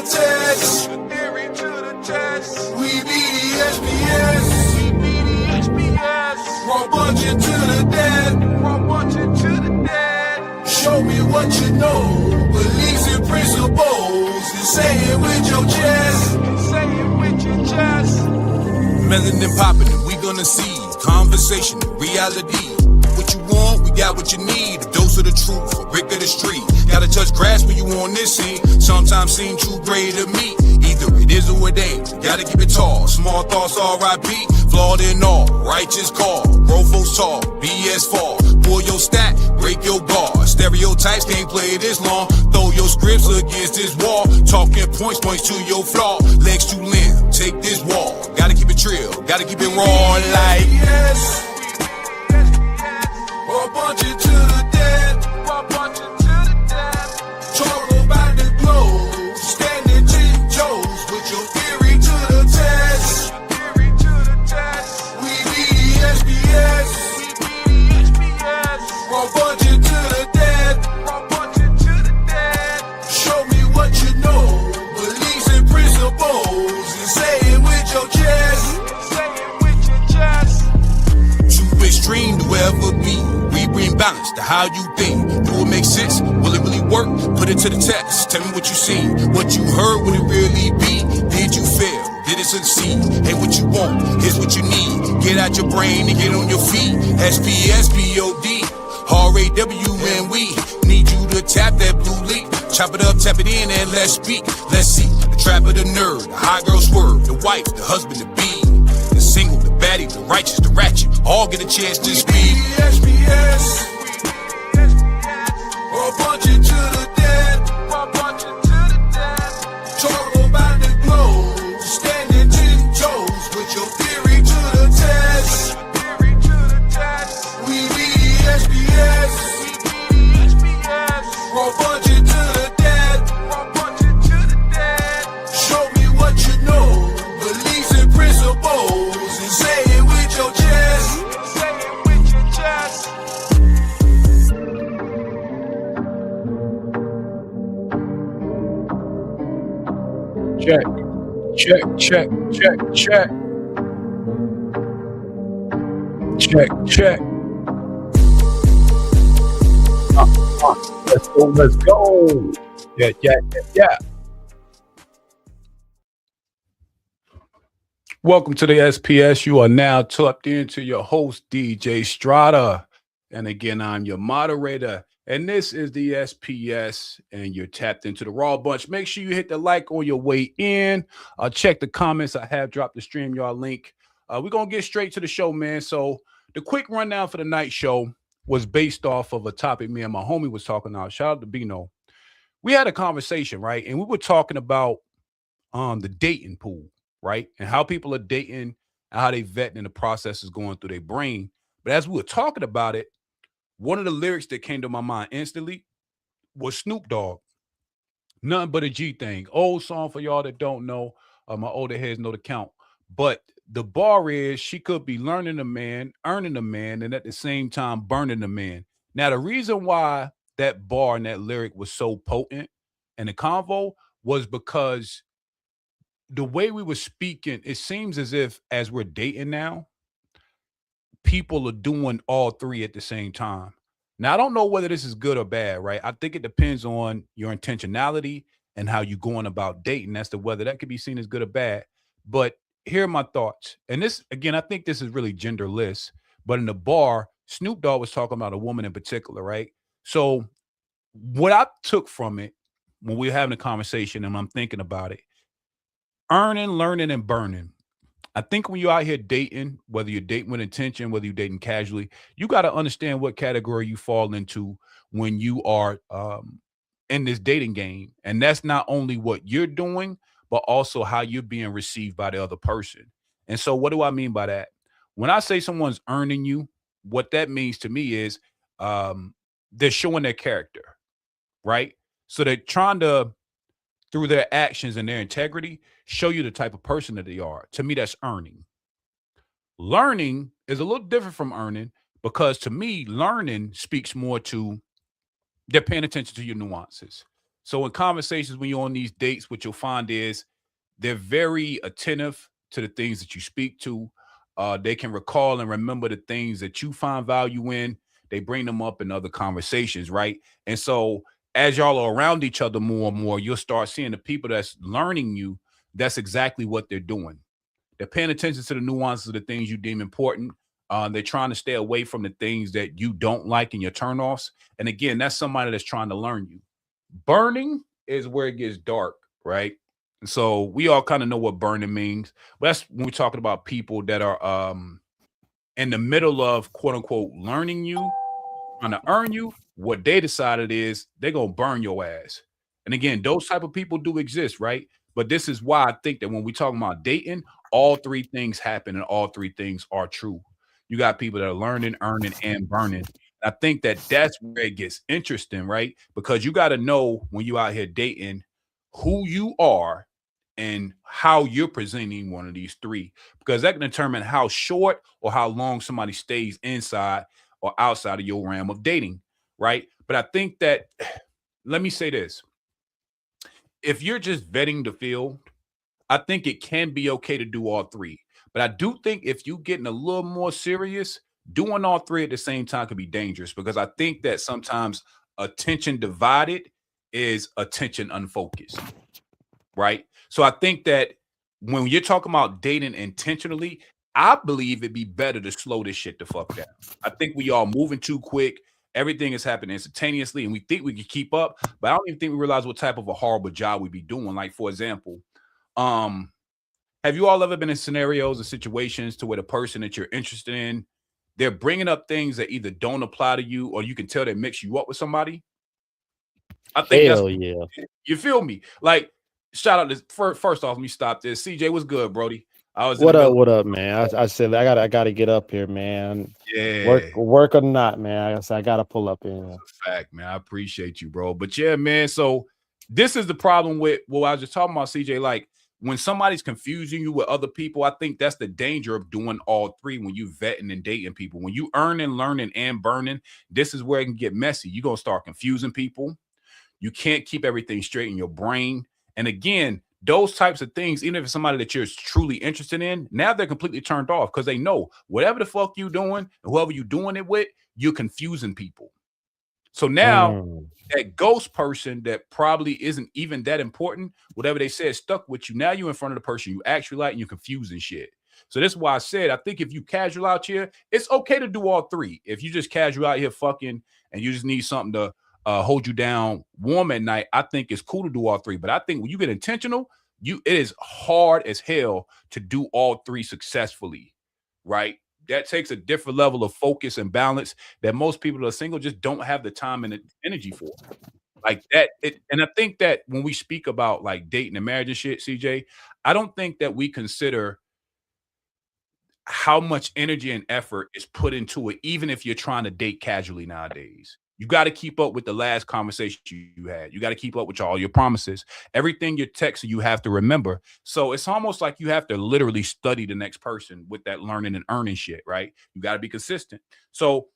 test. We be the SPS. Raw bunching to the dead. Show me what you know. Beliefs and principles. And say it with your chest. Melanin popping, we gonna see. Conversation, reality. What you want, we got what you need. A dose of the truth, a brick of the street. Gotta touch grass when you on this scene. Sometimes seem too gray to me. Either it is or it ain't. Gotta keep it tall. Small thoughts, R.I.P. Flawed in all. Righteous call. Bro folks tall. BS fall. Pull your stack. Break your guard. Stereotypes can't play this long. Throw your scripts against this wall. Talking points to your flaw. Legs too limp. Take this wall. Gotta keep it trill. Gotta keep it raw like yes. Or bunch it to the dead. Talk about the globe. Standing 10 toes. Put your theory to the test. We be the SPS. Or bunch it to the dead. Show me what you know. Beliefs and principles. And say it with your chest. Too extreme to ever be. We bring balance to how you think. Do it make sense? Will it really work? Put it to the test. Tell me what you seen, what you heard, would it really be? Did you fail? Did it succeed? Hey, what you want? Here's what you need. Get out your brain and get on your feet. SPSPOD, RAW, we need you to tap that blue leaf. Chop it up, tap it in, and let's speak. Let's see the trap of the nerd, the high girl swerve, the wife, the husband, the bee, the single, the baddie, the righteous, the ratchet. All get a chance to speak. SPS, or bunch it to the dead. Talk about the globe. Standing 10 toes. Put your theory to the test. We be the SPS. Or bunch it to the dead. Show me what you know. Beliefs and principles. And say it with your chest. Check. Check. Let's go. Yeah. Welcome to the SPS. You are now tapped into your host, DJ Strata. And again, I'm your moderator. And this is the SPS, and you're tapped into the Raw Bunch. Make sure you hit the like on your way in. Check the comments. I have dropped the StreamYard link. We're going to get straight to the show, man. So the quick rundown for the night show was based off of a topic me and my homie was talking about. Shout out to Bino. We had a conversation, right? And we were talking about the dating pool, right? And how people are dating and how they vetting and the process is going through their brain. But as we were talking about it, one of the lyrics that came to my mind instantly was Snoop Dogg, Nothing But a G Thang. Old song for y'all that don't know. My older heads know the count. But the bar is she could be learning a man, earning a man, and at the same time burning a man. Now, the reason why that bar and that lyric was so potent and the convo was because the way we were speaking, it seems as if as we're dating now, people are doing all three at the same time. Now, I don't know whether this is good or bad, right? I think it depends on your intentionality and how you're going about dating as to whether that could be seen as good or bad. But here are my thoughts. And this, again, I think this is really genderless. But in the bar, Snoop Dogg was talking about a woman in particular, right? So what I took from it when we were having a conversation and I'm thinking about it, earning, learning, and burning. I think when you're out here dating, whether you're dating with intention, whether you're dating casually, you got to understand what category you fall into when you are in this dating game. And that's not only what you're doing, but also how you're being received by the other person. And so what do I mean by that? When I say someone's earning you, what that means to me is they're showing their character, right? So they're trying to, through their actions and their integrity, show you the type of person that they are. To me, that's earning. Learning is a little different from earning because to me, learning speaks more to they're paying attention to your nuances. So in conversations when you're on these dates, what you'll find is they're very attentive to the things that you speak to. They can recall and remember the things that you find value in. They bring them up in other conversations, right? And so as y'all are around each other more and more, you'll start seeing the people that's learning you. That's exactly what they're doing. They're paying attention to the nuances of the things you deem important. They're trying to stay away from the things that you don't like in your turnoffs. And again, that's somebody that's trying to learn you. Burning is where it gets dark, right? And so we all kind of know what burning means. But that's when we're talking about people that are in the middle of quote unquote learning you, trying to earn you. What they decided is they're gonna burn your ass. And again, those type of people do exist, right? But this is why I think that when we talking about dating, all three things happen and all three things are true. You got people that are learning, earning, and burning. I think that that's where it gets interesting, right? Because you got to know when you out here dating who you are and how you're presenting one of these three, because that can determine how short or how long somebody stays inside or outside of your realm of dating, right? But I think that, let me say this, if you're just vetting the field, I think it can be okay to do all three. But I do think if you're getting a little more serious, doing all three at the same time can be dangerous, because I think that sometimes attention divided is attention unfocused, right? So I think that when you're talking about dating intentionally, I believe it'd be better to slow this shit the fuck down. I think we all moving too quick. Everything is happening instantaneously, and we think we can keep up, but I don't even think we realize what type of a horrible job we be doing. Like, for example, um, have you all ever been in scenarios and situations to where the person that you're interested in, they're bringing up things that either don't apply to you, or you can tell they mix you up with somebody? I think that's, Hell yeah. you feel me? Like, shout out to first off, let me stop this. CJ, what's good, Brody? I was in the What up? middle. What up, man? I said I gotta get up here, man. Yeah, Work or not, man. I said I gotta pull up in. that's a fact, man. I appreciate you, bro. But yeah, man. So this is the problem with what I was just talking about, CJ. Like, when somebody's confusing you with other people, I think that's the danger of doing all three when you vetting and dating people. When you earning, learning, and burning, this is where it can get messy. You're gonna start confusing people. You can't keep everything straight in your brain. And again, those types of things, even if it's somebody that you're truly interested in, now they're completely turned off because they know whatever the fuck you doing, whoever you doing it with, you're confusing people. So now that ghost person that probably isn't even that important, whatever they said stuck with you. Now you're in front of the person you actually like and you're confusing shit. So that's why I said, I think if you casual out here, it's okay to do all three. If you just casual out here fucking and you just need something to hold you down warm at night, I think it's cool to do all three. But I think when you get intentional, it is hard as hell to do all three successfully, right? That takes a different level of focus and balance that most people that are single just don't have the time and the energy for. Like that. And I think that when we speak about like dating and marriage and shit, CJ, I don't think that we consider how much energy and effort is put into it, even if you're trying to date casually nowadays. You got to keep up with the last conversation you had. You got to keep up with all your promises. Everything you're texting, you have to remember. So it's almost like you have to literally study the next person with that learning and earning shit, right? You got to be consistent. So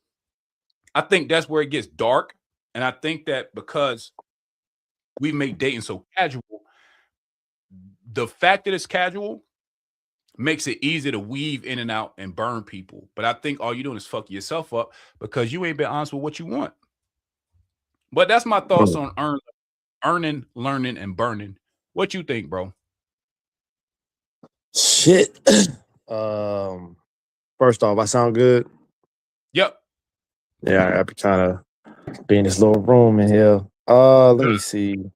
I think that's where it gets dark. And I think that because we made dating so casual, the fact that it's casual makes it easy to weave in and out and burn people. But I think all you're doing is fuck yourself up because you ain't been honest with what you want. But that's my thoughts on earning, learning, and burning. What you think, bro? Shit. First off, I sound good. Yep. Yeah, I be trying to be in this little room in here. Let me see.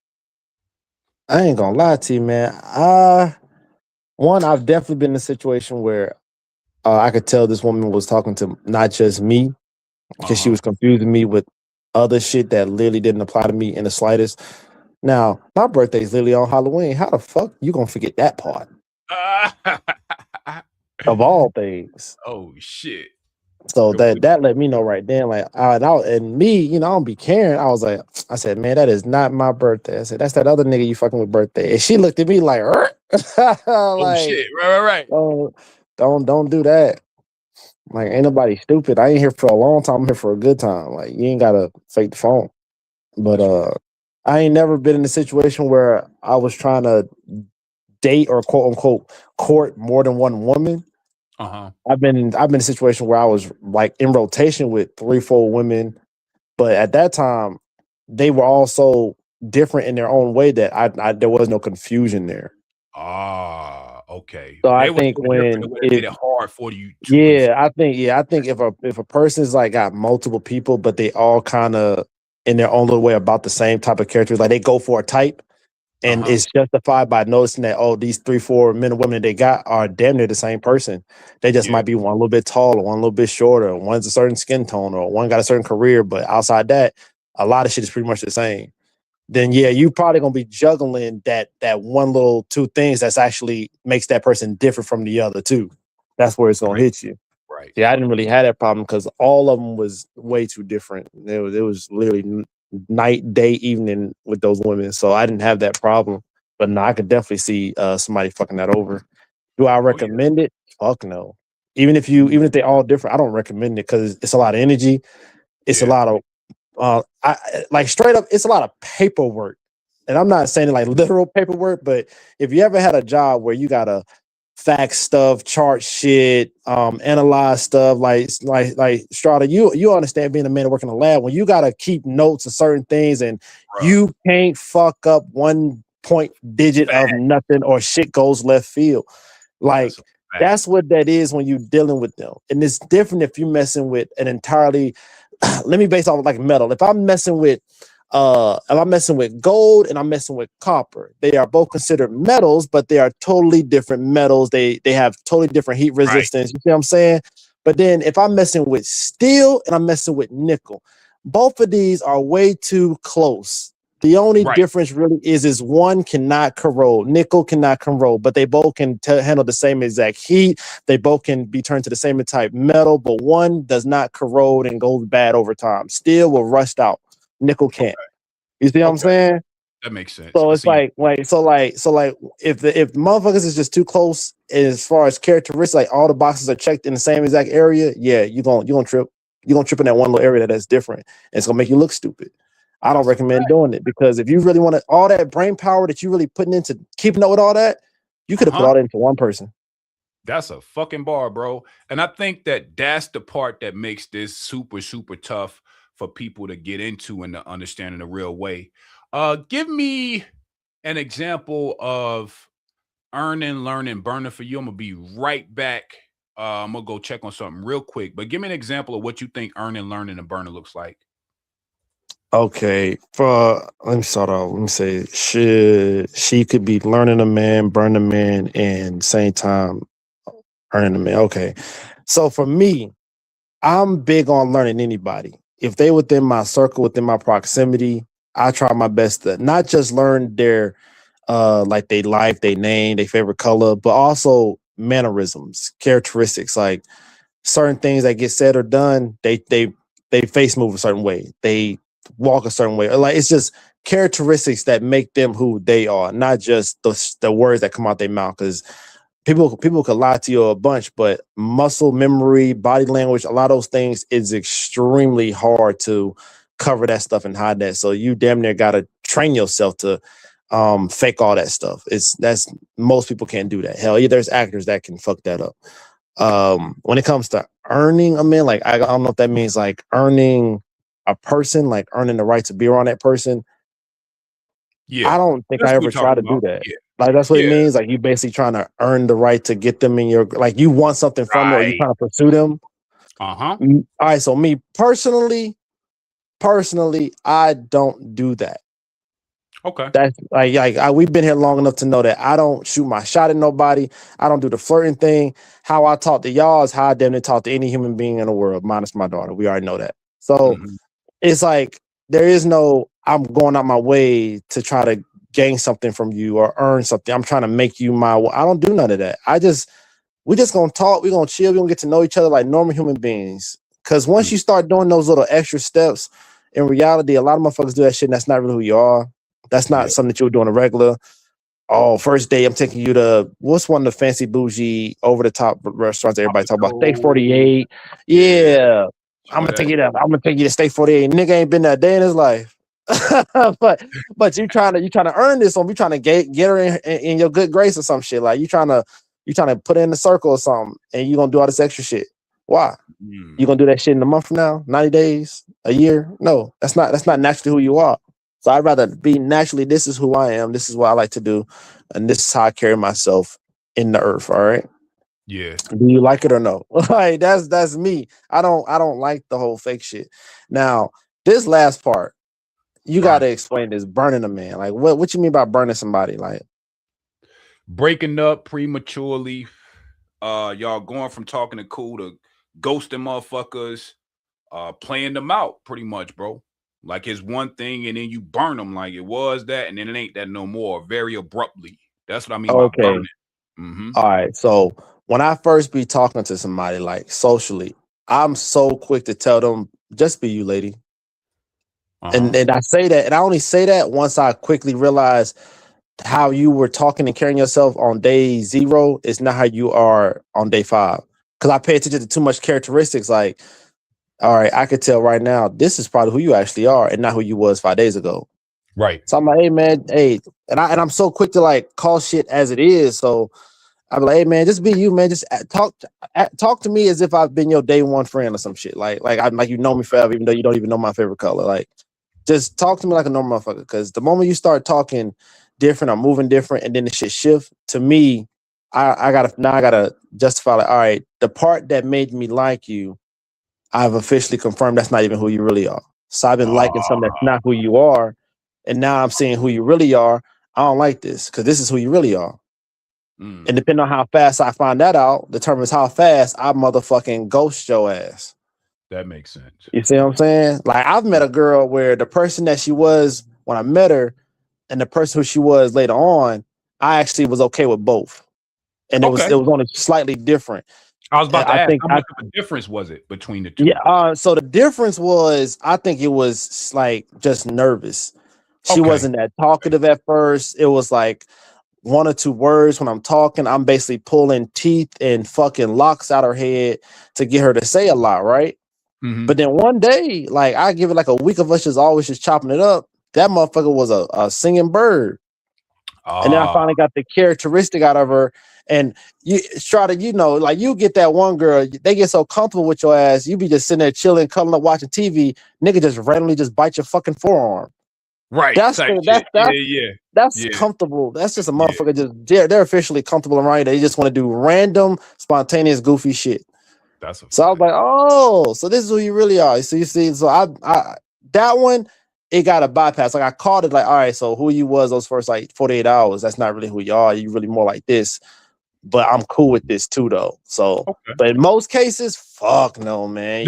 I ain't gonna lie to you, man. I've definitely been in a situation where I could tell this woman was talking to not just me, because she was confusing me with other shit that literally didn't apply to me in the slightest. Now, my birthday's literally on Halloween. How the fuck you gonna forget that part? Of all things. Oh shit. So that let me know right then, like, and me, you know, I don't be caring. I said, man, that is not my birthday. I said, that's that other nigga you fucking with birthday. And she looked at me like, like, oh shit, right. Don't do that. Like, ain't nobody stupid. I ain't here for a long time. I'm here for a good time. Like, you ain't gotta fake the phone. But I ain't never been in a situation where I was trying to date or quote unquote court more than one woman. I've been in a situation where I was like in rotation with 3-4 women, but at that time they were all so different in their own way that I there was no confusion there. Okay. So I They were think so when different it made it hard for you to yeah, I think if a person's like got multiple people, but they all kind of in their own little way about the same type of characters, like they go for a type, and it's justified by noticing that these 3-4 men and women they got are damn near the same person. They just might be one a little bit taller, one a little bit shorter, one's a certain skin tone, or one got a certain career, but outside that, a lot of shit is pretty much the same. Then yeah, you probably gonna be juggling that one little two things that's actually makes that person different from the other two. That's where it's gonna hit you. Right. Yeah, I didn't really have that problem because all of them was way too different. It was literally night, day, evening with those women. So I didn't have that problem. But no, I could definitely see somebody fucking that over. Do I recommend it? Fuck no. Even if they all different, I don't recommend it because it's a lot of energy. It's a lot of like straight up, it's a lot of paperwork. And I'm not saying like literal paperwork, but if you ever had a job where you gotta fax stuff, chart shit, analyze stuff, like Strata, you understand being a man working in a lab when you gotta keep notes of certain things and you can't fuck up 1 point digit of nothing or shit goes left field. Like that's what that is when you're dealing with them. And it's different if you're messing with an entirely let me base off like metal. If I'm messing with gold and I'm messing with copper, they are both considered metals, but they are totally different metals. They have totally different heat resistance. You see what I'm saying? But then if I'm messing with steel and I'm messing with nickel, both of these are way too close. The only difference really is one cannot corrode. Nickel cannot corrode, but they both can handle the same exact heat. They both can be turned to the same type metal, but one does not corrode and goes bad over time. Steel will rust out. Nickel can't. You see what I'm saying? That makes sense. So it's like if motherfuckers is just too close as far as characteristics, like all the boxes are checked in the same exact area, yeah, you're gonna trip. You're gonna trip in that one little area that's different. And it's gonna make you look stupid. I don't recommend doing it because if you really want all that brain power that you really putting into keeping up with all that, you could have put all that into one person. That's a fucking bar, bro. And I think that's the part that makes this super, super tough for people to get into and to understand in a real way. Give me an example of Earnin, Learnin, Burnin for you. I'm gonna be right back. I'm gonna go check on something real quick, but give me an example of what you think Earnin, Learnin, and Burnin looks like. Okay, let me start off. Let me say she could be learning a man, burning a man, and same time earning a man. Okay, so for me, I'm big on learning anybody. If they within my circle, within my proximity, I try my best to not just learn their like they life, they name, their favorite color, but also mannerisms, characteristics, like certain things that get said or done, they face move a certain way. They walk a certain way. Like it's just characteristics that make them who they are, not just the words that come out their mouth. Because people could lie to you a bunch, but muscle memory, body language, a lot of those things is extremely hard to cover that stuff and hide that. So you damn near gotta train yourself to fake all that stuff. That's most people can't do that. Hell yeah, there's actors that can fuck that up. When it comes to earning a man, like I don't know if that means like earning a person, like earning the right to be around that person. Yeah, I don't think I ever try to do that. Yeah. Like that's what it means. Like you basically trying to earn the right to get them in your, like you want something from them or you trying to pursue them. All right. So me personally, I don't do that. Okay. That's we've been here long enough to know that I don't shoot my shot at nobody. I don't do the flirting thing. How I talk to y'all is how I damn near talk to any human being in the world, minus my daughter. We already know that. So it's like there is no I'm going out my way to try to gain something from you or earn something. I'm trying to make you my. I don't do none of that. We just gonna talk. We're gonna chill. We're gonna get to know each other like normal human beings. Because once you start doing those little extra steps, in reality, a lot of motherfuckers do that shit and that's not really who you are. That's not something that you would do on a regular. Oh, first day, I'm taking you to what's one of the fancy bougie over the top restaurants everybody talk about? Steak 48. Yeah. I'm gonna take you to Steak 48. Nigga ain't been there a day in his life. but you trying to earn this one. You trying to get her in your good grace or some shit. Like you trying to put her in the circle or something, and you gonna do all this extra shit. Why? You gonna do that shit in a month from now, 90 days, a year? No, that's not naturally who you are. So I'd rather be naturally. This is who I am. This is what I like to do, and this is how I carry myself in the earth. All right. Yeah. Do you like it or no? Like that's me. I don't like the whole fake shit. Now, this last part, you gotta explain this burning a man. Like what you mean by burning somebody? Like breaking up prematurely, y'all going from talking to cool to ghosting motherfuckers, playing them out pretty much, bro. Like it's one thing and then you burn them like it was that and then it ain't that no more, very abruptly. That's what I mean by burning. All right. So when I first be talking to somebody like socially, I'm so quick to tell them, just be you, lady. And I say that, and I only say that once I quickly realize how you were talking and carrying yourself on day 0 is not how you are on day 5. Because I pay attention to too much characteristics. Like, all right, I could tell right now this is probably who you actually are, and not who you was 5 days ago. Right. So I'm like, hey man, hey, and I'm so quick to like call shit as it is. So I'm like, hey man, just be you, man. Just talk to me as if I've been your day 1 friend or some shit. Like I'm like you know me forever, even though you don't even know my favorite color. Like, just talk to me like a normal motherfucker. Because the moment you start talking different or moving different, and then the shit shift, to me, I gotta justify like, all right, the part that made me like you, I've officially confirmed that's not even who you really are. So I've been liking something that's not who you are, and now I'm seeing who you really are. I don't like this because this is who you really are. And depending on how fast I find that out, determines how fast I motherfucking ghost your ass. That makes sense. You see what I'm saying? Like I've met a girl where the person that she was when I met her and the person who she was later on, I actually was okay with both. And it was only slightly different. I was about to ask, how much of a difference was it between the two? Yeah, so the difference was, I think it was like just nervous. She wasn't that talkative at first. It was like 1 or 2 words when I'm talking. I'm basically pulling teeth and fucking locks out her head to get her to say a lot, right? But then one day, like I give it like a week of us just chopping it up. That motherfucker was a singing bird. And then I finally got the characteristic out of her. And you try to, like you get that one girl, they get so comfortable with your ass, you be just sitting there chilling, cuddling up, watching TV, nigga just randomly just bite your fucking forearm. Right. That's comfortable. That's just a motherfucker. They're officially comfortable around you. They just want to do random, spontaneous, goofy shit. So I was like, oh, so this is who you really are. So you see, so I that one, it got a bypass. Like I called it like, all right, so who you was those first like 48 hours, that's not really who you are. You really more like this. But I'm cool with this too, though. So, but in most cases, fuck no, man.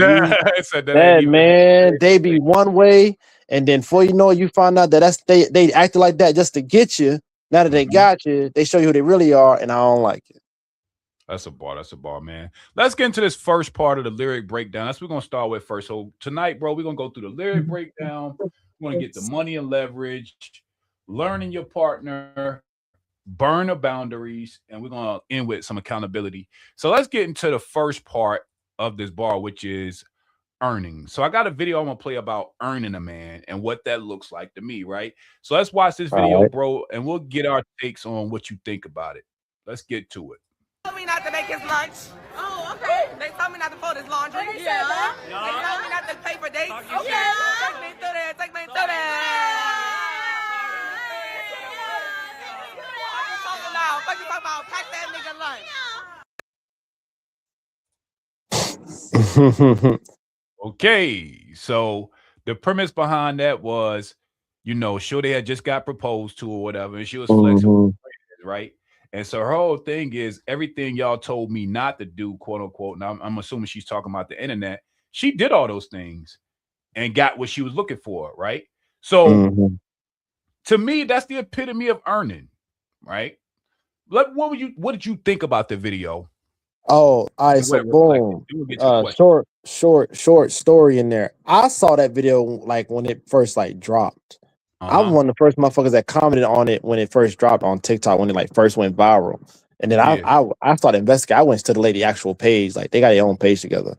They be one way, and then before you know it, you find out that they acted like that just to get you. Now that they got you, they show you who they really are, and I don't like it. That's a bar, man. Let's get into this first part of the lyric breakdown. That's what we're gonna start with first. So tonight, bro, we're gonna go through the lyric breakdown. We're gonna get the money and leverage, learning your partner, burn the boundaries, and we're gonna end with some accountability. So let's get into the first part of this bar, which is earning. So I got a video I'm gonna play about earning a man and what that looks like to me, right? So let's watch this video, bro, and we'll get our takes on what you think about it. Let's get to it. Told me not to make his lunch. Oh, okay. They told me not to fold his laundry. They told me not to pay for dates. Okay. Take me through there. Take me through there. What you talking about? Pack that nigga lunch. Okay, so the premise behind that was, sure they had just got proposed to or whatever, and she was flexible, right? And so her whole thing is everything y'all told me not to do, quote unquote. Now I'm assuming she's talking about the internet. She did all those things and got what she was looking for, right? So to me, that's the epitome of earning, right? What did you think about the video? Oh, all right. So boom. Short story in there. I saw that video like when it first like dropped. I was one of the first motherfuckers that commented on it when it first dropped on TikTok, when it like first went viral. And then I started investigating. I went to the lady actual page, like they got their own page together.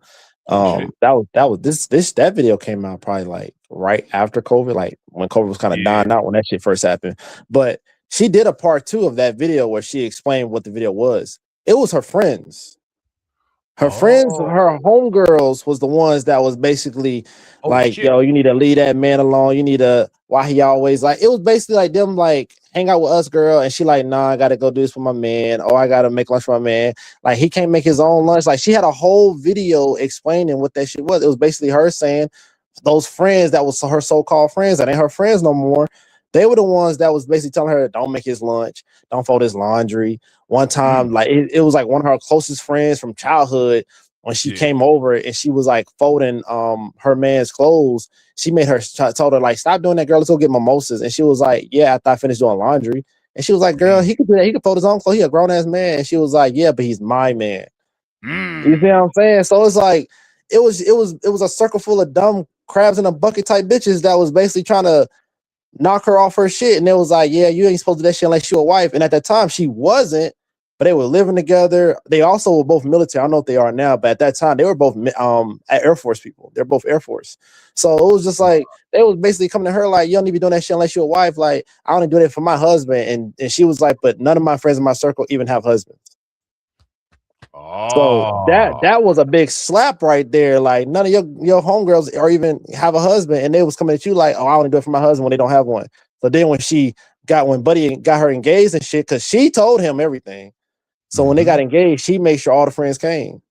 That video came out probably like right after COVID, like when COVID was kind of dying out when that shit first happened. But she did a part 2 of that video where she explained what the video was. It was her friends. Her friends, her homegirls was the ones that was basically like, yo, you need to leave that man alone. You need to, why he always like, it was basically like them like, hang out with us, girl. And she like, nah, I gotta go do this for my man. Or I gotta make lunch for my man. Like he can't make his own lunch. Like she had a whole video explaining what that shit was. It was basically her saying those friends that was her so-called friends that ain't her friends no more. They were the ones that was basically telling her, don't make his lunch, don't fold his laundry. One time, like it was like one of her closest friends from childhood when she came over and she was like folding her man's clothes. She made her told her like, stop doing that, girl. Let's go get mimosas. And she was like, yeah, after I finished doing laundry. And she was like, girl, he could do that. He could fold his own clothes. He a grown ass man. And she was like, yeah, but he's my man. You see what I'm saying? So it's like it was a circle full of dumb crabs in a bucket type bitches that was basically trying to knock her off her shit. And it was like, yeah, you ain't supposed to do that shit unless you're a wife. And at that time, she wasn't, but they were living together. They also were both military. I don't know if they are now, but at that time, they were both Air Force people. They're both Air Force. So it was just like, they was basically coming to her like, you don't need to be doing that shit unless you're a wife. Like, I only do that for my husband. And she was like, but none of my friends in my circle even have husbands. So that was a big slap right there. Like none of your homegirls or even have a husband, and they was coming at you like, oh, I want to do it for my husband when they don't have one. So then when Buddy got her engaged and shit, because she told him everything. So when they got engaged, she made sure all the friends came.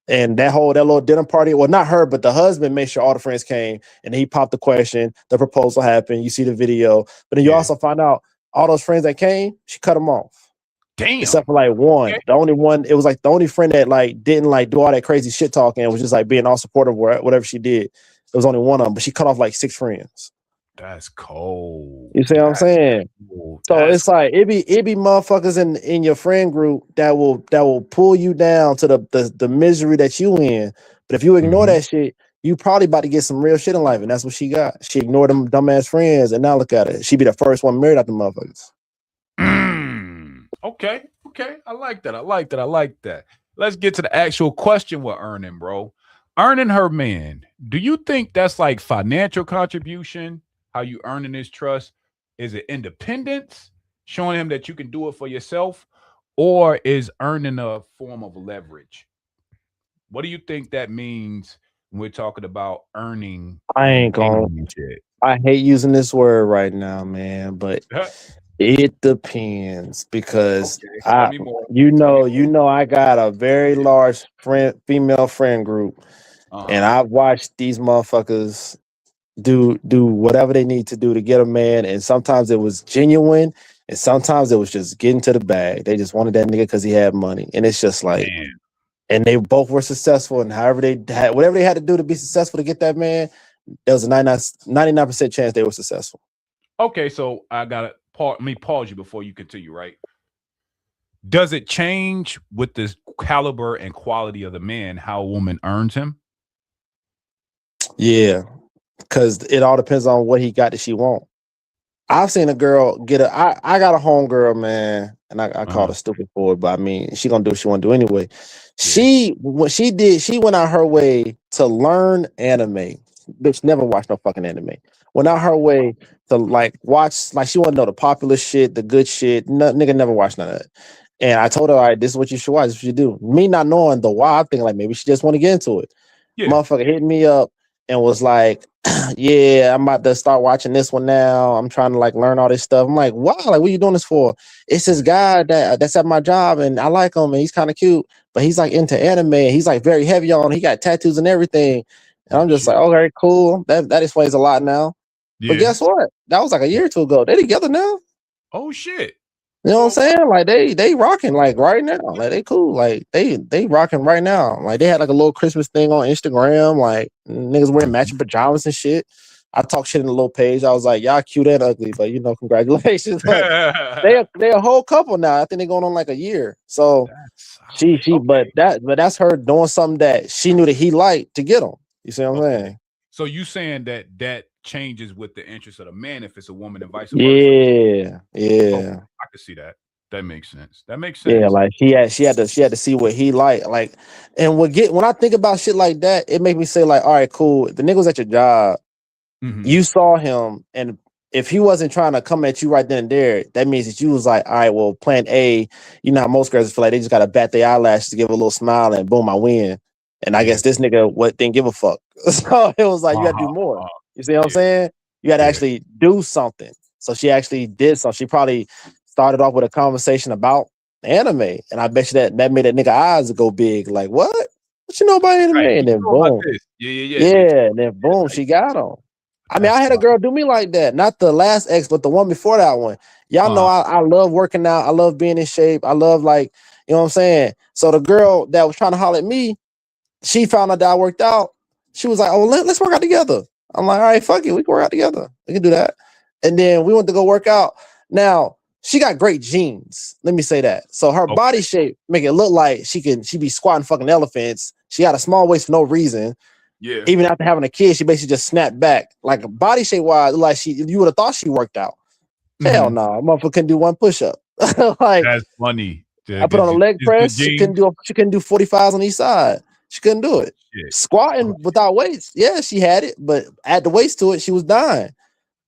And that little dinner party, well, not her, but the husband made sure all the friends came, and he popped the question. The proposal happened. You see the video, but then you also find out all those friends that came, she cut them off. Damn. Except for like one. The only one, it was like the only friend that like didn't like do all that crazy shit talking and was just like being all supportive of whatever she did. It was only one of them, but she cut off like 6 friends. That's cold. You see what I'm saying? Cold. So it's like it be motherfuckers in your friend group that will pull you down to the misery that you in. But if you ignore that shit, you probably about to get some real shit in life, and that's what she got. She ignored them dumbass friends, and now look at it. She be the first one married out the motherfuckers. Okay. I like that. Let's get to the actual question with Earnin, bro. Earning her man. Do you think that's like financial contribution? How you earning his trust? Is it independence? Showing him that you can do it for yourself? Or is earning a form of leverage? What do you think that means when we're talking about earning? I hate using this word right now, man, but it depends because I got a very large female friend group, and I've watched these motherfuckers do whatever they need to do to get a man, and sometimes it was genuine, and sometimes it was just getting to the bag. They just wanted that nigga because he had money, and it's just like, and they both were successful, and whatever they had to do to be successful to get that man, there was a 99% chance they were successful. Okay, so I gotta pause you before you continue, right? Does it change with the caliber and quality of the man how a woman earns him? Yeah, because it all depends on what he got that she want. I've seen a girl get I got a homegirl, man, and I called her stupid for it, but I mean, she gonna do what she want to do anyway. She went out her way to learn anime. Bitch never watched no fucking anime. Went out her way to like watch, like she want to know the popular shit, the good shit. Nigga never watched none of it. And I told her, all right, this is what you should watch. This is what you do. Me not knowing the why, I'm thinking like maybe she just want to get into it. Motherfucker hit me up and was like, yeah, I'm about to start watching this one now. I'm trying to like learn all this stuff. I'm like, wow, like what are you doing this for? It's this guy that's at my job and I like him and he's kind of cute, but he's like into anime. He's like very heavy on. He got tattoos and everything. And I'm just like, okay, cool. That explains a lot now. Yeah. But guess what? That was like a year or two ago. They together now. Oh shit. You know what I'm saying? Like they rocking like right now. Like they cool. Like they rocking right now. Like they had like a little Christmas thing on Instagram. Like niggas wearing matching pajamas and shit. I talked shit in the little page. I was like, y'all cute and ugly, but you know, congratulations. But they a whole couple now. I think they're going on like a year. So but that's her doing something that she knew that he liked to get him. You see what I'm saying? So you saying that changes with the interest of the man if it's a woman and vice versa? Yeah. I could see that. That makes sense. That makes Yeah, sense. like she had to see what he like, and when I think about shit like that, it makes me say like, all right, cool. The nigga was at your job, Mhm. you saw him, and if he wasn't trying to come at you right then and there, that means that you was like, all right, well, plan A. You know how most girls feel like they just gotta bat their eyelashes to give a little smile, and boom, I win. And I Yeah. guess this nigga didn't give a fuck. So it was like you gotta do more. Uh-huh. You see what I'm Yeah. saying? You gotta Yeah. actually do something. So she actually did something. She probably started off with a conversation about anime, and I bet you that made that nigga eyes go big. Like what? What you know about anime? Right. And What you then know about boom, this? Yeah. They yeah, and then boom, like she got him. I mean, I that's had a girl do me like that. Not the last ex, but the one before that one. Y'all know I love working out. I love being in shape. I love like, you know what I'm saying? So the girl that was trying to holler at me, she found out that I worked out. She was like, oh, let's work out together. I'm like, all right, fuck it. We can work out together. We can do that. And then we went to go work out. Now, she got great genes. Let me say that. So her body shape make it look like she be squatting fucking elephants. She got a small waist for no reason. Yeah. Even after having a kid, she basically just snapped back. Like body shape wise, like you would have thought she worked out. Hell no, motherfucker couldn't do one push-up. Like That's funny. I put on a leg It's good press, she genes. couldn't do 45s on each side. She couldn't do it. Shit. Squatting without weights, yeah, she had it, but add the weights to it, she was dying.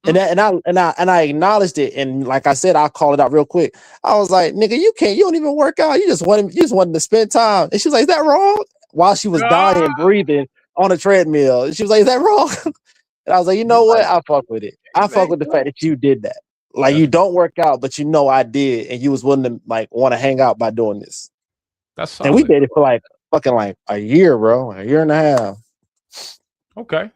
And I acknowledged it, and like I said, I'll call it out real quick. I was like, "Nigga, you don't even work out. You just wanted to spend time." And she was like, "Is that wrong?" While she was dying and breathing on a treadmill, and she was like, "Is that wrong?" And I was like, "You know what? I fuck with it. I fuck with the fact that you did that. Like you don't work out, but you know I did, and you was willing to like want to hang out by doing this." That's solid. And we dated for like fucking like a year, bro, a year and a half. Okay.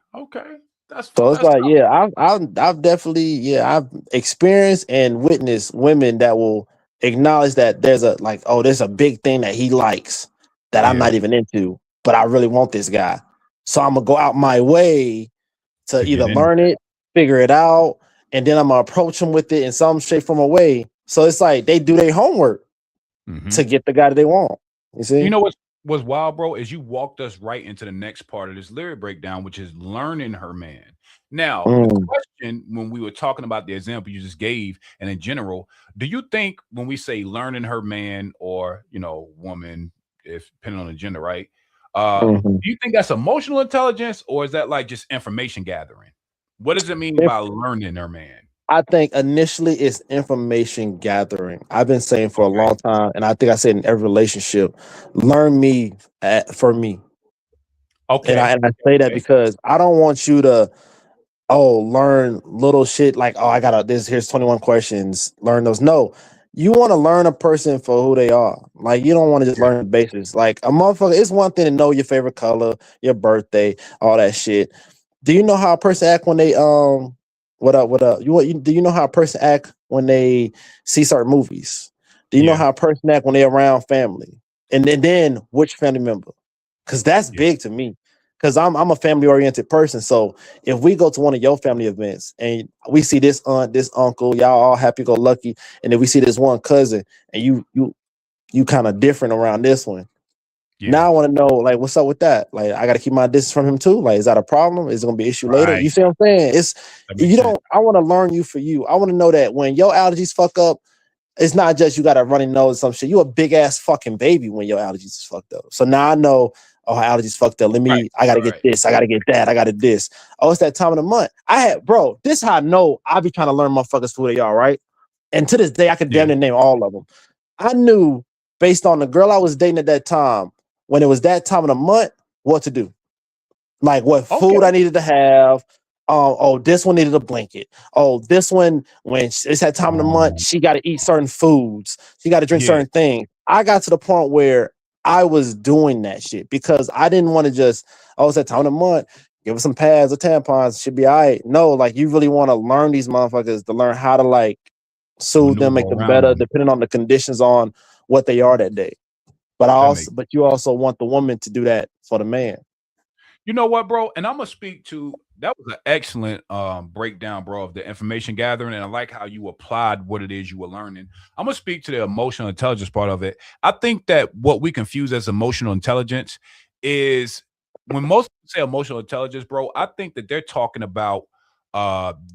That's So it's like, solid. yeah, I've definitely, I've experienced and witnessed women that will acknowledge that there's a big thing that he likes that I'm not even into, but I really want this guy. So I'm gonna go out my way to get either into learn it, figure it out, and then I'm gonna approach him with it in some shape from a way. So it's like they do their homework to get the guy that they want. You see? You know what's wild, bro, is you walked us right into the next part of this lyric breakdown, which is learning her man. Now, the question when we were talking about the example you just gave, and in general, do you think when we say learning her man or woman, if depending on the gender, right? Do you think that's emotional intelligence or is that like just information gathering? What does it mean by learning her man? I think initially it's information gathering. I've been saying for a long time, and I think I said in every relationship, learn me for me. Okay. And I say that because I don't want you to learn little shit like, I gotta here's 21 questions, learn those. No, you want to learn a person for who they are. Like you don't want to just learn the basics. Like a motherfucker, it's one thing to know your favorite color, your birthday, all that shit. Do you know how a person act when they what up? Do you know how a person act when they see certain movies? Do you know how a person act when they're around family? And then which family member? Because that's big to me. Because I'm a family oriented person. So if we go to one of your family events and we see this aunt, this uncle, y'all all happy go lucky, and then we see this one cousin and you kind of different around this one. Now I want to know, like, what's up with that? Like, I got to keep my distance from him too. Like, is that a problem? Is it gonna be an issue later? You see what I'm saying? I want to learn you for you. I want to know that when your allergies fuck up, it's not just you got a runny nose or some shit. You a big ass fucking baby when your allergies is fucked up. So now I know, her allergies fucked up. I gotta get this. I gotta get that. I gotta this. Oh, it's that time of the month. This how I know I be trying to learn motherfuckers who they are, right? And to this day, I can damn near name all of them. I knew based on the girl I was dating at that time, when it was that time of the month, what to do. Like what food I needed to have. This one needed a blanket. Oh, this one, when it's that time of the month, she got to eat certain foods. She got to drink certain things. I got to the point where I was doing that shit because I didn't want to just, it's that time of the month, give her some pads or tampons, should be all right. No, like you really want to learn these motherfuckers to learn how to like soothe them, make them better, depending on the conditions on what they are that day. But you also want the woman to do that for the man. You know what, bro? And I'm gonna speak to that was an excellent breakdown, bro, of the information gathering. And I like how you applied what it is you were learning. I'm gonna speak to the emotional intelligence part of it. I think that what we confuse as emotional intelligence is when most people say emotional intelligence, bro, I think that they're talking about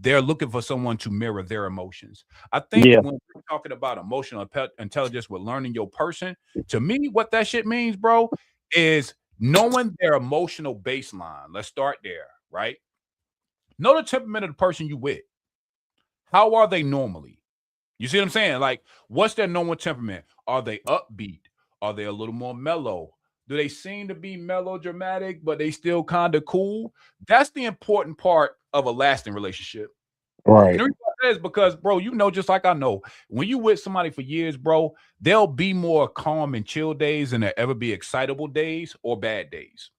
they're looking for someone to mirror their emotions. I think Yeah. when we're talking about emotional intelligence with learning your person, to me, what that shit means, bro, is knowing their emotional baseline. Let's start there, right? Know the temperament of the person you with. How are they normally? You see what I'm saying? Like, what's their normal temperament? Are they upbeat? Are they a little more mellow? Do they seem to be melodramatic, but they still kind of cool? That's the important part of a lasting relationship. Right. And the reason why that is because, bro, you know, just like I know, when you with somebody for years, bro, there'll be more calm and chill days than there ever be excitable days or bad days.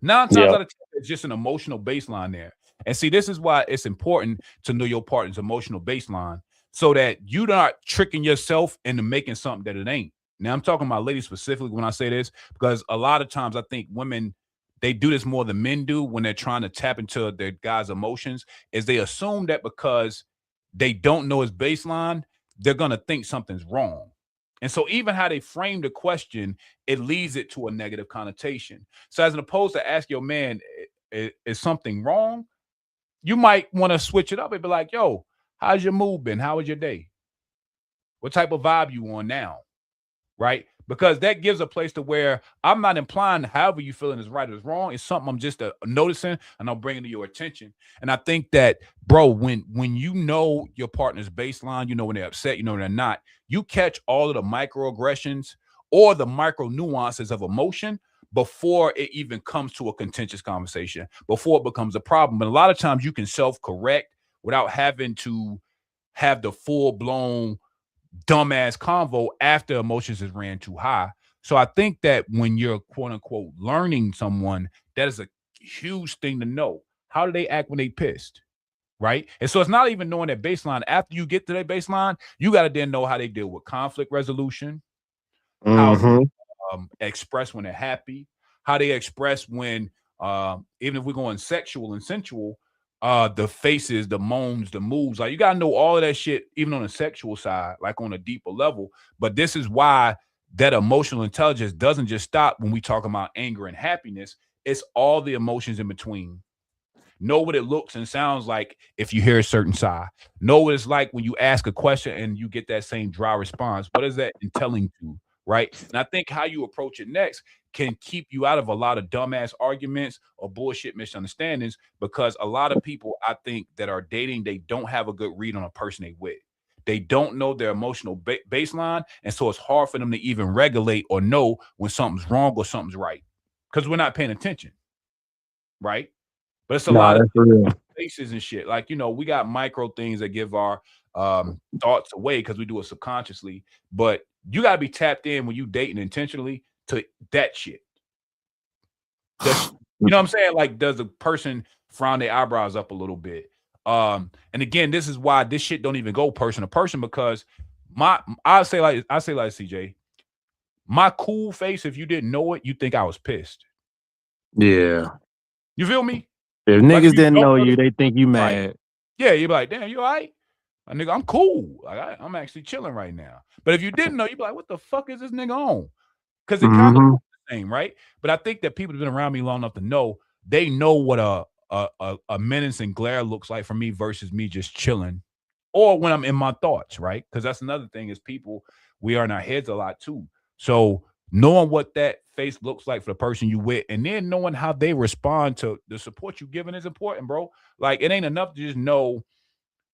9 times Yeah. out of 10, it's just an emotional baseline there. And see, this is why it's important to know your partner's emotional baseline so that you're not tricking yourself into making something that it ain't. Now, I'm talking about ladies specifically when I say this, because a lot of times I think women, they do this more than men do when they're trying to tap into their guy's emotions, is they assume that because they don't know his baseline, they're going to think something's wrong. And so even how they frame the question, it leads it to a negative connotation. So as opposed to ask your man, is something wrong? You might want to switch it up and be like, yo, how's your mood been? How was your day? What type of vibe you on now? Right? Because that gives a place to where I'm not implying however you feeling is right or is wrong. It's something I'm just noticing and I'm bringing to your attention. And I think that, bro, when you know your partner's baseline, you know when they're upset, you know when they're not, you catch all of the microaggressions or the micro nuances of emotion before it even comes to a contentious conversation, before it becomes a problem. But a lot of times you can self-correct without having to have the full-blown dumbass convo after emotions is ran too high. So I think that when you're quote unquote learning someone, that is a huge thing to know. How do they act when they pissed? Right. And so it's not even knowing their baseline. After you get to their baseline, you got to then know how they deal with conflict resolution, how Mm-hmm. express when they're happy, how they express when even if we're going sexual and sensual, the faces, the moans, the moves, like you gotta know all of that shit, even on the sexual side, like on a deeper level. But this is why that emotional intelligence doesn't just stop when we talk about anger and happiness. It's all the emotions in between. Know what it looks and sounds like if you hear a certain sigh. Know what it's like when you ask a question and you get that same dry response. What is that telling you? Right. And I think how you approach it next can keep you out of a lot of dumbass arguments or bullshit misunderstandings because a lot of people I think that are dating, they don't have a good read on a person they with. They don't know their emotional baseline. And so it's hard for them to even regulate or know when something's wrong or something's right because we're not paying attention. Right. But it's a Nah, lot of that's real. faces and shit. Like, you know, we got micro things that give our thoughts away because we do it subconsciously. But you gotta be tapped in when you dating intentionally to that shit. You know what I'm saying? Like, does the person frown their eyebrows up a little bit? And again, this is why this shit don't even go person to person because I say like CJ, my cool face, if you didn't know it, you think I was pissed. Yeah. You feel me? If Like, niggas if you didn't don't know know you, this- they think you Right. mad. Yeah, you'd be like, damn, you all right? Nigga, I'm cool. Like, I'm actually chilling right now. But if you didn't know, you'd be like, what the fuck is this nigga on? Because it kind of Mm-hmm. looks the same, right? But I think that people have been around me long enough to know they know what a menace and glare looks like for me versus me just chilling. Or when I'm in my thoughts, right? Because that's another thing is people, we are in our heads a lot too. So knowing what that face looks like for the person you with, and then knowing how they respond to the support you giving is important, bro. Like it ain't enough to just know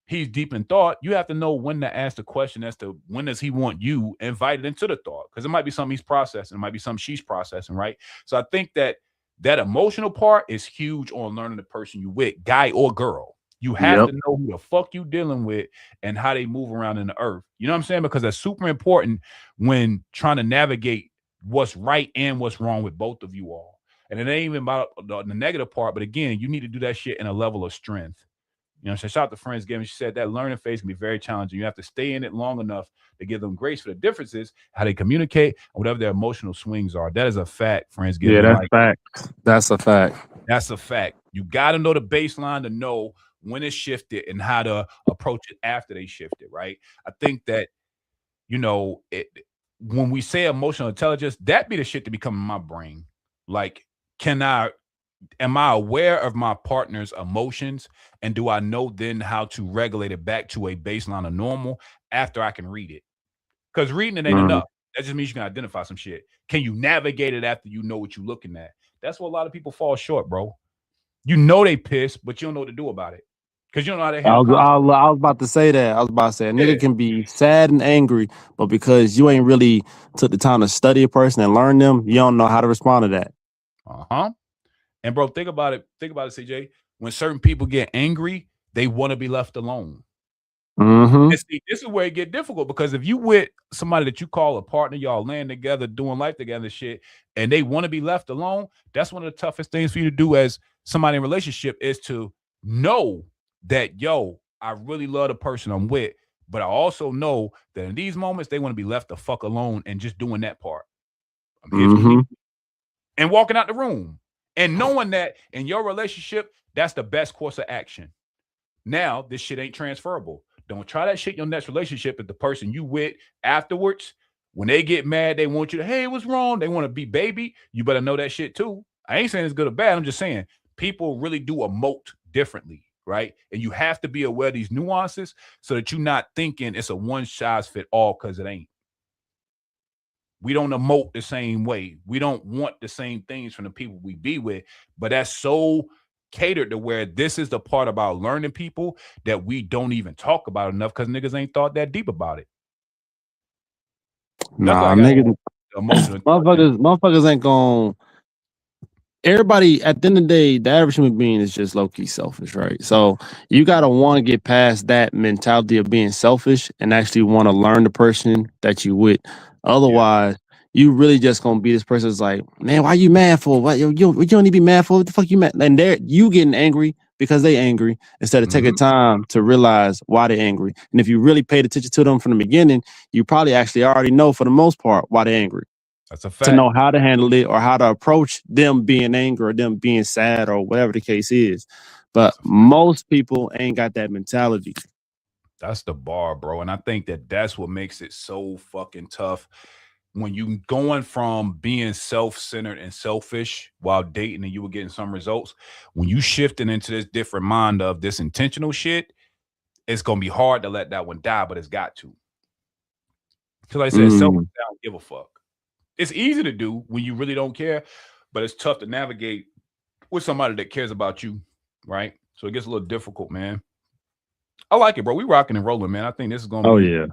he's deep in thought. You have to know when to ask the question as to when does he want you invited into the thought because it might be something he's processing, it might be something she's processing, right? So I think that that emotional part is huge on learning the person you with, guy or girl. You have Yep. to know who the fuck you dealing with and how they move around in the earth. You know what I'm saying? Because that's super important when trying to navigate what's right and what's wrong with both of you all. And it ain't even about the negative part, but again, you need to do that shit in a level of strength. You know, shout out to Friendsgiving. She said that learning phase can be very challenging. You have to stay in it long enough to give them grace for the differences, how they communicate, and whatever their emotional swings are. That is a fact, Friendsgiving. Yeah, that's Like, fact. That's a fact. that's a fact. You got to know the baseline to know when it's shifted and how to approach it after they shifted, right? I think that, you know, when we say emotional intelligence, that be the shit that be coming in my brain. Like, can I am I aware of my partner's emotions, and do I know then how to regulate it back to a baseline of normal after I can read it? Because reading it ain't enough. That just means you can identify some shit. Can you navigate it after you know what you're looking at? That's where a lot of people fall short, bro. You know they pissed, but you don't know what to do about it because you don't know how to handle conflict. I was about to say that. I was about to say a nigga Yeah. can be sad and angry, but because you ain't really took the time to study a person and learn them, you don't know how to respond to that. And bro, think about it. Think about it, CJ. When certain people get angry, they want to be left alone. And see, this is where it get difficult because if you with somebody that you call a partner, y'all laying together, doing life together, shit, and they want to be left alone, that's one of the toughest things for you to do as somebody in a relationship is to know that, yo, I really love the person I'm with, but I also know that in these moments they want to be left the fuck alone and just doing that part. I'm here if you need me. And walking out the room and knowing that in your relationship, that's the best course of action. Now, this shit ain't transferable. Don't try that shit in your next relationship if the person you with afterwards, when they get mad, they want you to, hey, what's wrong? They want to be baby. You better know that shit too. I ain't saying it's good or bad. I'm just saying people really do emote differently, right? And you have to be aware of these nuances so that you're not thinking it's a one size fit all because it ain't. We don't emote the same way. We don't want the same things from the people we be with, but that's so catered to where this is the part about learning people that we don't even talk about enough because niggas ain't thought that deep about it. Nah, niggas, motherfuckers ain't gonna. Everybody at the end of the day, the average human being is just low-key selfish, right? So you gotta want to get past that mentality of being selfish and actually want to learn the person that you with. Otherwise, you really just gonna be this person that's like, man, why you mad for? What you don't need to be mad for? What the fuck you mad? And they're you getting angry because they angry instead of taking time to realize why they're angry. And if you really paid attention to them from the beginning, you probably actually already know for the most part why they're angry. That's a fact. To know how to handle it or how to approach them being angry or them being sad or whatever the case is. But most people ain't got that mentality. That's the bar, bro. And I think that that's what makes it so fucking tough when you going from being self-centered and selfish while dating and you were getting some results. When you shifting into this different mind of this intentional shit, it's going to be hard to let that one die, but it's got to. Because like I said, selfish, I don't give a fuck. It's easy to do when you really don't care, but it's tough to navigate with somebody that cares about you, right? So it gets a little difficult, man. I like it, bro. We rocking and rolling, man. I think this is gonna be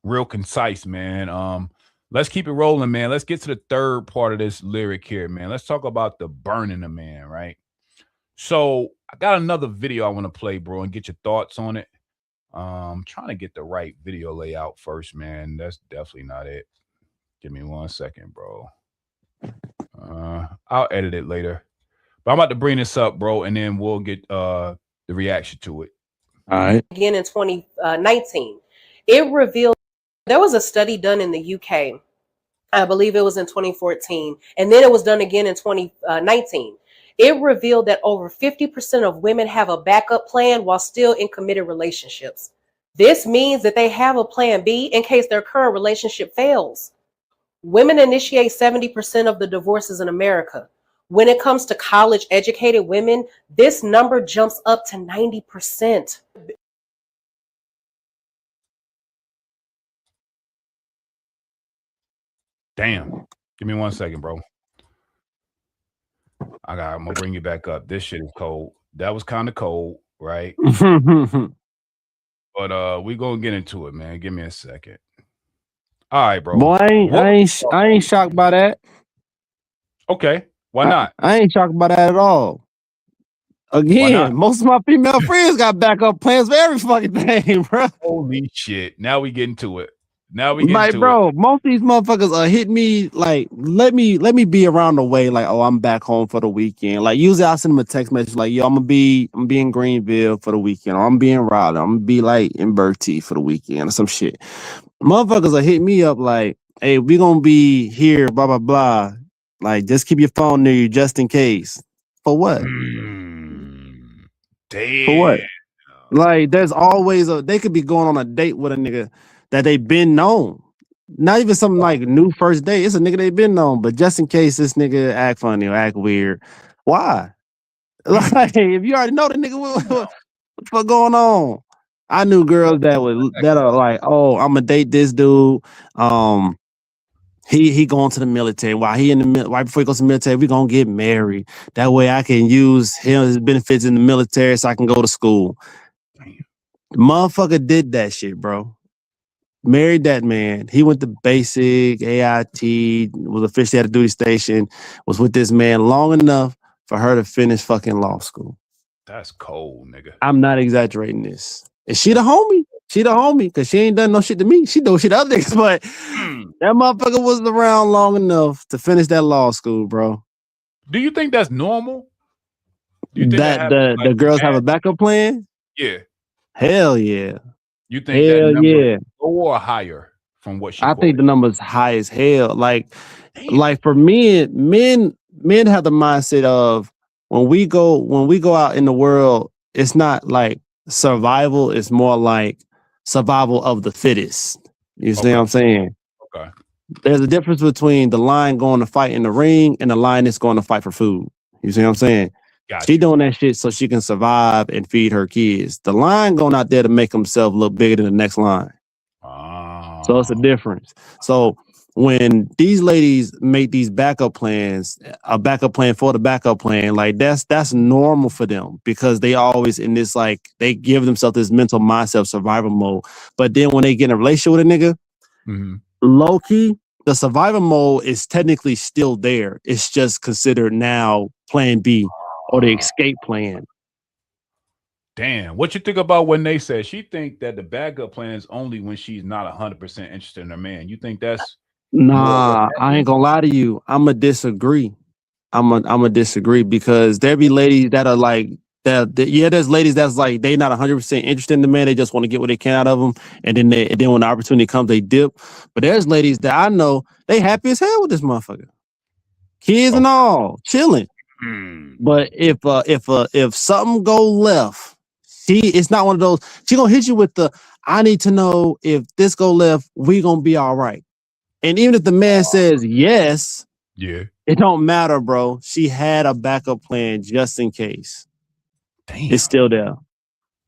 real concise, man. Let's keep it rolling, man. Let's get to the third part of this lyric here, man. Let's talk about the burning a man, right? So I got another video I want to play, bro, and get your thoughts on it. Trying to get the right video layout first, man. That's definitely not it. Give me 1 second, bro. I'll edit it later. But I'm about to bring this up, bro, and then we'll get the reaction to it. All right. Again in 2019, it revealed there was a study done in the UK. I believe it was in 2014, and then it was done again in 2019. It revealed that over 50% of women have a backup plan while still in committed relationships. This means that they have a plan B in case their current relationship fails. Women initiate 70% of the divorces in America. When it comes to college educated women, this number jumps up to 90%. Damn. Give me 1 second, bro. I'm gonna bring you back up. This shit is cold. That was kind of cold, right? But we gonna get into it, man. Give me a second. All right, bro. Boy, I ain't shocked by that. Okay. Why not? I ain't shocked by that at all. Again, most of my female friends got backup plans for every fucking thing, bro. Holy shit. Now we get into it. Now we get into bro, it. Most of these motherfuckers hit me like, let me be around the way, like, oh, I'm back home for the weekend. Like, usually I send them a text message like, yo, I'm gonna be in Greenville for the weekend, or I'm be in Raleigh, I'm gonna be like in Bertie for the weekend or some shit. Motherfuckers hit me up like, hey, we gonna be here, blah blah blah. Like, just keep your phone near you just in case. For what? Damn. For what? Like, there's always they could be going on a date with a nigga that they been known. Not even something like new first date. It's a nigga they been known, but just in case this nigga act funny or act weird, Why? Like, if you already know the nigga, what the fuck going on? I knew girls that are like, oh, I'm gonna date this dude. He going to the military. While he in the right before he goes to the military, we gonna get married. That way I can use his benefits in the military so I can go to school. The motherfucker did that shit, bro. Married that man. He went to basic AIT, was officially at a duty station, was with this man long enough for her to finish fucking law school. That's cold, nigga. I'm not exaggerating this. And she the homie. She the homie because she ain't done no shit to me. She do shit to other niggas, but that motherfucker was around long enough to finish that law school, bro. Do you think that's normal? Do you think that the girls have a backup plan? Yeah. Hell yeah. You think that number lower or higher from what she I think the number's high as hell. Like for men have the mindset of when we go out in the world, it's not like survival, it's more like survival of the fittest. You see what I'm saying? Okay. There's a difference between the lion going to fight in the ring and the lion that's going to fight for food. You see what I'm saying? Gotcha. She doing that shit so she can survive and feed her kids. The lion going out there to make himself look bigger than the next lion. So it's a difference. So when these ladies make these backup plans, a backup plan for the backup plan, like that's normal for them because they always in this, like, they give themselves this mental mindset of survival mode. But then when they get in a relationship with a nigga, low key, the survival mode is technically still there. It's just considered now plan B or the escape plan. Damn, what you think about when they said she think that the backup plan is only when she's not 100% interested in her man? You think that's Nah? I ain't gonna lie to you. I'ma disagree. I'ma disagree because there be ladies that are like that. Yeah, there's ladies that's like they not 100% interested in the man. They just want to get what they can out of him, and then when the opportunity comes, they dip. But there's ladies that I know they happy as hell with this motherfucker, kids and all, chilling. But if something go left. It's not one of those. She gonna hit you with the, I need to know if this go left, we gonna be all right. And even if the man says yes, it don't matter, bro. She had a backup plan just in case. Damn. It's still there.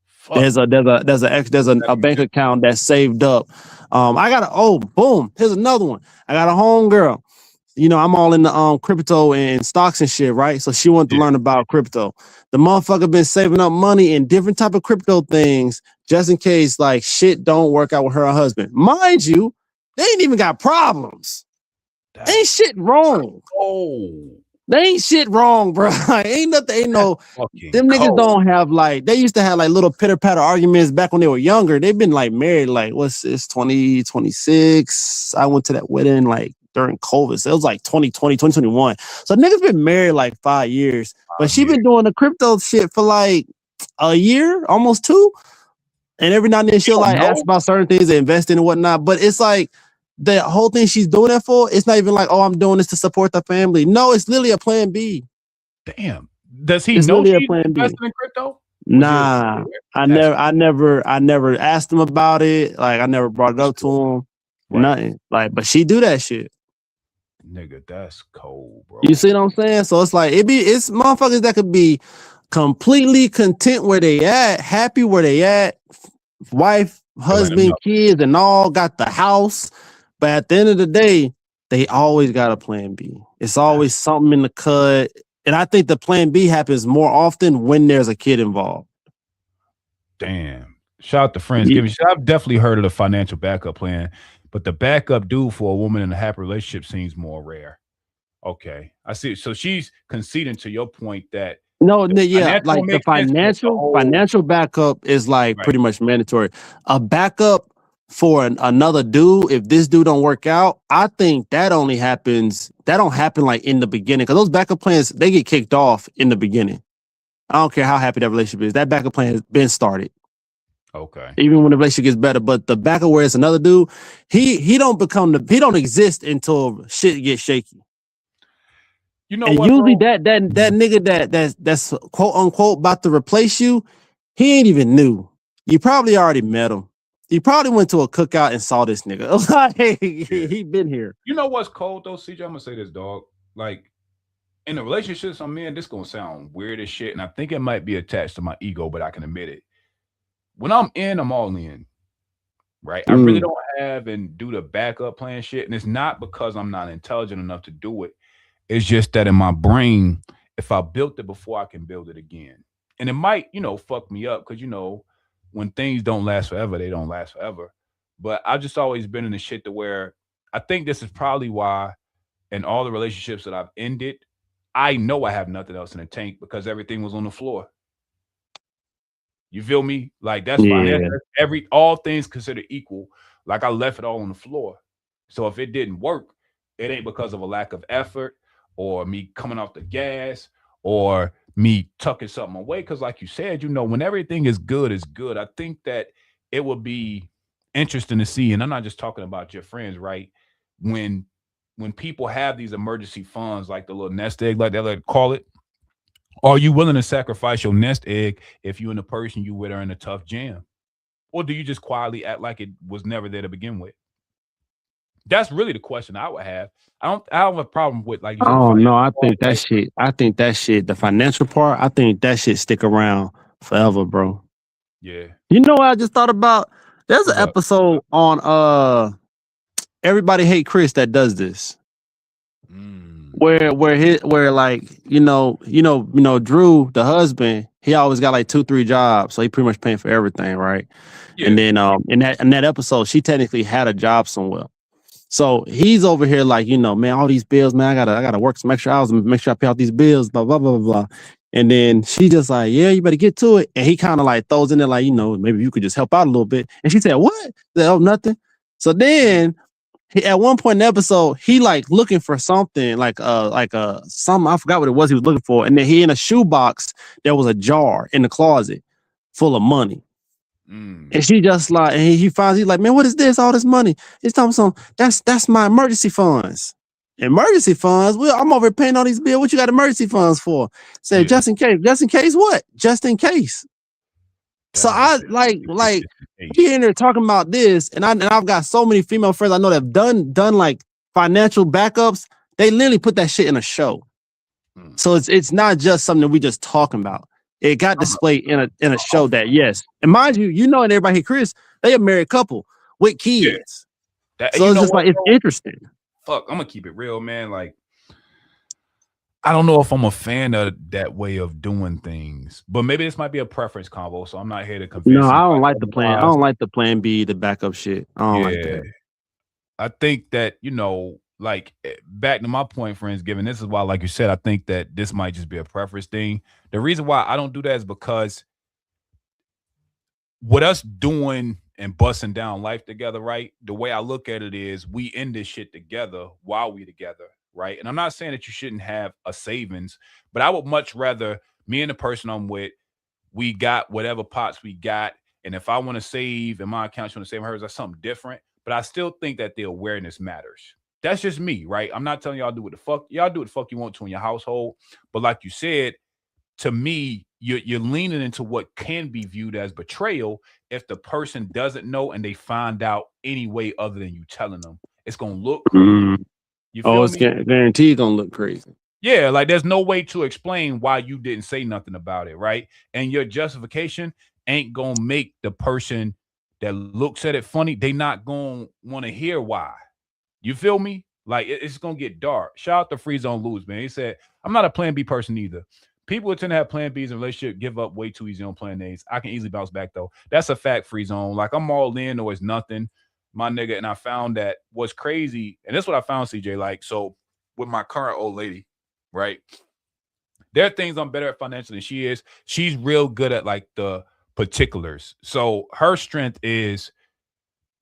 Fuck. There's a bank account that's saved up. Here's another one. I got a home girl. You know, I'm all in the crypto and stocks and shit, right? So she wanted to learn about crypto. The motherfucker been saving up money in different type of crypto things just in case like shit don't work out with her husband. Mind you, they ain't even got problems. Ain't shit wrong. They ain't shit wrong, bro. Ain't nothing. Ain't no. Them niggas don't have like. They used to have like little pitter patter arguments back when they were younger. They've been like married like what's this 2026. I went to that wedding like during COVID. So it was like 2020, 2021. So niggas been married like 5 years. But she been doing the crypto shit for like a year, almost 2. And every now and then she'll like ask about certain things and invest in and whatnot. But it's like the whole thing she's doing that for, it's not even like, oh, I'm doing this to support the family. No, it's literally a plan B. Damn. Does he know she's investing in crypto? Nah. I never asked him about it. Like I never brought it up to him. Right. Nothing. Like, but she do that shit. Nigga, that's cold, bro. You see what I'm saying? So it's like it's motherfuckers that could be completely content where they at, happy where they at, wife, husband, kids, and all got the house. But at the end of the day, they always got a plan B. It's always something in the cut. And I think the plan B happens more often when there's a kid involved. Damn. Shout out to Friendsgiving. I've definitely heard of the financial backup plan. But the backup dude for a woman in a happy relationship seems more rare. Okay, I see. So she's conceding to your point that like the financial backup is like pretty much mandatory. A backup for another dude, if this dude don't work out, I think that only happens. That don't happen like in the beginning because those backup plans they get kicked off in the beginning. I don't care how happy that relationship is. That backup plan has been started. Okay. Even when the relationship gets better, but the backup where it's another dude, he don't exist until shit gets shaky. You know, and what, usually bro? that nigga that's quote unquote about to replace you, he ain't even new. You probably already met him. You probably went to a cookout and saw this nigga. He been here. You know what's cold though, CJ? I'm gonna say this, dog. Like in the relationships I'm in, this gonna sound weird as shit, and I think it might be attached to my ego, but I can admit it. When I'm in, I'm all in. Right? I really Mm. don't have and do the backup plan shit. And it's not because I'm not intelligent enough to do it. It's just that in my brain, if I built it before, I can build it again. And it might, fuck me up because, when things don't last forever, they don't last forever. But I've just always been in the shit to where I think this is probably why in all the relationships that I've ended, I know I have nothing else in the tank because everything was on the floor. You feel me? Like that's fine. Yeah. That's every all things considered equal. Like I left it all on the floor. So if it didn't work, it ain't because of a lack of effort or me coming off the gas or me tucking something away. Because like you said, when everything is good, it's good. I think that it would be interesting to see, and I'm not just talking about your friends, right? When when people have these emergency funds, like the little nest egg, like they like to call it, are you willing to sacrifice your nest egg if you and the person you with are in a tough jam? Or do you just quietly act like it was never there to begin with? That's really the question I would have. I don't have a problem with, like you said, the Oh financial no, I part, think that right? shit. I think that shit. The financial part. I think that shit stick around forever, bro. Yeah. You know what I just thought about? There's an What's up? episode on Everybody Hate Chris that does this. Mm. Where like Drew, the husband, he always got like 2-3 jobs, so he pretty much paying for everything, right? And Yeah. then in that episode, she technically had a job somewhere. So he's over here like, man, all these bills, man, I gotta work some extra hours and make sure I pay out these bills, blah, blah, blah, blah, blah. And then she just like, yeah, you better get to it. And he kind of like throws in there like, maybe you could just help out a little bit. And she said, what? Oh, nothing. So then at one point in the episode, he like looking for something like something, I forgot what it was he was looking for. And then he in a shoebox, there was a jar in the closet full of money. Mm. And she just like, and he finds, he's like, man, what is this? All this money? He's telling me something. That's my emergency funds. Emergency funds? Well, I'm over here paying all these bills. What you got emergency funds for? Say, Yeah. just in case. Just in case what? Just in case. So That I nigga said, like "Just in we case." in there talking about this, and I've got so many female friends I know that have done like financial backups. They literally put that shit in a show. Mm. So it's not just something that we just talking about. It got displayed in a show that, yes. And mind you, and everybody here, Chris, they a married couple with Yeah. kids. That, So you it's know just what, like, it's bro? interesting. Fuck, I'm gonna keep it real, man. Like, I don't know if I'm a fan of that way of doing things, but maybe this might be a preference combo. So I'm not here to convince No, I don't anybody like the plan. I otherwise. don't like the plan B, the backup shit. I don't like Yeah. that. I think that, like back to my point, Friendsgiving, this is why, like you said, I think that this might just be a preference thing. The reason why I don't do that is because with us doing and busting down life together, right? The way I look at it is we end this shit together while we together, right? And I'm not saying that you shouldn't have a savings, but I would much rather me and the person I'm with, we got whatever pots we got. And if I want to save and my account's want to save hers, that's something different. But I still think that the awareness matters. That's just me, right? I'm not telling y'all do what the fuck. Y'all do what the fuck you want to in your household. But like you said, to me, you're leaning into what can be viewed as betrayal if the person doesn't know and they find out any way other than you telling them. It's gonna look crazy. Mm. You Oh, feel it's me? guaranteed gonna look crazy. Yeah, like there's no way to explain why you didn't say nothing about it, right? And your justification ain't gonna make the person that looks at it funny. They not gonna want to hear why. You feel me? Like it's gonna get dark. Shout out to Free Zone Lose, man. He said, I'm not a plan B person either. People who tend to have plan Bs in relationship give up way too easy on plan A's. I can easily bounce back though. That's a fact, Free Zone. Like I'm all in or it's nothing, my nigga. And I found that what's crazy, and that's what I found, CJ. Like, so with my current old lady, right? There are things I'm better at financially than she is. She's real good at like the particulars. So her strength is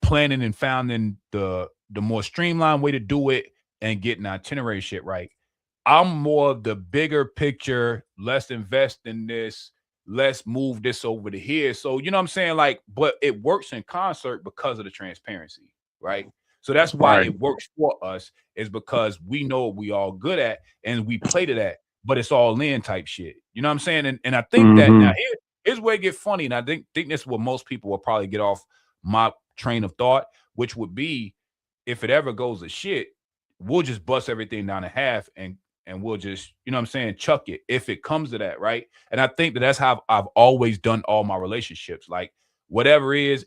planning and finding the more streamlined way to do it and getting itinerary shit right. I'm more of the bigger picture, let's invest in this, let's move this over to here. So, you know what I'm saying? Like, but it works in concert because of the transparency, right? So that's why Right. it works for us, is because we know what we all good at and we play to that, but it's all in type shit. You know what I'm saying? And I think that now here's where it get funny. And I think this is what most people will probably get off my train of thought, which would be if it ever goes to shit, we'll just bust everything down in half and and we'll just, you know what I'm saying, chuck it if it comes to that, right? And I think that's how I've always done all my relationships. Like whatever is,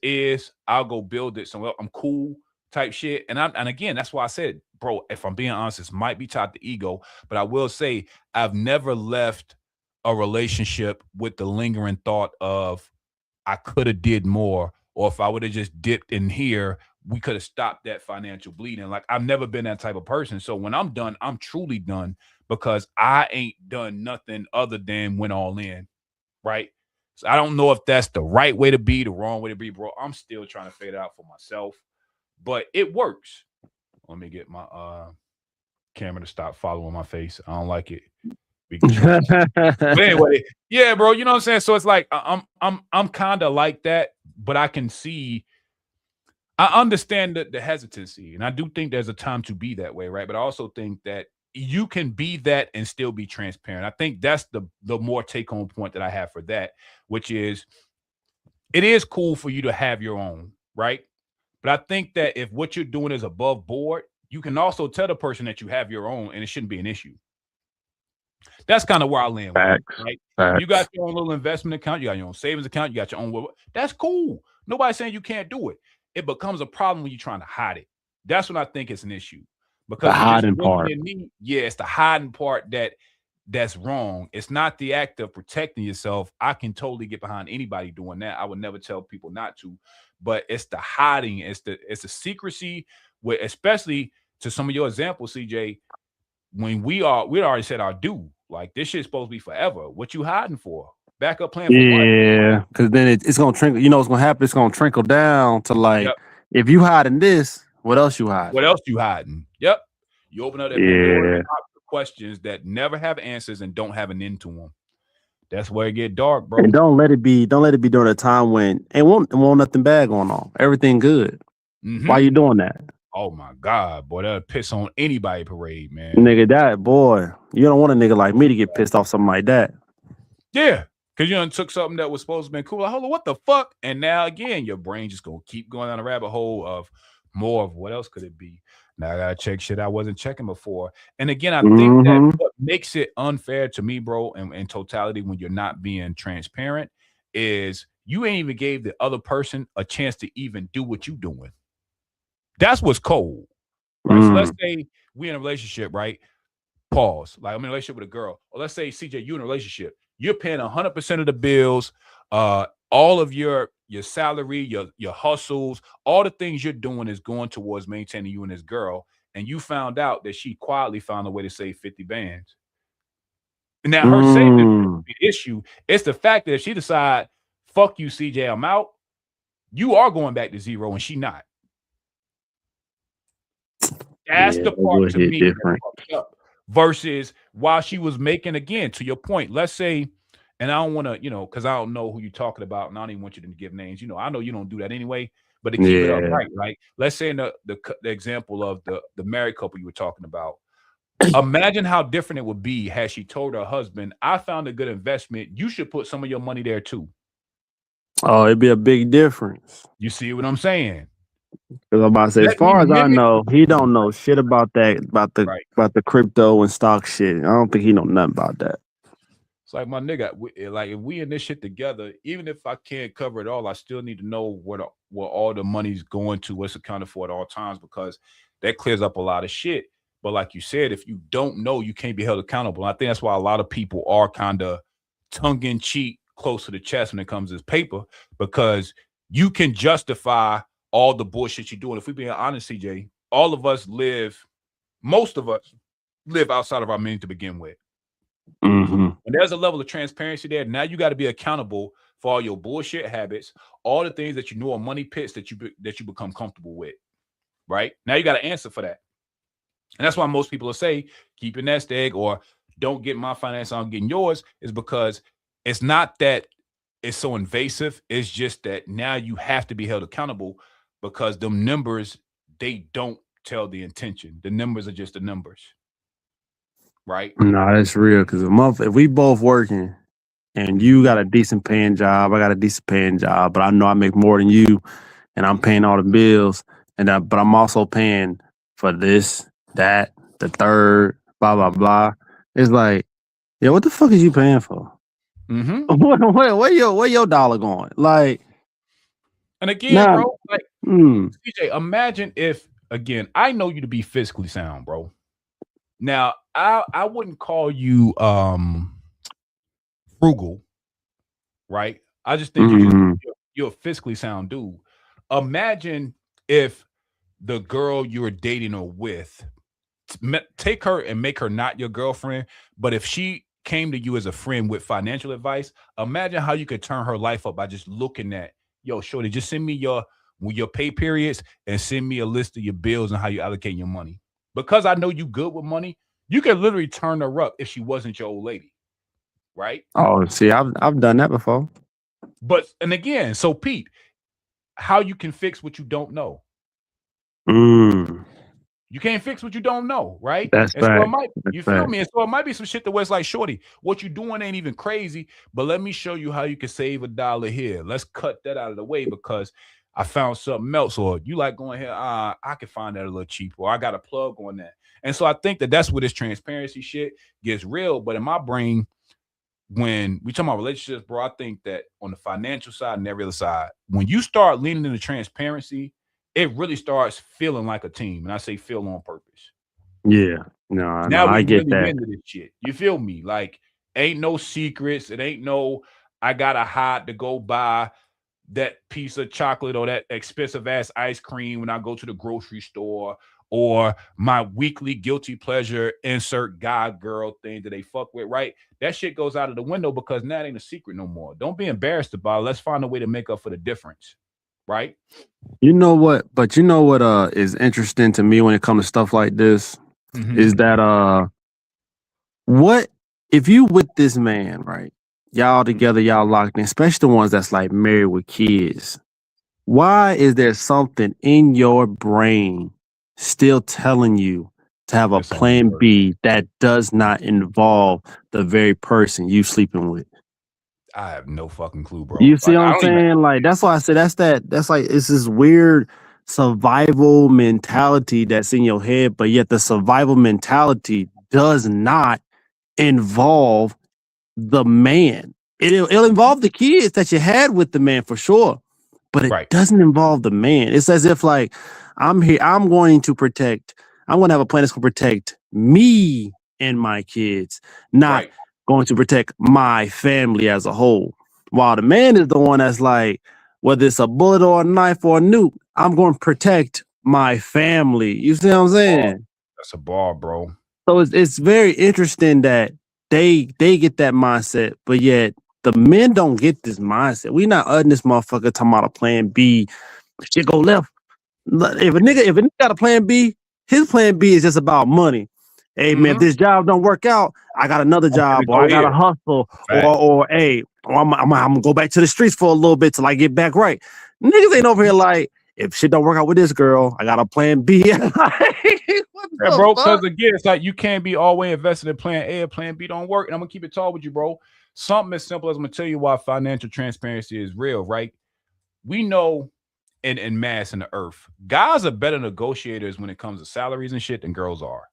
I'll go build it. So I'm cool type shit. And again, that's why I said, bro, if I'm being honest, this might be tied to ego, but I will say I've never left a relationship with the lingering thought of I could have did more, or if I would have just dipped in here, we could have stopped that financial bleeding. Like I've never been that type of person. So when I'm done, I'm truly done because I ain't done nothing other than went all in, right? So I don't know if that's the right way to be, the wrong way to be, bro. I'm still trying to figure it out for myself, but it works. Let me get my camera to stop following my face. I don't like it. But anyway, yeah, bro, you know what I'm saying? So it's like I'm kind of like that, but I can see, I understand the hesitancy, and I do think there's a time to be that way, right? But I also think that you can be that and still be transparent. I think that's the more take-home point that I have for that, which is it is cool for you to have your own, right? But I think that if what you're doing is above board, you can also tell the person that you have your own, and it shouldn't be an issue. That's kind of where I land with it, right? You got your own little investment account, you got your own savings account, you got your own. That's cool. Nobody's saying you can't do it. It becomes a problem when you're trying to hide it. That's when I think it's an issue. Because the hiding part. Yeah, it's the hiding part that's wrong. It's not the act of protecting yourself. I can totally get behind anybody doing that. I would never tell people not to. But it's the hiding, it's the secrecy, where especially to some of your examples, CJ, when we already said our due. Like this shit's supposed to be forever. What you hiding for? Backup plan for what? Yeah, because then it's gonna trickle. You know what's gonna happen? It's gonna trickle down to like, if you hiding this, what else you hiding? What else you hiding? Yep. You open up that questions that never have answers and don't have an end to them. That's where it get dark, bro. And don't let it be during a time when it won't nothing bad going on. Everything good. Why you doing that? Oh my God, boy, that'll piss on anybody parade, man. Nigga, that boy, you don't want a nigga like me to get pissed off something like that. Yeah, because you done took something that was supposed to be cool. Like, hold on, what the fuck? And now again, your brain just gonna keep going down a rabbit hole of more of what else could it be? Now I gotta check shit I wasn't checking before. And again, I think that what makes it unfair to me, bro, in totality, when you're not being transparent, is you ain't even gave the other person a chance to even do what you doing. That's what's cold, right? So let's say we in a relationship, right? Pause. Like I'm in a relationship with a girl. Or let's say, CJ, you in a relationship. You're paying 100% of the bills, all of your salary, your hustles, all the things you're doing is going towards maintaining you and this girl. And you found out that she quietly found a way to save 50 bands. Now her saving the issue. It's the fact that if she decide, fuck you, CJ, I'm out, you are going back to zero and she not. That's the part to me that fucked up. Versus while she was making, again, to your point, let's say, and I don't want to, because I don't know who you're talking about, and I don't even want you to give names. I know you don't do that anyway, but to keep it up right? Let's say in the example of the married couple you were talking about, imagine how different it would be had she told her husband, I found a good investment. You should put some of your money there too. Oh, it'd be a big difference. You see what I'm saying? Because I'm about to say, as far as I know, he don't know shit about that, about the crypto and stock shit. I don't think he know nothing about that. It's like, my nigga, if we in this shit together, even if I can't cover it all, I still need to know where all the money's going to, what's accounted for at all times, because that clears up a lot of shit. But like you said, if you don't know, you can't be held accountable. And I think that's why a lot of people are kind of tongue-in-cheek, close to the chest when it comes to this paper, because you can justify all the bullshit you're doing. If we're being honest, CJ, most of us live outside of our means to begin with. And there's a level of transparency there. Now you got to be accountable for all your bullshit habits, all the things that you know are money pits that you become comfortable with. Right? Now you got to answer for that. And that's why most people will say, keep your nest egg, or don't get my finance, I'm getting yours, is because it's not that it's so invasive. It's just that now you have to be held accountable, because them numbers, they don't tell the intention. The numbers are just the numbers. Right? No, that's real. Because if we both working and you got a decent paying job, I got a decent paying job, but I know I make more than you and I'm paying all the bills, but I'm also paying for this, that, the third, blah, blah, blah. It's like, yeah, what the fuck is you paying for? Where your dollar going? Like, And again, nah, bro, like CJ, imagine if again, I know you to be fiscally sound, bro. Now, I wouldn't call you frugal, right? I just think you're a fiscally sound dude. Imagine if the girl you're dating or with take her and make her not your girlfriend, but if she came to you as a friend with financial advice, imagine how you could turn her life up by just looking at, yo, shorty, just send me your pay periods and send me a list of your bills and how you allocate your money. Because I know you good with money, you could literally turn her up if she wasn't your old lady, right? oh, see, I've done that before. But and again, so Pete, how you can fix what you don't know? You can't fix what you don't know, right? That's and so right. it might, you feel me? And so it might be some shit that was like, shorty, what you doing ain't even crazy, but let me show you how you can save $1 here. Let's cut that out of the way because I found something else. Or you like going here, I can find that a little cheaper. Or I got a plug on that. And so I think that that's where this transparency shit gets real. But in my brain, when we talk about relationships, bro, I think that on the financial side and every other side, when you start leaning into transparency, it really starts feeling like a team. And I say feel on purpose. Yeah. No, Now I we get really that. into this shit. You feel me? Like, ain't no secrets. It ain't no, I gotta hide to go buy that piece of chocolate or that expensive ass ice cream when I go to the grocery store, or my weekly guilty pleasure insert guy girl thing that they fuck with, right? That shit goes out of the window because now it ain't a secret no more. Don't be embarrassed about it. Let's find a way to make up for the difference, right? You know what? But you know what is interesting to me when it comes to stuff like this is that what if you with this man, right? Y'all together, y'all locked in, especially the ones that's like married with kids. Why is there something in your brain still telling you to have a This ain't gonna plan work. B that does not involve the very person you sleeping with? I have no fucking clue, bro. You see Like, what I I'm don't even. saying? Like, that's why I said that's like it's this weird survival mentality that's in your head, but yet the survival mentality does not involve the man. It'll involve the kids that you had with the man for sure, but it Right. doesn't involve the man. It's as if like I'm here, I'm going to have a plan that's going to protect me and my kids, not Right. going to protect my family as a whole. While the man is the one that's like, whether it's a bullet or a knife or a nuke, I'm going to protect my family. You see what I'm saying? That's a bar, bro. So it's very interesting that they get that mindset, but yet the men don't get this mindset. We not in this motherfucker talking about a plan B. Shit go left. If a nigga got a plan B, his plan B is just about money. Hey man, if this job don't work out, I got another job, or I got a hustle, or I'm gonna go back to the streets for a little bit till I get back right. Niggas ain't over here like, if shit don't work out with this girl, I got a plan B. Yeah, bro, because again, it's like you can't be always invested in plan A or plan B don't work. And I'm gonna keep it tall with you, bro. Something as simple as I'm gonna tell you why financial transparency is real, right? We know in mass in the earth, guys are better negotiators when it comes to salaries and shit than girls are.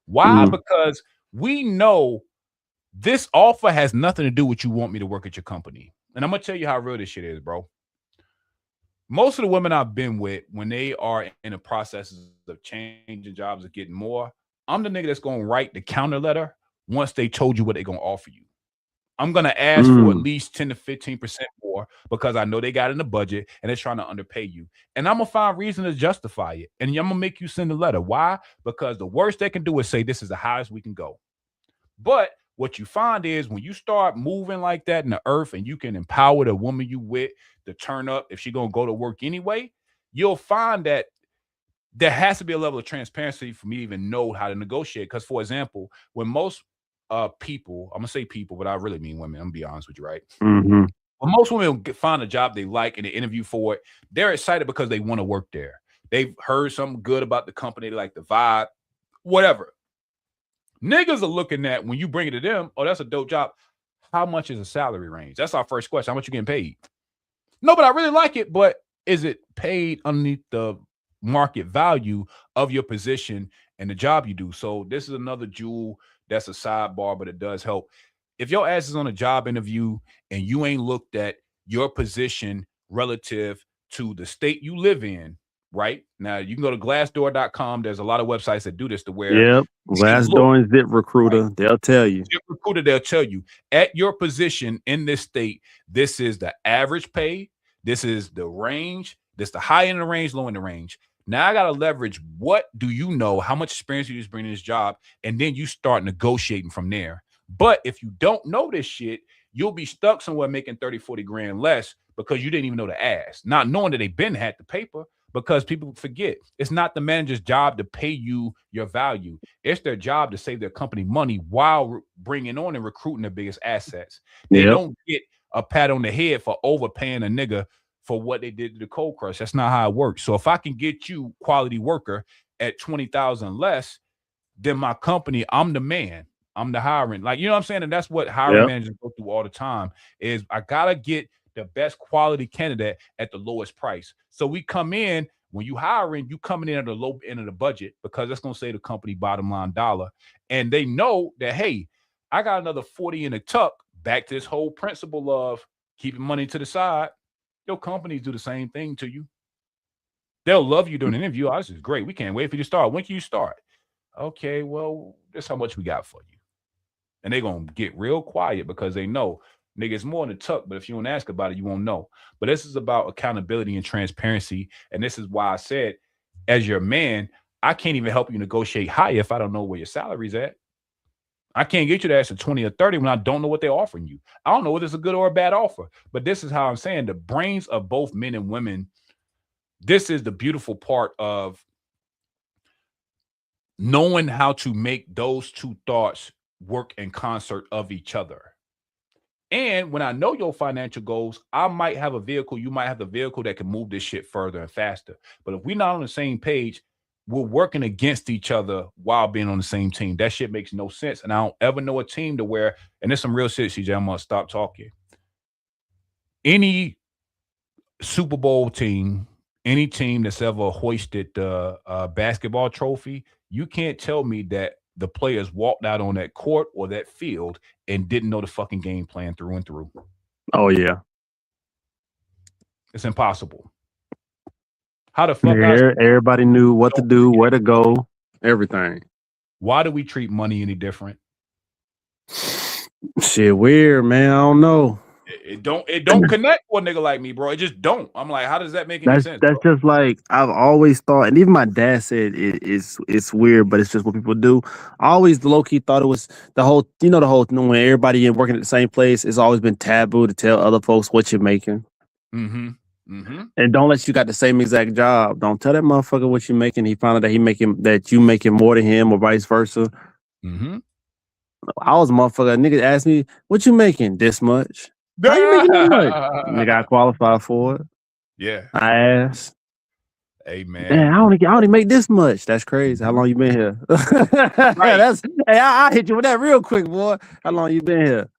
Why? Because we know this offer has nothing to do with you want me to work at your company. And I'm gonna tell you how real this shit is, bro. Most of the women I've been with, when they are in the processes of changing jobs or getting more, I'm the nigga that's going to write the counter letter once they told you what they're going to offer you. I'm going to ask for at least 10 to 15% more because I know they got in the budget and they're trying to underpay you. And I'm going to find reason to justify it. And I'm going to make you send a letter. Why? Because the worst they can do is say, this is the highest we can go. But what you find is when you start moving like that in the earth and you can empower the woman you with to turn up if she's going to go to work anyway, you'll find that there has to be a level of transparency for me to even know how to negotiate. Because, for example, when most people, I'm going to say people, but I really mean women, I'm going to be honest with you, right? When most women find a job they like and they interview for it, they're excited because they want to work there. They've heard something good about the company, they like the vibe, whatever. Niggas are looking at when you bring it to them, oh, that's a dope job. How much is the salary range? That's our first question. How much you getting paid? No, but I really like it, but is it paid underneath the market value of your position and the job you do? So this is another jewel That's a sidebar, but it does help. If your ass is on a job interview and you ain't looked at your position relative to the state you live in, right? Now you can go to glassdoor.com. There's a lot of websites that do this to where Yep. Glassdoor and ZipRecruiter, right? they'll tell you. ZipRecruiter, they'll tell you at your position in this state, this is the average pay, this is the range, this the high end of the range, low end of the range. Now I gotta leverage what do you know, how much experience you just bring in this job, and then you start negotiating from there. But if you don't know this shit, you'll be stuck somewhere making 30, 40 grand less because you didn't even know to ask, not knowing that they've been had the paper. Because people forget it's not the manager's job to pay you your value. It's their job to save their company money while bringing on and recruiting the biggest assets. They don't get a pat on the head for overpaying a nigga for what they did to the cold crush. That's not how it works. So if I can get you quality worker at 20,000 less, then my company, I'm the man. I'm the hiring. Like, you know what I'm saying? And that's what hiring managers go through all the time is I gotta get the best quality candidate at the lowest price. So we come in, when you hiring, you coming in at the low end of the budget because that's going to say the company bottom line dollar. And they know that, hey, I got another 40 in the tuck. Back to this whole principle of keeping money to the side. Your companies do the same thing to you. They'll love you during an interview. Oh, this is great. We can't wait for you to start. When can you start? Okay, well, that's how much we got for you. And they're going to get real quiet because they know, nigga, it's more in the tuck, but if you don't ask about it, you won't know. But this is about accountability and transparency. And this is why I said, as your man, I can't even help you negotiate higher if I don't know where your salary's at. I can't get you to ask for 20 or 30 when I don't know what they're offering you. I don't know whether it's a good or a bad offer. But this is how I'm saying the brains of both men and women, this is the beautiful part of knowing how to make those two thoughts work in concert of each other. And when I know your financial goals, I might have a vehicle, you might have the vehicle that can move this shit further and faster. But if we're not on the same page, we're working against each other while being on the same team. That shit makes no sense. And I don't ever know a team to where, and there's some real shit, CJ, I'm gonna stop talking. Any Super Bowl team, any team that's ever hoisted the basketball trophy, you can't tell me that the players walked out on that court or that field and didn't know the fucking game plan through and through. Oh, yeah. It's impossible. How the fuck? Everybody knew what to do, where to go, everything. Why do we treat money any different? Shit, weird, man. I don't know. It don't connect with a nigga like me, bro. It just don't. I'm like, how does that make any sense? That's just like I've always thought, and even my dad said it's weird, but it's just what people do. I always low key thought it was the whole when everybody working at the same place, it's always been taboo to tell other folks what you're making. Mm-hmm. Mm-hmm. And don't let you got the same exact job. Don't tell that motherfucker what you're making. He found out that you making more than him or vice versa. Mm-hmm. I was a motherfucker. A nigga asked me, what you making? This much. How you making this much? Nigga, I qualified for it. Yeah. I asked. Hey man. Man, I only make this much. That's crazy. How long you been here? Right. I hit you with that real quick, boy. How long you been here?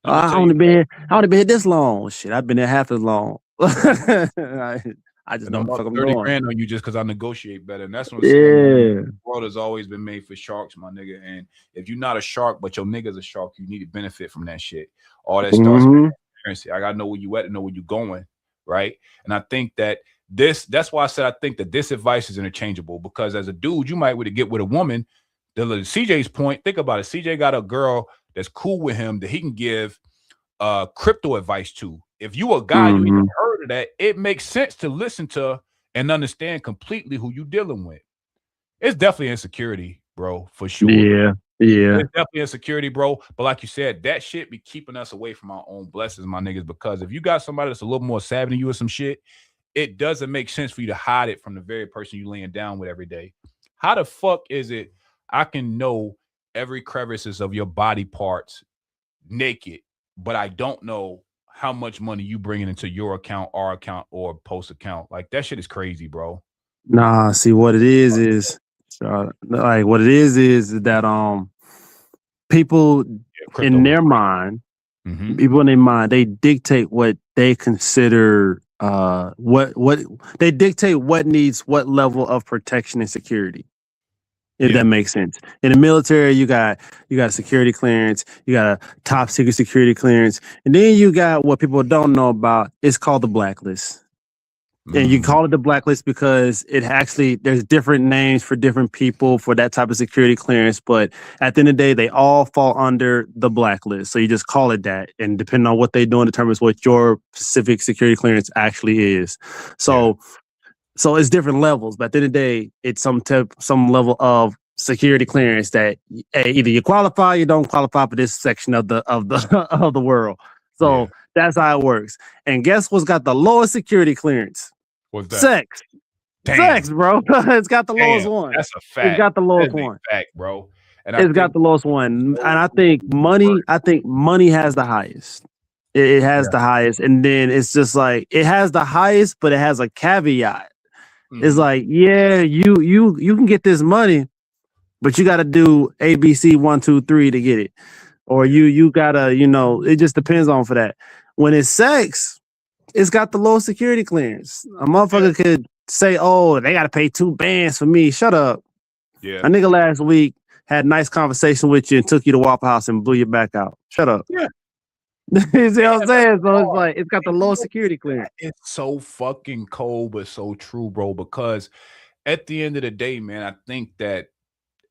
I only been here this long. Shit, I've been there half as long. I just know what I'm 30 doing. grand on you just because I negotiate better. And that's what I'm saying. The world has always been made for sharks, my nigga. And if you're not a shark, but your nigga's a shark, you need to benefit from that shit. All that starts with transparency. I gotta know where you at and know where you're going, right? And I think that that's why I said I think that this advice is interchangeable, because as a dude, you might get with a woman. CJ's point, think about it. CJ got a girl that's cool with him that he can give crypto advice to. If you a guy, you even heard of that, it makes sense to listen to and understand completely who you dealing with. It's definitely insecurity, bro, for sure. Yeah. It's definitely insecurity, bro. But like you said, that shit be keeping us away from our own blessings, my niggas, because if you got somebody that's a little more savvy than you or some shit, it doesn't make sense for you to hide it from the very person you laying down with every day. How the fuck is it I can know every crevices of your body parts naked, but I don't know how much money you bringing into your account, our account, or post account? Like, that shit is crazy, bro. Nah, see what it is like what it is that people in their mind, people in their mind, they dictate what they consider what they dictate what needs what level of protection and security. if that makes sense. In the military, you got a security clearance, you got a top secret security clearance, and then you got what people don't know about. It's called the blacklist. And you call it the blacklist because there's different names for different people for that type of security clearance. But at the end of the day, they all fall under the blacklist. So you just call it that. And depending on what they do, determines what your specific security clearance actually is. So it's different levels. But at the end of the day, it's some level of security clearance that either you qualify or you don't qualify for this section of the of the world. So that's how it works. And guess what's got the lowest security clearance? What's that? Sex. Damn. Sex, bro. It's got the lowest one. That's a fact. It's got the lowest That's one. a fact, bro. And It's got the lowest one. And I think money has the highest. It has the highest. And then it's just like it has the highest, but it has a caveat. It's like, yeah, you can get this money, but you gotta do ABC 1, 2, 3 to get it. Or you gotta, it just depends on for that. When it's sex, it's got the low security clearance. A motherfucker could say, oh, they got to pay 2 bands for me. Shut up. Yeah. A nigga last week had a nice conversation with you and took you to Waffle House and blew your back out. Shut up. Yeah. You see what I'm saying? So it's like, it's got the low security clearance. It's so fucking cold, but so true, bro, because at the end of the day, man, I think that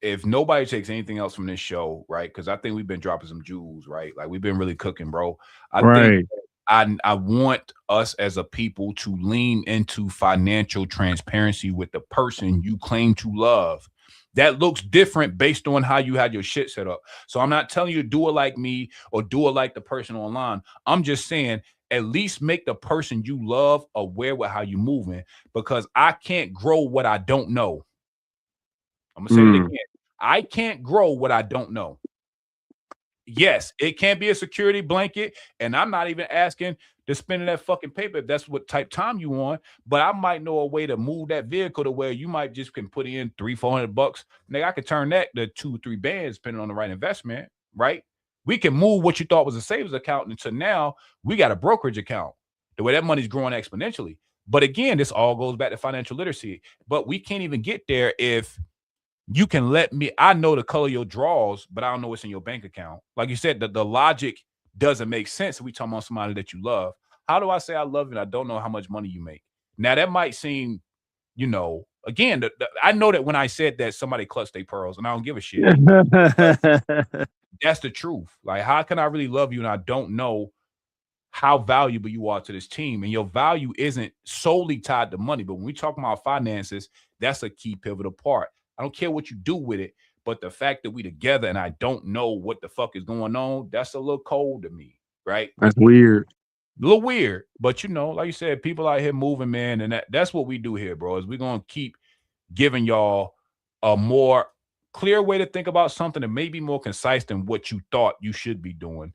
if nobody takes anything else from this show, right, because I think we've been dropping some jewels, right? Like, we've been really cooking, bro. I think I want us as a people to lean into financial transparency with the person you claim to love. That looks different based on how you had your shit set up. So I'm not telling you to do it like me or do it like the person online. I'm just saying at least make the person you love aware with how you're moving, because I can't grow what I don't know. I'm going to say it again. I can't grow what I don't know. Yes, it can be a security blanket, and I'm not even asking to spend that fucking paper if that's what type time you want, but I might know a way to move that vehicle to where you might just can put in $300-400. Nigga, I could turn that to 2-3 bands depending on the right investment, right? We can move what you thought was a savings account into now we got a brokerage account. The way that money's growing exponentially. But again, this all goes back to financial literacy. But we can't even get there if you can let me, I know the color of your drawers, but I don't know what's in your bank account. Like you said, the logic doesn't make sense if we talking about somebody that you love. How do I say I love you and I don't know how much money you make? Now, that might seem, again, I know that when I said that, somebody clutched their pearls, and I don't give a shit. That's the truth. Like, how can I really love you and I don't know how valuable you are to this team? And your value isn't solely tied to money, but when we talk about finances, that's a key pivotal part. I don't care what you do with it, but the fact that we together and I don't know what the fuck is going on, that's a little cold to me, right? That's weird. A little weird, but like you said, people out here moving, man, and that's what we do here, bro, is we're going to keep giving y'all a more clear way to think about something and maybe more concise than what you thought you should be doing.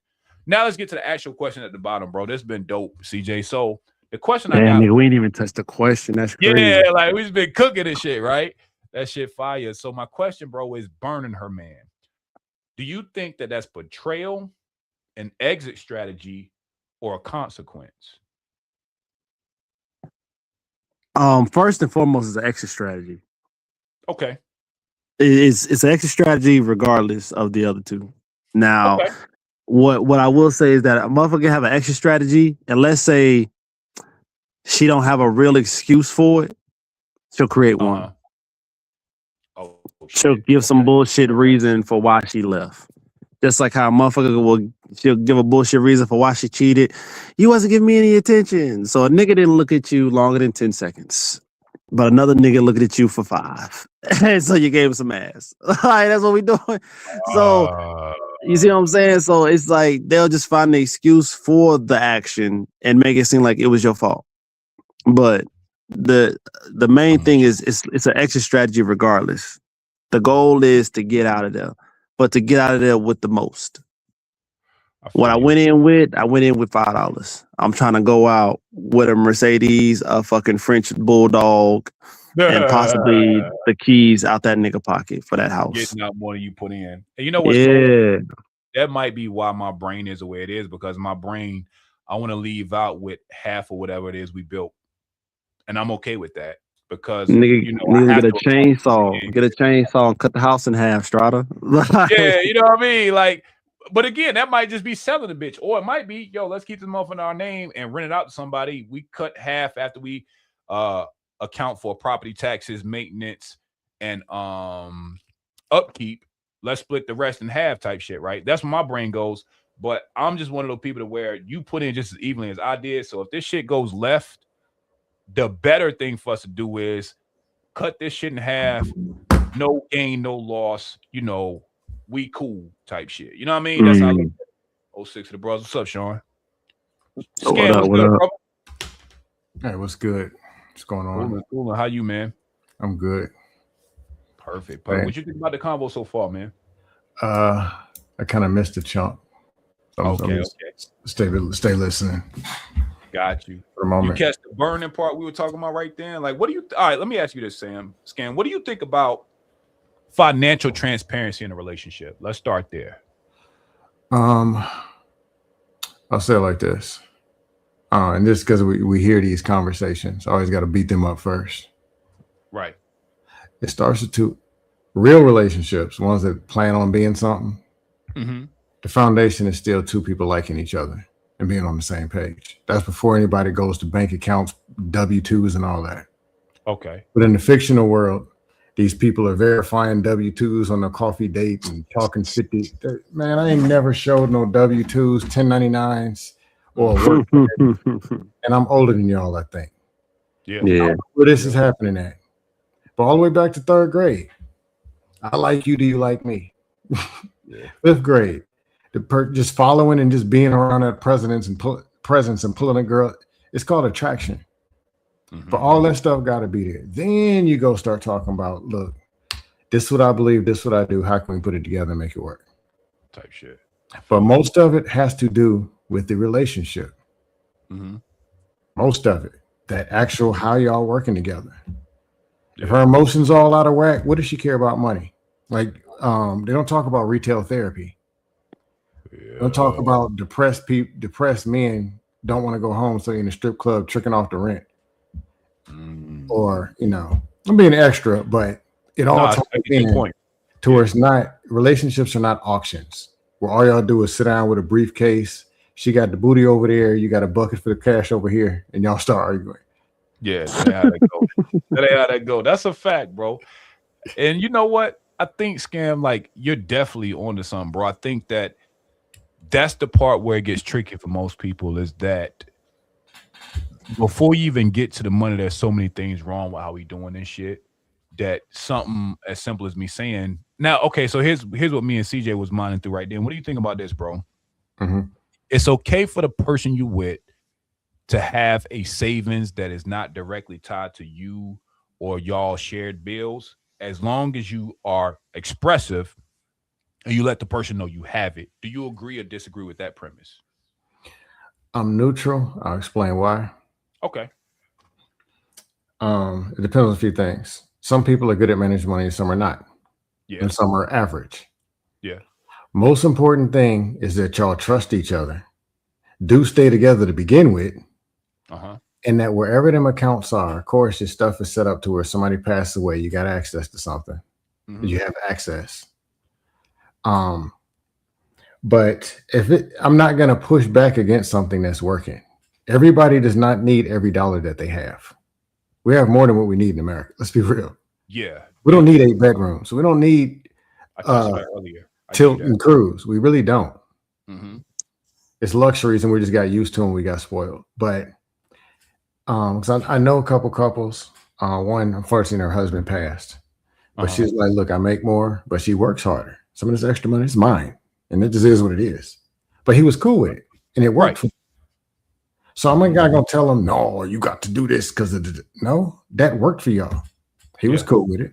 Now let's get to the actual question at the bottom, bro. This has been dope, CJ. So the question I got, nigga, we ain't even touched the question. That's crazy. Yeah, like we just been cooking this shit, right? That shit fire. So my question, bro, is burning her man. Do you think that that's betrayal, an exit strategy, or a consequence? First and foremost, is an exit strategy. Okay. It's an exit strategy regardless of the other two. Now, what I will say is that a motherfucker have an exit strategy, and let's say she don't have a real excuse for it, she'll create one. She'll give some bullshit reason for why she left. Just like how a motherfucker she'll give a bullshit reason for why she cheated. You wasn't giving me any attention. So a nigga didn't look at you longer than 10 seconds. But another nigga looked at you for 5. And so you gave him some ass. All right, that's what we doing. So you see what I'm saying? So it's like they'll just find the excuse for the action and make it seem like it was your fault. But the main thing is it's an exit strategy regardless. The goal is to get out of there, but to get out of there with the most. What I went in with $5. I'm trying to go out with a Mercedes, a fucking French bulldog, and possibly the keys out that nigga pocket for that house. Getting out more than you put in. And you know what's cool? That might be why my brain is the way it is, because my brain, I want to leave out with half of whatever it is we built. And I'm okay with that. because Nigga, you know I nigga have get a to chainsaw. Get a chainsaw and cut the house in half, Strata. Yeah, you know what I mean? Like, but again, that might just be selling the bitch, or it might be, yo, let's keep this motherfucker in our name and rent it out to somebody. We cut half after we account for property taxes, maintenance, and upkeep. Let's split the rest in half type shit, right? That's where my brain goes. But I'm just one of those people to where you put in just as evenly as I did. So if this shit goes left, the better thing for us to do is cut this shit in half. No gain, no loss. You know, we cool type shit. You know what I mean? That's how I look at it. 06 of the bros. What's up, Sean? Scan, what's good, bro? Hey, what's good? What's going on? Cool. How you, man? I'm good. Perfect. What you think about the convo so far, man? I kind of missed the chunk. So Okay. Stay listening. Got you. For a moment. You catch the burning part we were talking about right then? Like, what do you... All right, let me ask you this, Scan. What do you think about financial transparency in a relationship? Let's start there. I'll say it like this. And this because we hear these conversations. I always got to beat them up first. Right. It starts with two real relationships, ones that plan on being something. Mm-hmm. The foundation is still two people liking each other and being on the same page. That's before anybody goes to bank accounts, W-2s and all that. Okay. But in the fictional world, these people are verifying W-2s on a coffee date and talking 50. Man, I ain't never showed no W-2s, 1099s, or work. And I'm older than y'all, I think. Yeah. Where this is happening at. But all the way back to 3rd grade. I like you. Do you like me? 5th grade. Just following and just being around that presence and pulling a girl. It's called attraction. Mm-hmm. But all that stuff got to be there. Then you go start talking about, look, this is what I believe, this is what I do. How can we put it together and make it work? Type shit. But most of it has to do with the relationship. Mm-hmm. Most of it. That actual how y'all working together. If her emotions all out of whack, what does she care about money? Like, they don't talk about retail therapy. They don't talk about depressed men don't want to go home, so you're in a strip club tricking off the rent. Or, I'm being extra, but it all ties in to where it's not, relationships are not auctions where all y'all do is sit down with a briefcase. She got the booty over there, you got a bucket for the cash over here, and y'all start arguing. Yeah, that ain't how that go. That ain't how that go. That's a fact, bro. And you know what? I think, Scam, like, you're definitely onto something, bro. I think that's the part where it gets tricky for most people, is that before you even get to the money, there's so many things wrong with how we doing this shit, that something as simple as me saying, now, okay, so here's what me and CJ was minding through right then. What do you think about this, bro? Mm-hmm. It's okay for the person you with to have a savings that is not directly tied to you or y'all shared bills, as long as you are expressive and you let the person know you have it. Do you agree or disagree with that premise? I'm neutral. I'll explain why. Okay. It depends on a few things. Some people are good at managing money, and some are not. Yeah. And some are average. Yeah. Most important thing is that y'all trust each other. Do stay together to begin with. Uh-huh. And that wherever them accounts are, of course, your stuff is set up to where somebody passed away, you got access to something. Mm-hmm. You have access. But I'm not going to push back against something that's working. Everybody does not need every dollar that they have. We have more than what we need in America. Let's be real. Yeah. We don't need 8 bedrooms. We don't need tilt and cruise. We really don't. Mm-hmm. It's luxuries and we just got used to them. We got spoiled. But because I know a couple couples. One, unfortunately, her husband passed. But she's like, look, I make more, but she works harder. Some of this extra money is mine. And it just is what it is. But he was cool with it. And it worked for him. So I'm not going to tell him, no, you got to do this because of no, that worked for y'all. He was cool with it.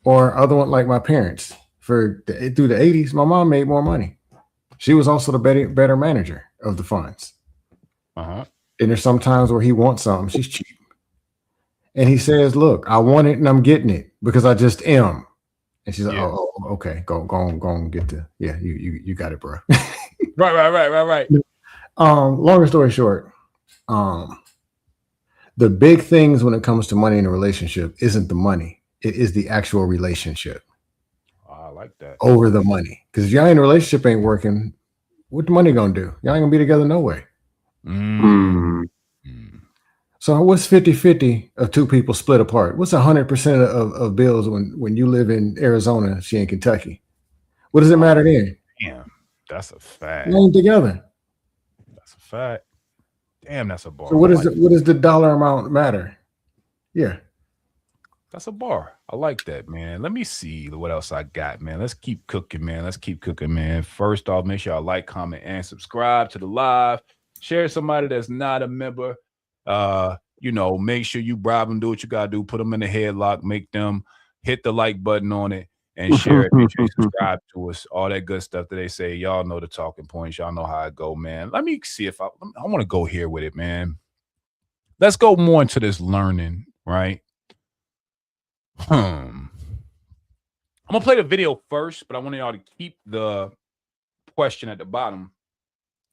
Or other one like my parents. Through the 80s, my mom made more money. She was also the better manager of the funds. Uh-huh. And there's some times where he wants something. She's cheap. And he says, look, I want it and I'm getting it because I just am. And she's like, oh, okay, go on, get the, you got it, bro. Right. Longer story short, The big things when it comes to money in a relationship isn't the money. It is the actual relationship. I like that. Over the money. Because if y'all in a relationship ain't working, what the money gonna do? Y'all ain't gonna be together no way. So what's 50-50 of two people split apart? What's 100% of bills when you live in Arizona, she in Kentucky? What does it matter then? Damn, that's a fact. You ain't together. That's a fact. Damn, that's a bar. So what does the dollar amount matter? Yeah. That's a bar. I like that, man. Let me see what else I got, man. Let's keep cooking, man. Let's keep cooking, man. First off, make sure y'all like, comment, and subscribe to the live. Share somebody that's not a member. You know, make sure you bribe them, do what you gotta do, put them in the headlock, make them hit the like button on it and share it. Make sure you subscribe to us, all that good stuff that they say. Y'all know the talking points, y'all know how it go, man. Let me see if I want to go here with it, man. Let's go more into this learning, right? I'm gonna play the video first, but I want y'all to keep the question at the bottom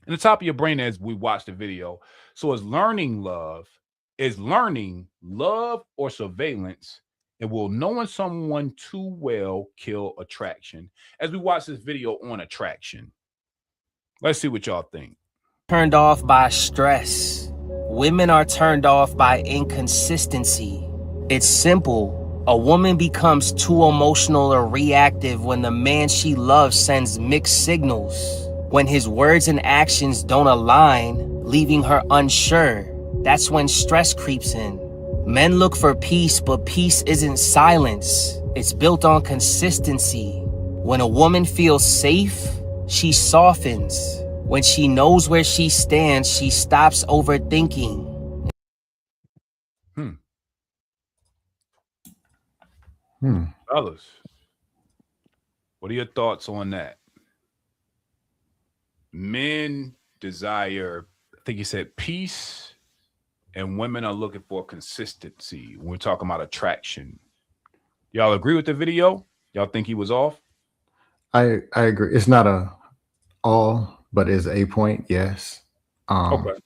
in the top of your brain as we watch the video. So is learning love or surveillance? And will knowing someone too well kill attraction? As we watch this video on attraction, let's see what y'all think. Turned off by stress. Women are turned off by inconsistency. It's simple. A woman becomes too emotional or reactive when the man she loves sends mixed signals. When his words and actions don't align, leaving her unsure. That's when stress creeps in. Men look for peace, but peace isn't silence. It's built on consistency. When a woman feels safe, she softens. When she knows where she stands, she stops overthinking. Fellas, what are your thoughts on that? Men desire, I think you said peace, and women are looking for consistency when we're talking about attraction. Y'all agree with the video? Y'all think he was off? I agree. It's not a all, but is a point, yes. Okay.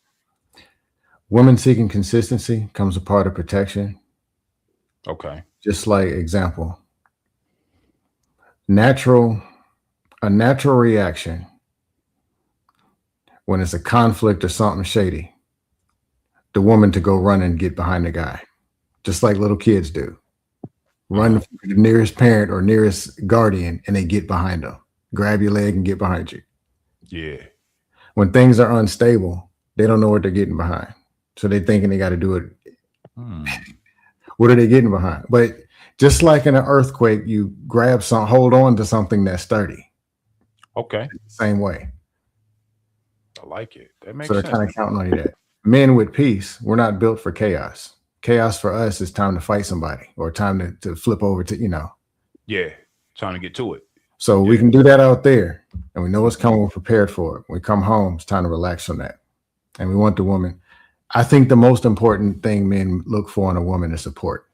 Women seeking consistency comes a part of protection. Okay. Just like example, a natural reaction when it's a conflict or something shady, the woman to go run and get behind the guy, just like little kids do. Run to the nearest parent or nearest guardian and they get behind them. Grab your leg and get behind you. Yeah. When things are unstable, they don't know what they're getting behind. So they're thinking they got to do it. What are they getting behind? But just like in an earthquake, you grab hold on to something that's sturdy. Okay. Same way. I like it. That makes sense. So they're kind of counting on you that. Men with peace, we're not built for chaos. Chaos for us is time to fight somebody or time to flip over to, Yeah. Trying to get to it. So we can do that out there and we know what's coming. We're prepared for it. When we come home, it's time to relax from that. And we want the woman. I think the most important thing men look for in a woman is support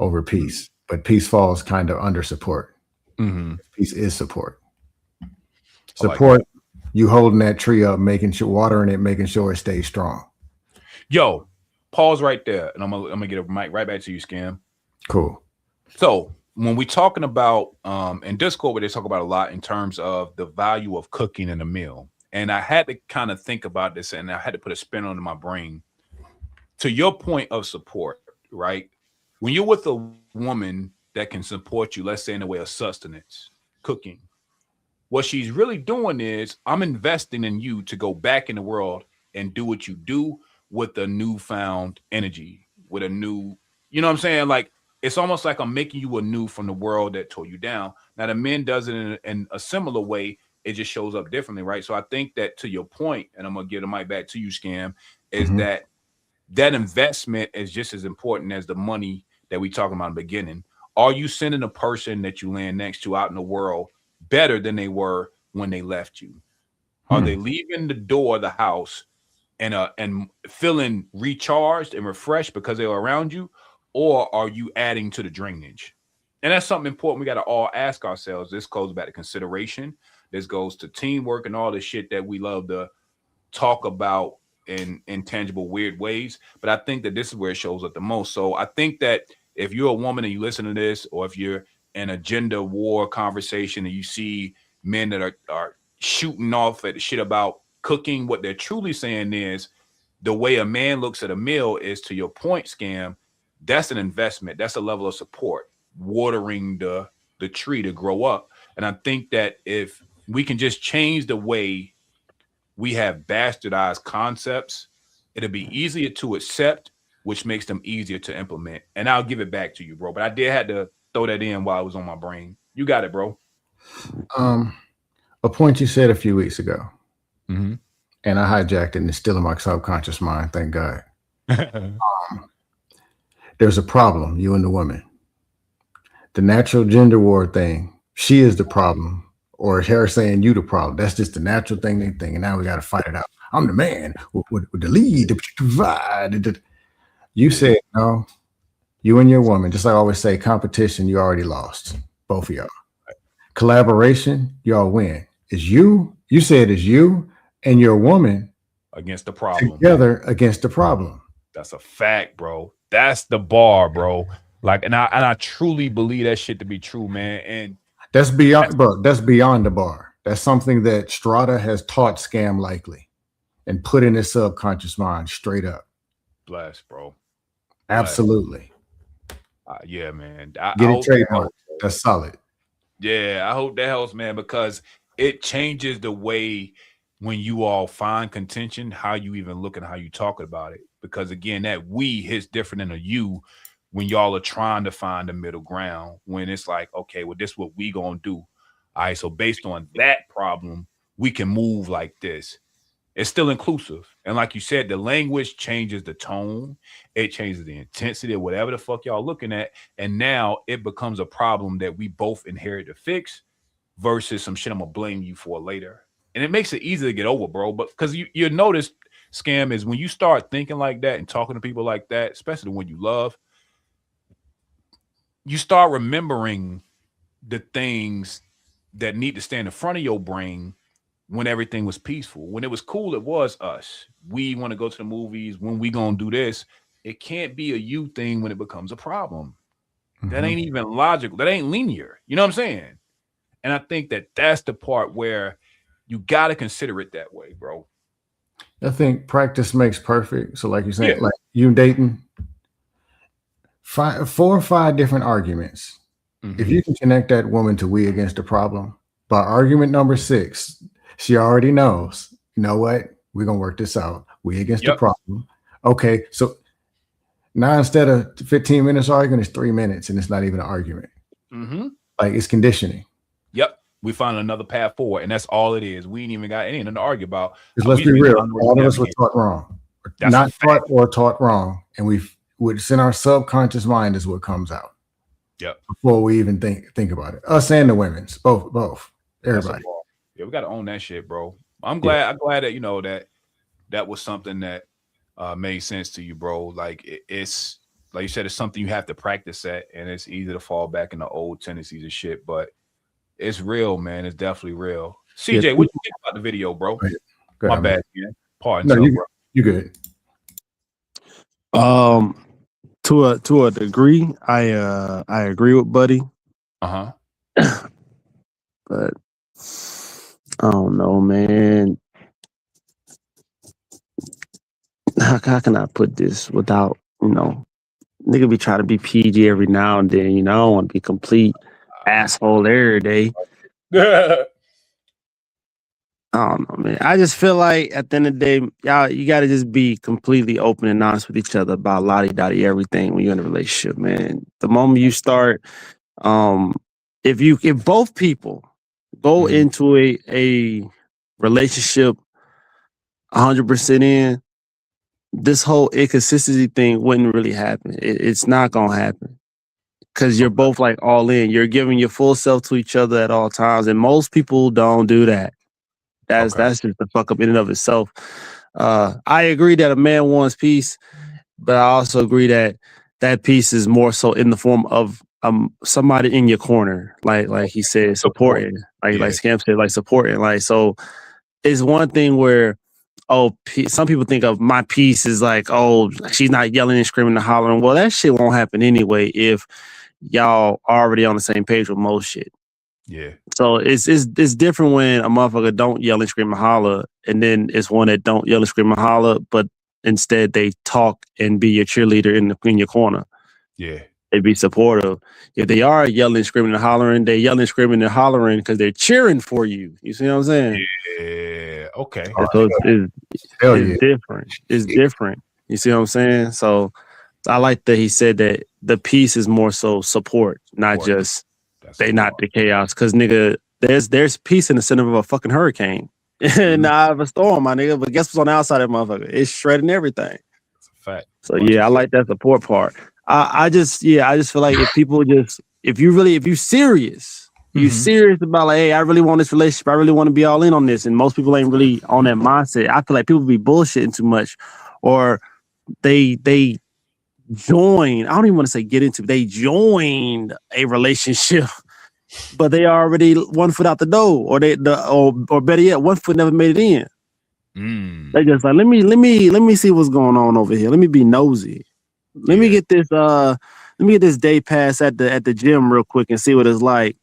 over peace, but peace falls kind of under support. Peace is support. Support, like you holding that tree up, making sure, watering it, making sure it stays strong. Yo, pause right there, and I'm gonna get a mic right back to you, Scam. Cool. So when we're talking about in Discord, where they talk about a lot in terms of the value of cooking in a meal. And I had to kind of think about this and I had to put a spin on my brain. To your point of support, right? When you're with a woman that can support you, let's say in the way of sustenance, cooking, what she's really doing is I'm investing in you to go back in the world and do what you do with a newfound energy, with a new, you know what I'm saying? Like, it's almost like I'm making you anew from the world that tore you down. Now, the men does it in a similar way. It just shows up differently, right? So I think that to your point, and I'm going to give the mic back to you, Scam, is that investment is just as important as the money that we talking about in the beginning. Are you sending a person that you land next to out in the world better than they were when they left you? Are they leaving the door of the house and feeling recharged and refreshed because they were around you? Or are you adding to the drainage? And that's something important we got to all ask ourselves. This goes back to consideration. This goes to teamwork and all the shit that we love to talk about in intangible, weird ways. But I think that this is where it shows up the most. So I think that if you're a woman and you listen to this, or if you're in a gender war conversation and you see men that are shooting off at the shit about cooking, what they're truly saying is the way a man looks at a meal is, to your point, Scam, that's an investment. That's a level of support, watering the tree to grow up. And I think that if we can just change the way we have bastardized concepts, it'll be easier to accept, which makes them easier to implement. And I'll give it back to you, bro. But I did have to throw that in while it was on my brain. You got it, bro. A point you said a few weeks ago, Mm-hmm. and I hijacked it, and it's still in my subconscious mind. Thank God. There's a problem, you and the woman. The natural gender war thing, she is the problem, or her saying you the problem. That's just the natural thing they think, and now we got to fight it out. I'm the man with the lead to provide. You said no. You and your woman, just like I always say, competition, you already lost, both of y'all. Collaboration, y'all win. It's you. You said it's you and your woman against the problem. Together against the problem. That's a fact, bro. That's the bar, bro. Like, and I truly believe that shit to be true, man. And that's beyond, bro. That's beyond the bar. That's something that Strata has taught Scam likely and put in his subconscious mind straight up. Bless, bro. Absolutely. Yeah, man. Get it trademarked. That's solid. Yeah, I hope that helps, man, because it changes the way when you all find contention, how you even look and how you talk about it. Because again, that we hits different than a you when y'all are trying to find a middle ground, when it's like, okay, well, this is what we gonna do. All right, so based on that problem, we can move like this. It's still inclusive. And like you said, the language changes the tone. It changes the intensity of whatever the fuck y'all looking at. And now it becomes a problem that we both inherit to fix versus some shit I'm gonna blame you for later. And it makes it easy to get over, bro. But because you notice, Scam, is when you start thinking like that and talking to people like that, especially the one you love, you start remembering the things that need to stand in front of your brain when everything was peaceful. When it was cool, it was us. We want to go to the movies. When we gonna do this, it can't be a you thing when it becomes a problem. That ain't even logical. That ain't linear. You know what I'm saying? And I think that that's the part where you got to consider it that way, bro. I think practice makes perfect. So like you're saying, like you dating, 4 or 5 different arguments. If you can connect that woman to we against the problem, by argument number 6, she already knows, you know what? We're going to work this out. We against the problem. Okay. So now instead of 15 minutes arguing, it's 3 minutes and it's not even an argument. Like it's conditioning. Yep. We found another path forward, and that's all it is. We ain't even got anything to argue about. Because let's be real, all of us were taught wrong. Not taught or taught wrong. And it's in our subconscious mind is what comes out. Yep. Before we even think about it. Us and the women's, both. Everybody. Yeah, we got to own that shit, bro. I'm glad that, you know, that was something that made sense to you, bro. Like it's like you said, it's something you have to practice at, and it's easy to fall back into old tendencies and shit, but it's real, man. It's definitely real. CJ, what you think about the video, bro? My bad, man. Pardon. No, you good. To a degree, I agree with Buddy. But I don't know, man. How can I put this without, you know, nigga be trying to be PG every now and then, you know, I don't want to be complete asshole every day. I don't know, man. I just feel like at the end of the day, y'all, you got to just be completely open and honest with each other about lottie-dottie everything when you're in a relationship, man. The moment you start, if both people go into a relationship 100% in, this whole inconsistency thing wouldn't really happen. It's not gonna happen because you're both like all in. You're giving your full self to each other at all times, and most people don't do that. That's just the fuck up in and of itself. I agree that a man wants peace, but I also agree that that peace is more so in the form of somebody in your corner, like he said, supporting, like Scam said, like supporting. Like, so it's one thing where some people think of my piece as like, oh, she's not yelling and screaming and hollering. Well, that shit won't happen anyway if y'all already on the same page with most shit. Yeah. So it's different when a motherfucker don't yell and scream and holler, and then it's one that don't yell and scream and holler, but instead they talk and be your cheerleader in your corner. Yeah. They be supportive. If they are yelling, screaming, and hollering, they're yelling, screaming, and hollering because they're cheering for you. You see what I'm saying? Yeah. Okay. So it's different. It's different. You see what I'm saying? So I like that he said that the peace is more so support, not just not the chaos. Because nigga, there's peace in the center of a fucking hurricane and I have a storm, my nigga. But guess what's on the outside of that motherfucker? It's shredding everything. That's a fact. So yeah, I like that support part. I just feel like if you serious, you serious about like, hey, I really want this relationship, I really want to be all in on this, and most people ain't really on that mindset. I feel like people be bullshitting too much, or they join. I don't even want to say get into. They joined a relationship, but they already 1 foot out the door, or better yet, 1 foot never made it in. They just like let me see what's going on over here. Let me be nosy. Let me get this day pass at the gym real quick and see what it's like.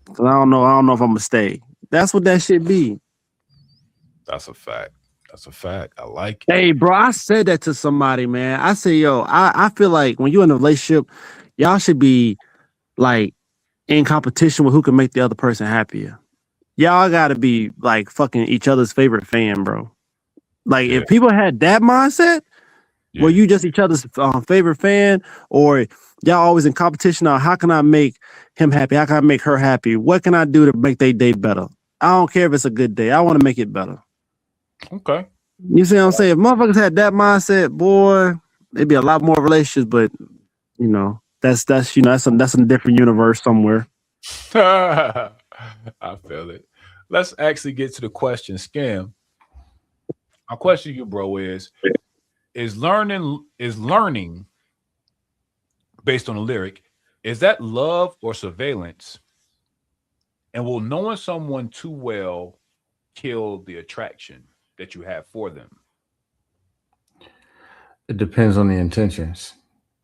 Cause I don't know if I'm gonna stay. That's what that shit be. That's a fact. I like it. Hey, bro, I said that to somebody, man. I say, yo, I feel like when you're in a relationship, y'all should be like in competition with who can make the other person happier. Y'all gotta be like fucking each other's favorite fan, bro. Like if people had that mindset, where you just each other's favorite fan, or y'all always in competition on how can I make him happy? How can I make her happy? What can I do to make their day better? I don't care if it's a good day. I want to make it better. Okay. You see what I'm saying? If motherfuckers had that mindset, boy, it'd be a lot more relationships, but you know, that's a different universe somewhere. I feel it. Let's actually get to the question, Scam. My question to you, bro, is learning based on a lyric, is that love or surveillance? And will knowing someone too well kill the attraction that you have for them? It depends on the intentions.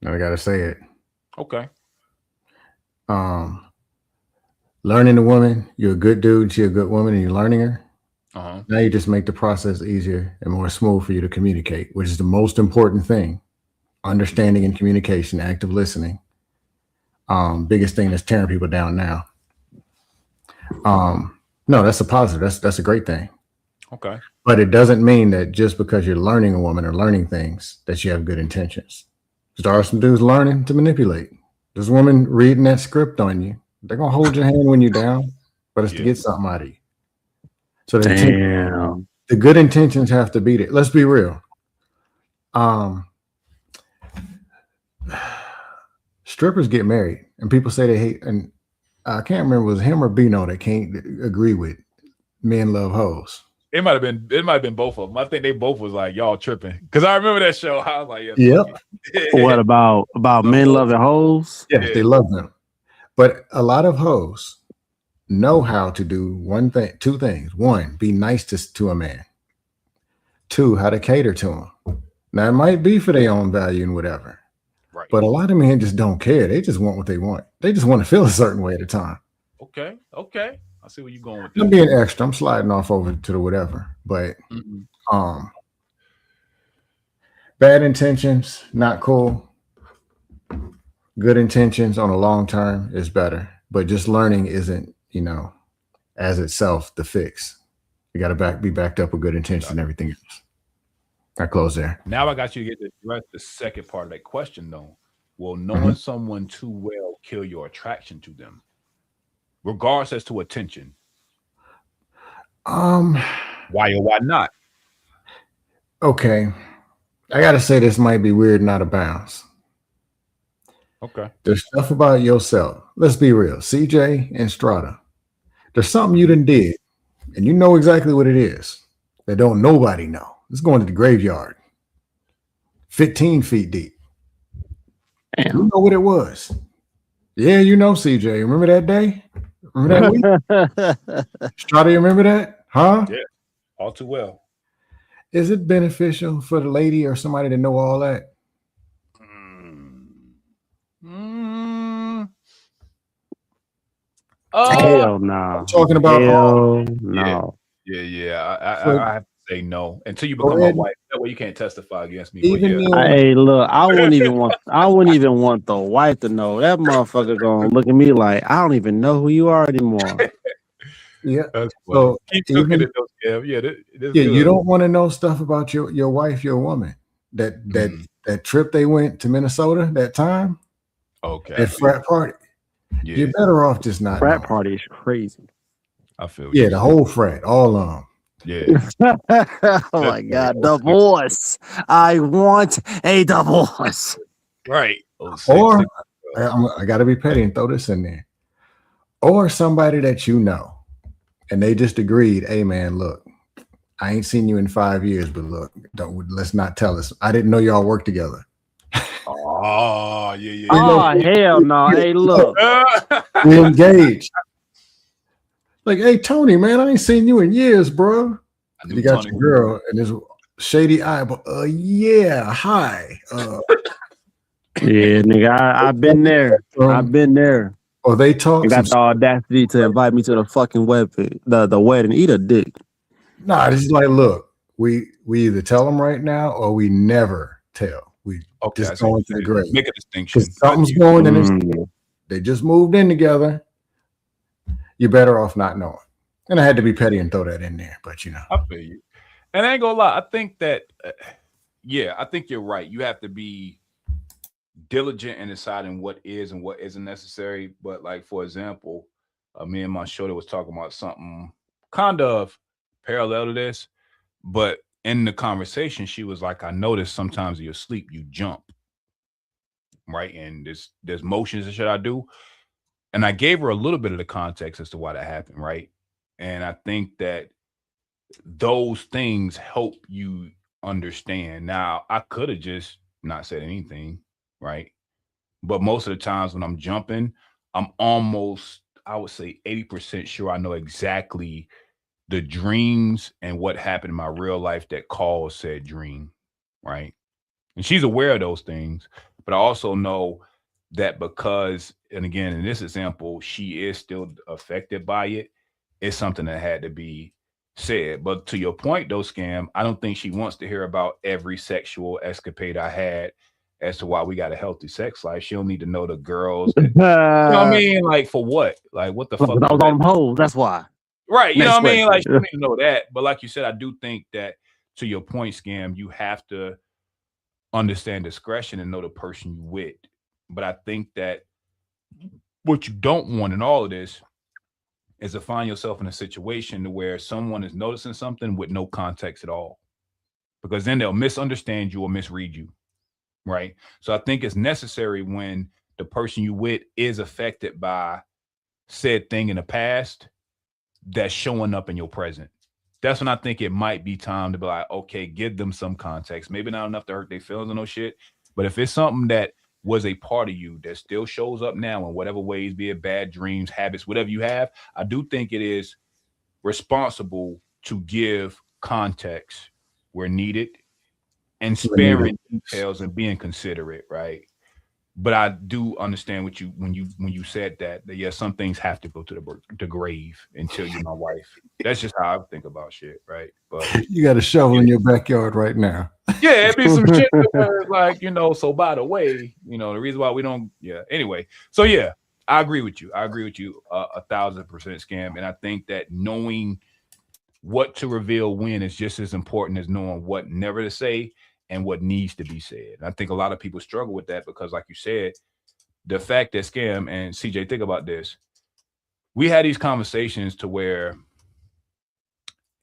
I gotta say it. Okay. Learning a woman, you're a good dude, she's a good woman, and you're learning her. Uh-huh. Now you just make the process easier and more smooth for you to communicate, which is the most important thing. Understanding and communication, active listening. Biggest thing that's tearing people down now. No, that's a positive. That's a great thing. Okay. But it doesn't mean that just because you're learning a woman or learning things that you have good intentions. There are some dudes learning to manipulate. There's a woman reading that script on you. They're gonna hold your hand when you're down, but it's to get something out of you. So the good intentions have to be there. Let's be real. Strippers get married, and people say they hate. And I can't remember it was him or Bino that can't agree with men love hoes. It might have been both of them. I think they both was like, y'all tripping. Because I remember that show. I was like, yep. What about men loving hoes? Yes, they love them. But a lot of hoes know how to do two things. One, be nice to a man. Two, how to cater to him. Now, it might be for their own value and whatever. Right. But a lot of men just don't care. They just want what they want. They just want to feel a certain way at a time. Okay. I see where you're going with this. I'm being extra. I'm sliding off over to the whatever. But bad intentions, not cool. Good intentions on a long term is better. But just learning isn't, as itself the fix. You got to be backed up with good intentions and everything else. I close there. Now I got you to get to address the second part of that question, though. Will knowing someone too well kill your attraction to them, regardless as to attention? Why or why not? Okay, I gotta say this might be weird and out of bounds. Okay, there's stuff about yourself. Let's be real, CJ and Strata. There's something you done did, and you know exactly what it is. That don't nobody know. It's going to the graveyard. 15 feet deep. Damn. You know what it was. Yeah, CJ. Remember that day? Remember that week? Strata, you remember that? Huh? Yeah, all too well. Is it beneficial for the lady or somebody to know all that? Hell no. I'm talking about Hell no. I have to say no until you become my wife. That way you can't testify against me. Even Hey, look, I wouldn't even want the wife to know. That motherfucker gonna look at me like I don't even know who you are anymore. Yeah. That's So keep looking at those. You don't want to know stuff about your wife, your woman. That trip they went to Minnesota that time. Okay. That frat party. Yeah. You're better off just not. Frat party is crazy. I feel. Yeah, the whole frat, all of them. Yeah. Oh my God, divorce! I want a divorce. Right. Or I got to be petty and throw this in there. Or somebody that you know, and they just agreed, hey man, look, I ain't seen you in 5 years, but look, let's not tell us. I didn't know y'all worked together. Oh, yeah. Oh, hell no. Hey, look. We engaged. Like, hey, Tony, man, I ain't seen you in years, bro. You got Tony, your girl and this shady eye, but yeah, hi. Yeah, nigga, I've been there. I've been there. Or they talk. Got the audacity to invite me to the fucking wedding, the wedding. Eat a dick. Nah, this is like, look, we either tell them right now or we never tell. We just go into the grave. Make a distinction. Something's going in. They just moved in together. You're better off not knowing. And I had to be petty and throw that in there, but you know. I feel you. And I ain't gonna lie. I think that, I think you're right. You have to be diligent in deciding what is and what isn't necessary. But like, for example, me and my shoulder was talking about something kind of parallel to this, but in the conversation, she was like, I noticed sometimes in your sleep, you jump, right? And there's motions and shit I do. And I gave her a little bit of the context as to why that happened, right? And I think that those things help you understand. Now, I could have just not said anything, right? But most of the times when I'm jumping, I'm almost, I would say 80% sure I know exactly the dreams and what happened in my real life that caused said dream, right? And she's aware of those things, but I also know that because, and again, in this example, she is still affected by it. It's something that had to be said. But to your point, though, Scam, I don't think she wants to hear about every sexual escapade I had as to why we got a healthy sex life. She'll need to know the girls. That, you know what I mean? Like, for what? Like, what the fuck? I was on hold. That's why. Right. You know what I mean? Like, she don't need to know that. But like you said, I do think that, to your point, Scam, you have to understand discretion and know the person you with. But I think that what you don't want in all of this is to find yourself in a situation to where someone is noticing something with no context at all, because then they'll misunderstand you or misread you, right? So I think it's necessary when the person you with is affected by said thing in the past that's showing up in your present. That's when I think it might be time to be like, okay, give them some context. Maybe not enough to hurt their feelings or no shit, but if it's something that was a part of you that still shows up now in whatever ways, be it bad dreams, habits, whatever you have, I do think it is responsible to give context where needed and sparing details and being considerate, right? But I do understand what you when you said that yeah, some things have to go to the grave until you're my wife. That's just how I think about shit, right? But you got a shovel in your backyard right now. Yeah, it'd be some shit that like, so by the way, the reason why we don't, anyway. So yeah, I agree with you. 1,000% Scam. And I think that knowing what to reveal when is just as important as knowing what never to say and what needs to be said. And I think a lot of people struggle with that because, like you said, the fact that Scam and CJ, think about this. We had these conversations to where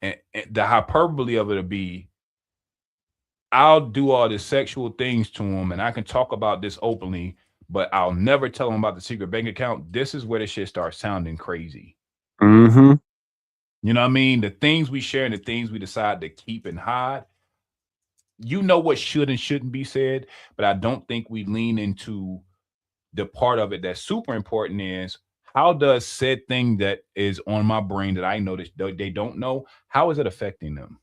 and the hyperbole of it would be, I'll do all the sexual things to him and I can talk about this openly, but I'll never tell him about the secret bank account. This is where the shit starts sounding crazy. Mm-hmm. You know what I mean? The things we share and the things we decide to keep and hide, what should and shouldn't be said, but I don't think we lean into the part of it that's super important is, how does said thing that is on my brain that I know that they don't know, how is it affecting them?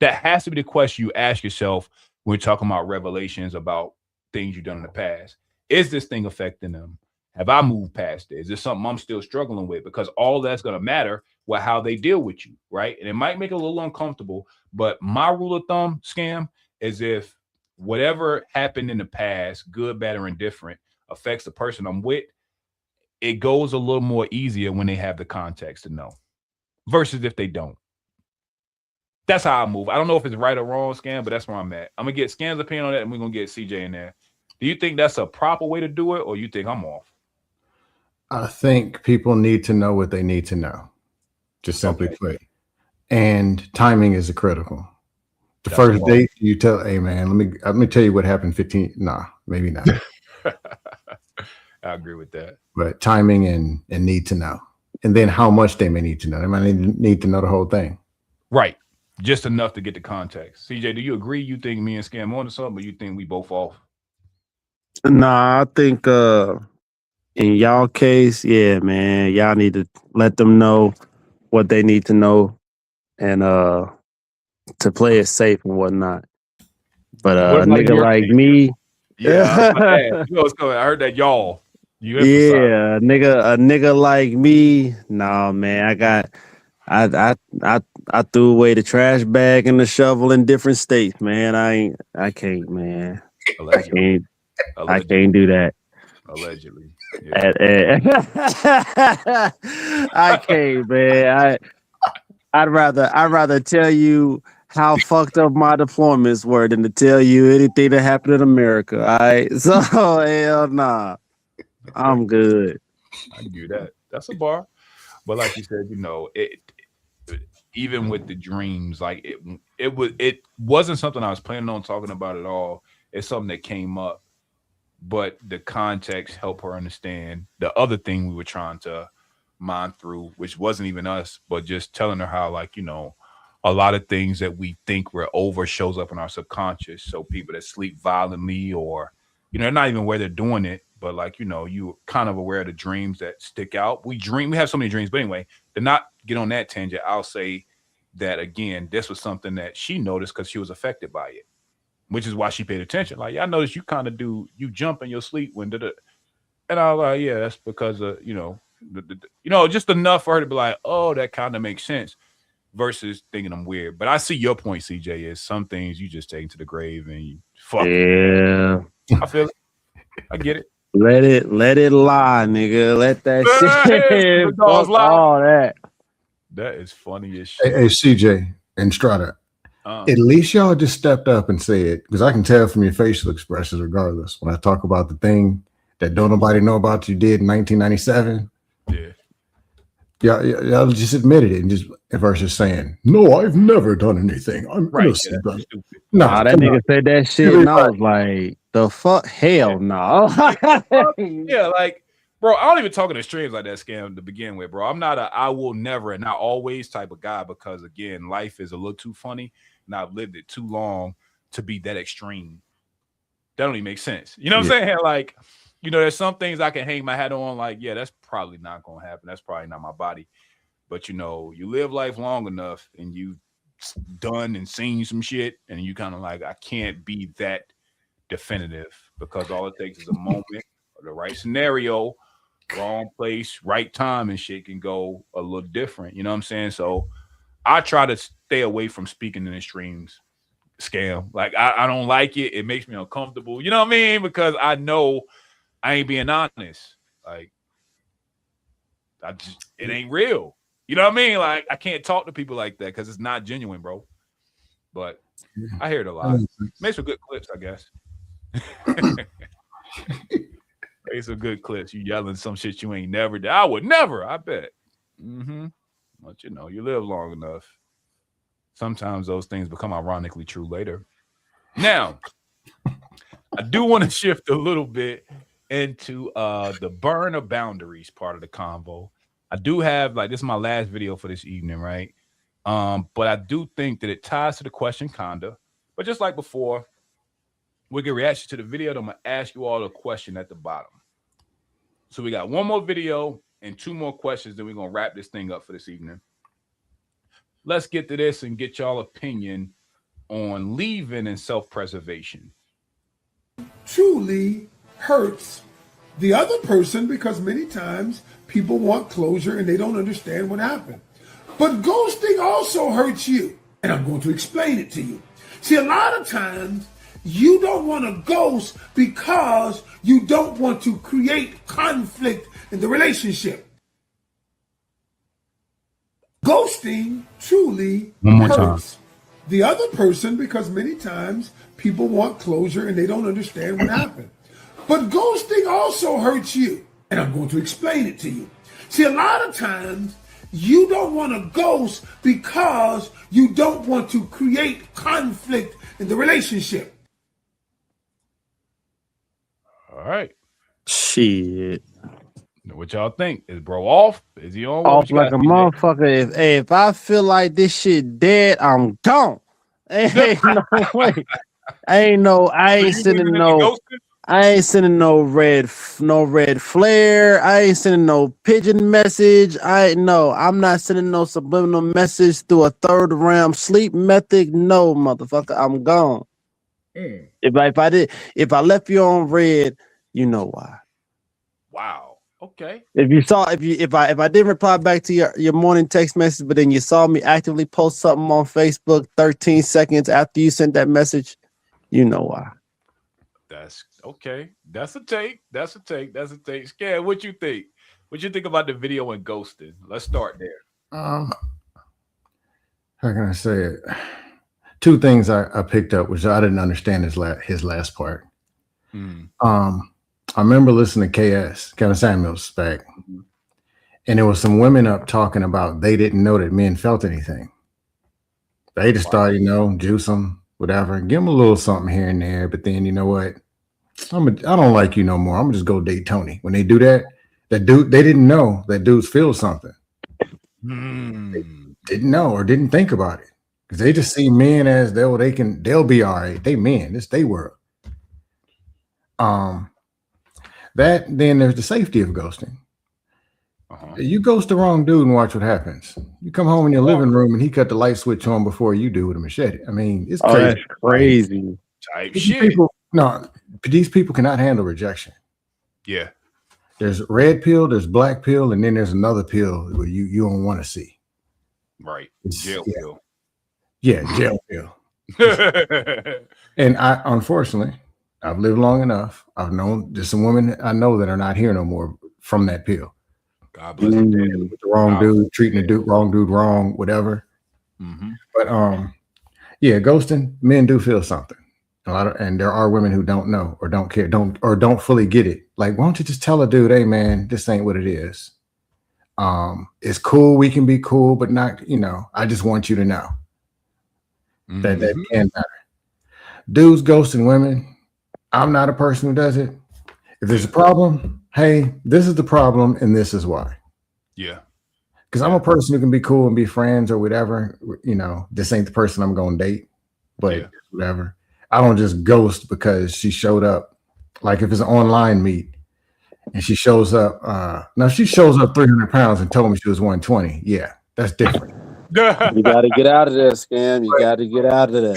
That has to be the question you ask yourself when you're talking about revelations about things you've done in the past. Is this thing affecting them? Have I moved past it? Is this something I'm still struggling with? Because all that's going to matter with how they deal with you, right? And it might make it a little uncomfortable, but my rule of thumb, Scam, is if whatever happened in the past, good, bad, or indifferent, affects the person I'm with, it goes a little more easier when they have the context to know versus if they don't. That's how I move. I don't know if it's right or wrong, Scam, but that's where I'm at. I'm going to get Scam's opinion on that, and we're going to get CJ in there. Do you think that's a proper way to do it, or you think I'm off? I think people need to know what they need to know, just simply put. And timing is critical. The first date, you tell, hey man, let me tell you what happened 15. Nah, maybe not. I agree with that. But timing and need to know. And then how much they may need to know. They might need to know the whole thing. Right. Just enough to get the context. CJ, do you agree? You think me and Scam on to something, or you think we both off? Nah, I think in y'all case, yeah, man, y'all need to let them know what they need to know and to play it safe and whatnot. But a nigga like me, yeah, you know what's coming. I heard that y'all. Yeah, a nigga like me, nah, man, I threw away the trash bag and the shovel in different states, man. I can't, man. Allegedly. I can't do that. Allegedly. Yeah. I can't, man. I'd rather tell you how fucked up my deployments were than to tell you anything that happened in America. All right. So hell nah. I'm good. I do that. That's a bar. But like you said, you know, it even with the dreams, like it wasn't something I was planning on talking about at all. It's something that came up, but the context helped her understand the other thing we were trying to mine through, which wasn't even us, but just telling her how, like, you know, a lot of things that we think we're over shows up in our subconscious. So people that sleep violently, or, you know, they're not even aware they're doing it, but like, you know, you're kind of aware of the dreams that stick out. We have so many dreams, but anyway, to not get on that tangent, I'll say that again, this was something that she noticed because she was affected by it, which is why she paid attention. Like, yeah, I noticed you kind of you jump in your sleep when and I was like, yeah, that's because of, you know, just enough for her to be like, oh, that kind of makes sense, versus thinking I'm weird. But I see your point, CJ, is some things you just take to the grave and you fuck it. I feel it. I get it. Let it lie, nigga. Let that shit fuck all that. That is funny as shit. Hey, CJ and Strata, at least y'all just stepped up and said, because I can tell from your facial expressions regardless, when I talk about the thing that don't nobody know about you did in 1997. Yeah. Y'all just admitted it, and just versus saying, no, I've never done anything. I'm innocent. Nah, that nigga said that shit, and I was like, the fuck? Hell no. Yeah, like, bro, I don't even talk in extremes like that, Scam, to begin with, bro. I'm not I will never and not always type of guy, because again, life is a little too funny and I've lived it too long to be that extreme. That don't even make sense. You know what I'm saying? Like, you know, there's some things I can hang my hat on, like, yeah, that's probably not gonna happen. That's probably not my body. But you know, you live life long enough and you've done and seen some shit, and you kind of like, I can't be that definitive, because all it takes is a moment or the right scenario, wrong place, right time, and shit can go a little different. You know what I'm saying? So I try to stay away from speaking in extremes, Scam. Like, I don't like it. It makes me uncomfortable. You know what I mean? Because I know I ain't being honest. Like, it ain't real. You know what I mean? Like, I can't talk to people like that because it's not genuine, bro. But I hear it a lot. Makes for good clips, I guess. Makes some good clips. You yelling some shit you ain't never did. I would never, I bet. But you know, you live long enough. Sometimes those things become ironically true later. Now, I do want to shift a little bit into the burn of boundaries part of the convo. I do have, like, this is my last video for this evening, right? But I do think that it ties to the question, kinda. But just like before, we get reaction to the video. I'm gonna ask you all a question at the bottom. So we got one more video and two more questions, then we're gonna wrap this thing up for this evening. Let's get to this and get y'all opinion on leaving and self-preservation. Truly hurts the other person because many times people want closure and they don't understand what happened. But ghosting also hurts you, and I'm going to explain it to you. See, a lot of times you don't want to ghost because you don't want to create conflict in the relationship. Ghosting truly hurts the other person because many times people want closure and they don't understand what happened. But ghosting also hurts you, and I'm going to explain it to you. See, a lot of times you don't want to ghost because you don't want to create conflict in the relationship. All right. Shit. What y'all think? Is bro off? Is he on? Off like a motherfucker. If I feel like this shit dead, I'm gone. Ain't no way. I ain't sending no red flare. I ain't sending no pigeon message. I'm not sending no subliminal message through a third realm sleep method. No, motherfucker, I'm gone. If I left you on red, you know why. Wow. Okay. If I didn't reply back to your morning text message, but then you saw me actively post something on Facebook 13 seconds after you sent that message, you know why. That's okay. That's a take. Scan, what you think? What you think about the video and ghosting? Let's start there. How can I say it? Two things I picked up, which I didn't understand his last part. I remember listening to Kevin Samuels back, and there was some women up talking about they didn't know that men felt anything. They just thought, juice them, whatever, give them a little something here and there. But then, you know what? I don't like you no more. I'm gonna just go date Tony. When they do that dude, they didn't know that dudes feel something. They didn't know or didn't think about it because they just see men as they'll be all right. They men, this they world. That then there's the safety of ghosting. You ghost the wrong dude and watch what happens. You come home in your living room and he cut the light switch on before you do with a machete. I mean, it's crazy. That's crazy. Type shit. These people cannot handle rejection. Yeah. There's red pill, there's black pill, and then there's another pill where you don't want to see. Right. Jail pill. Yeah, jail pill. And unfortunately, I've lived long enough. I've known there's some women I know that are not here no more from that pill. God bless you. With the wrong dude, treating the wrong dude wrong, whatever. But ghosting, men do feel something. And there are women who don't know or don't care, don't fully get it. Like, why don't you just tell a dude, hey man, this ain't what it is. It's cool, we can be cool, but not, I just want you to know that can matter. Dudes ghosting women. I'm not a person who does it. If there's a problem, hey, this is the problem and this is why. Yeah. Because I'm a person who can be cool and be friends or whatever. This ain't the person I'm going to date, but whatever. I don't just ghost because she showed up. Like if it's an online meet and she shows up. Now she shows up 300 pounds and told me she was 120. Yeah, that's different. You got to get out of there, Scam. You got to get out of there.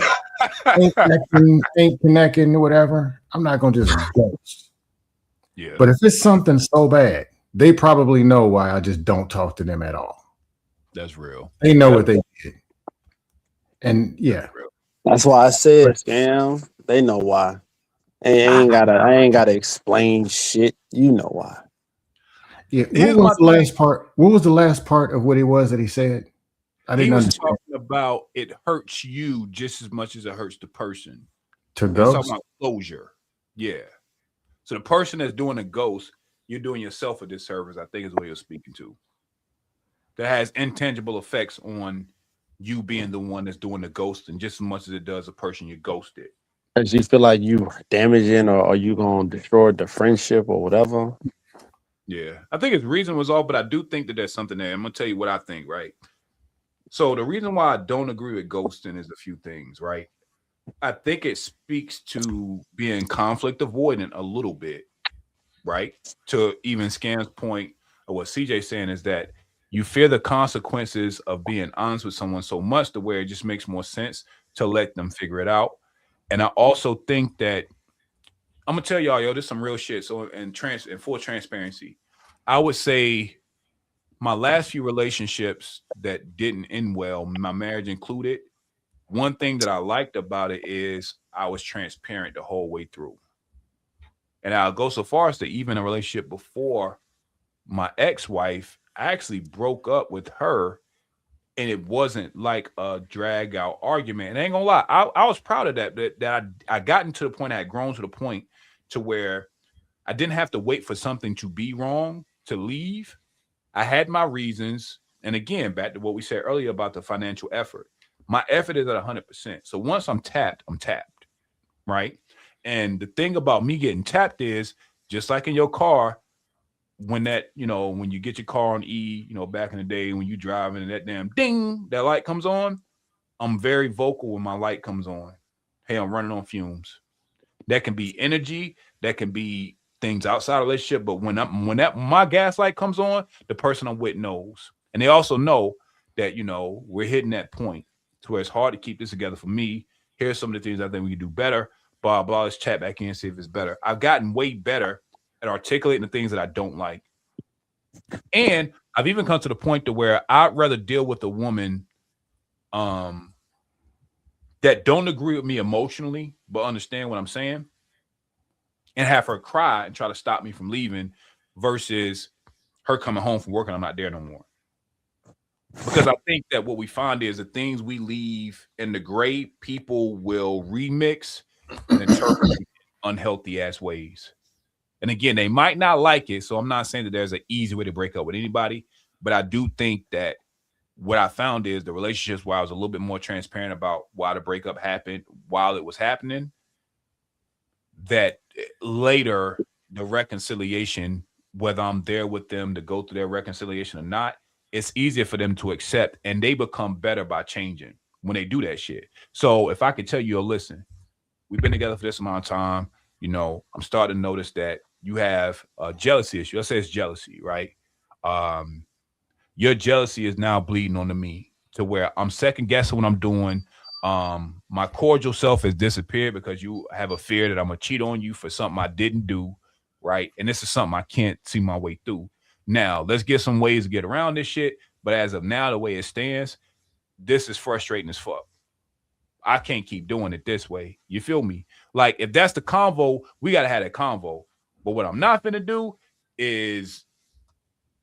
Ain't connecting, whatever. I'm not going to just ghost. Yeah. But if it's something so bad, they probably know why I just don't talk to them at all. That's real. They know what they did. And that's why I said, Scam. They know why. I ain't gotta explain shit. You know why. Yeah. What was the last part? What was the last part of what it was that he said? I didn't understand. Talking about it hurts you just as much as it hurts the person. To ghost? Talking about closure. Yeah. So the person that's doing a ghost, you're doing yourself a disservice, I think is what you're speaking to. That has intangible effects on you being the one that's doing the ghosting just as much as it does a person you ghosted. Does you feel like you damaging or are you going to destroy the friendship or whatever? Yeah. I think his reason was off, but I do think that there's something there. I'm going to tell you what I think, right? So the reason why I don't agree with ghosting is a few things, right? I think it speaks to being conflict avoidant a little bit, right? To even Scam's point of what CJ's saying is that you fear the consequences of being honest with someone so much to where it just makes more sense to let them figure it out. And I also think that I'm gonna tell y'all, yo, this is some real shit. So in full transparency, I would say my last few relationships that didn't end well, my marriage included, one thing that I liked about it is I was transparent the whole way through. And I'll go so far as to even a relationship before my ex-wife, I actually broke up with her, and it wasn't like a drag out argument. And I ain't gonna lie, I was proud of that I gotten to the point, I had grown to the point to where I didn't have to wait for something to be wrong to leave. I had my reasons. And again, back to what we said earlier about the financial effort. My effort is at 100%. So once I'm tapped, right? And the thing about me getting tapped is, just like in your car, when that, when you get your car on E, back in the day when you driving and that damn ding, that light comes on, I'm very vocal when my light comes on. Hey, I'm running on fumes. That can be energy, that can be things outside of relationship, but when my gas light comes on, the person I'm with knows. And they also know that, we're hitting that point to where it's hard to keep this together for me. Here's some of the things I think we can do better. Blah, blah, let's chat back in and see if it's better. I've gotten way better at articulating the things that I don't like. And I've even come to the point to where I'd rather deal with a woman that don't agree with me emotionally, but understand what I'm saying, and have her cry and try to stop me from leaving versus her coming home from work and I'm not there no more. Because I think that what we find is the things we leave in the gray, people will remix and interpret in unhealthy ass ways. And again, they might not like it. So I'm not saying that there's an easy way to break up with anybody, but I do think that what I found is the relationships where I was a little bit more transparent about why the breakup happened while it was happening, that later the reconciliation, whether I'm there with them to go through their reconciliation or not, it's easier for them to accept, and they become better by changing when they do that shit. So if I could tell you, listen, we've been together for this amount of time, I'm starting to notice that you have a jealousy issue. Let's say it's jealousy, right? Your jealousy is now bleeding onto me to where I'm second guessing what I'm doing. My cordial self has disappeared because you have a fear that I'm gonna cheat on you for something I didn't do, right? And this is something I can't see my way through. Now, let's get some ways to get around this shit. But as of now, the way it stands, this is frustrating as fuck. I can't keep doing it this way. You feel me? Like, if that's the convo, we got to have that convo. But what I'm not going to do is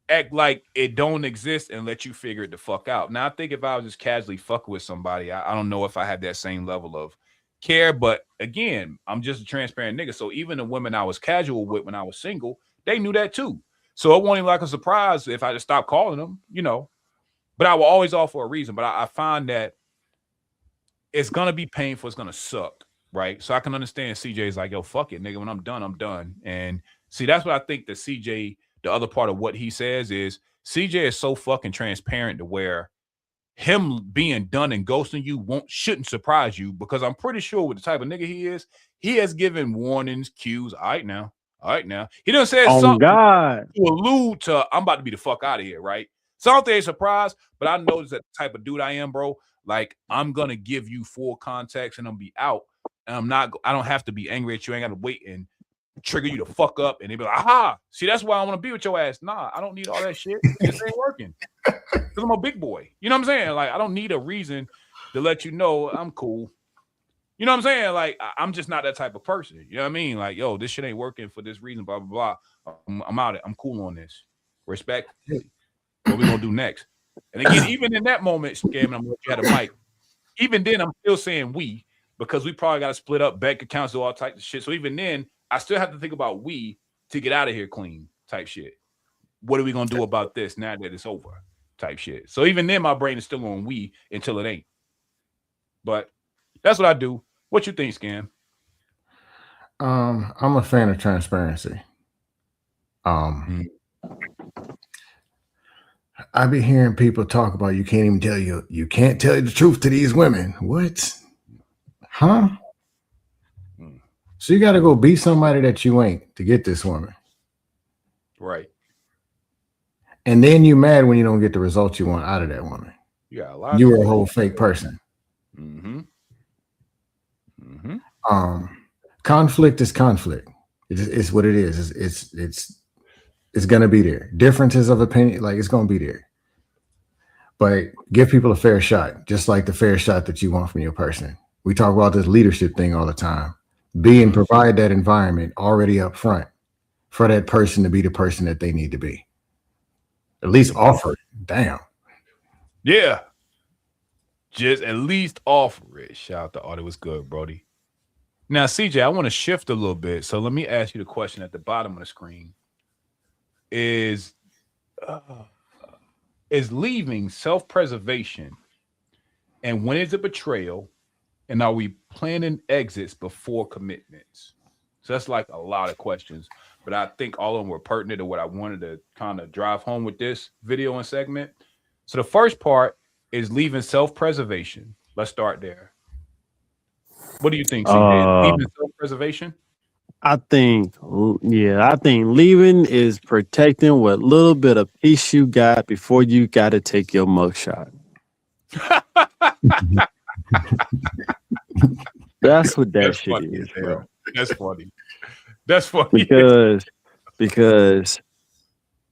act like it don't exist and let you figure it the fuck out. Now, I think if I was just casually fucking with somebody, I don't know if I have that same level of care. But again, I'm just a transparent nigga. So even the women I was casual with when I was single, they knew that too. So it wasn't even like a surprise if I just stopped calling them, But I will always offer a reason. But I find that it's going to be painful. It's going to suck, right? So I can understand CJ's like, yo, fuck it, nigga. When I'm done, I'm done. And see, that's what I think that CJ, the other part of what he says is CJ is so fucking transparent to where him being done and ghosting you shouldn't surprise you, because I'm pretty sure with the type of nigga he is, he has given warnings, cues. All right now. He done said something to allude to I'm about to be the fuck out of here, right? So I don't think it's a surprise, but I noticed that the type of dude I am, bro. Like, I'm gonna give you full context and I'm be out. And I don't have to be angry at you. I ain't gotta wait and trigger you to fuck up and they be like, aha, see, that's why I want to be with your ass. Nah, I don't need all that shit. This ain't working. Because I'm a big boy. You know what I'm saying? Like, I don't need a reason to let you know I'm cool. You know what I'm saying? Like, I'm just not that type of person. You know what I mean? Like, yo, this shit ain't working for this reason, blah, blah, blah. I'm out. I'm cool on this. Respect. What we gonna do next? And again, even in that moment, Scam, I'm gonna let you have a mic. Even then, I'm still saying we, because we probably got to split up bank accounts, do all types of shit. So even then, I still have to think about we to get out of here clean type shit. What are we gonna do about this now that it's over type shit? So even then, my brain is still on we until it ain't. But that's what I do. What you think, Scam? I'm a fan of transparency. I be hearing people talk about you can't tell the truth to these women. What? Huh? So you got to go be somebody that you ain't to get this woman. Right. And then you mad when you don't get the results you want out of that woman. You got a lot. You were a whole fake person. Conflict is conflict. It's what it is. It's gonna be there. Differences of opinion, like it's gonna be there. But give people a fair shot, just like the fair shot that you want from your person. We talk about this leadership thing all the time. Be and provide that environment already up front for that person to be the person that they need to be. At least offer it. Damn. Yeah. Just at least offer it. Shout out to Audie. Was good, Brody. Now, CJ, I want to shift a little bit. So let me ask you the question at the bottom of the screen. Is leaving self-preservation, and when is it betrayal, and are we planning exits before commitments? So that's like a lot of questions, but I think all of them were pertinent to what I wanted to kind of drive home with this video and segment. So the first part is leaving self-preservation. Let's start there. What do you think, CJ? Leaving self-preservation? I think leaving is protecting what little bit of peace you got before you got to take your mugshot. That's what that shit is, bro. That's funny. That's funny. Because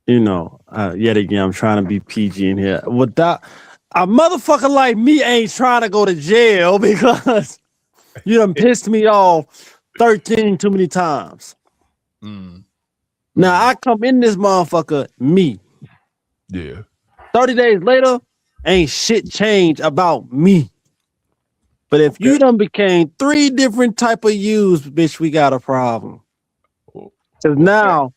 you know, yet again, I'm trying to be PG in here. Without a motherfucker like me ain't trying to go to jail because you done pissed me off 13 too many times. Now I come in this motherfucker me. Yeah. 30 days later, ain't shit changed about me. But if you done became 3 different type of yous, bitch, we got a problem. Cause now,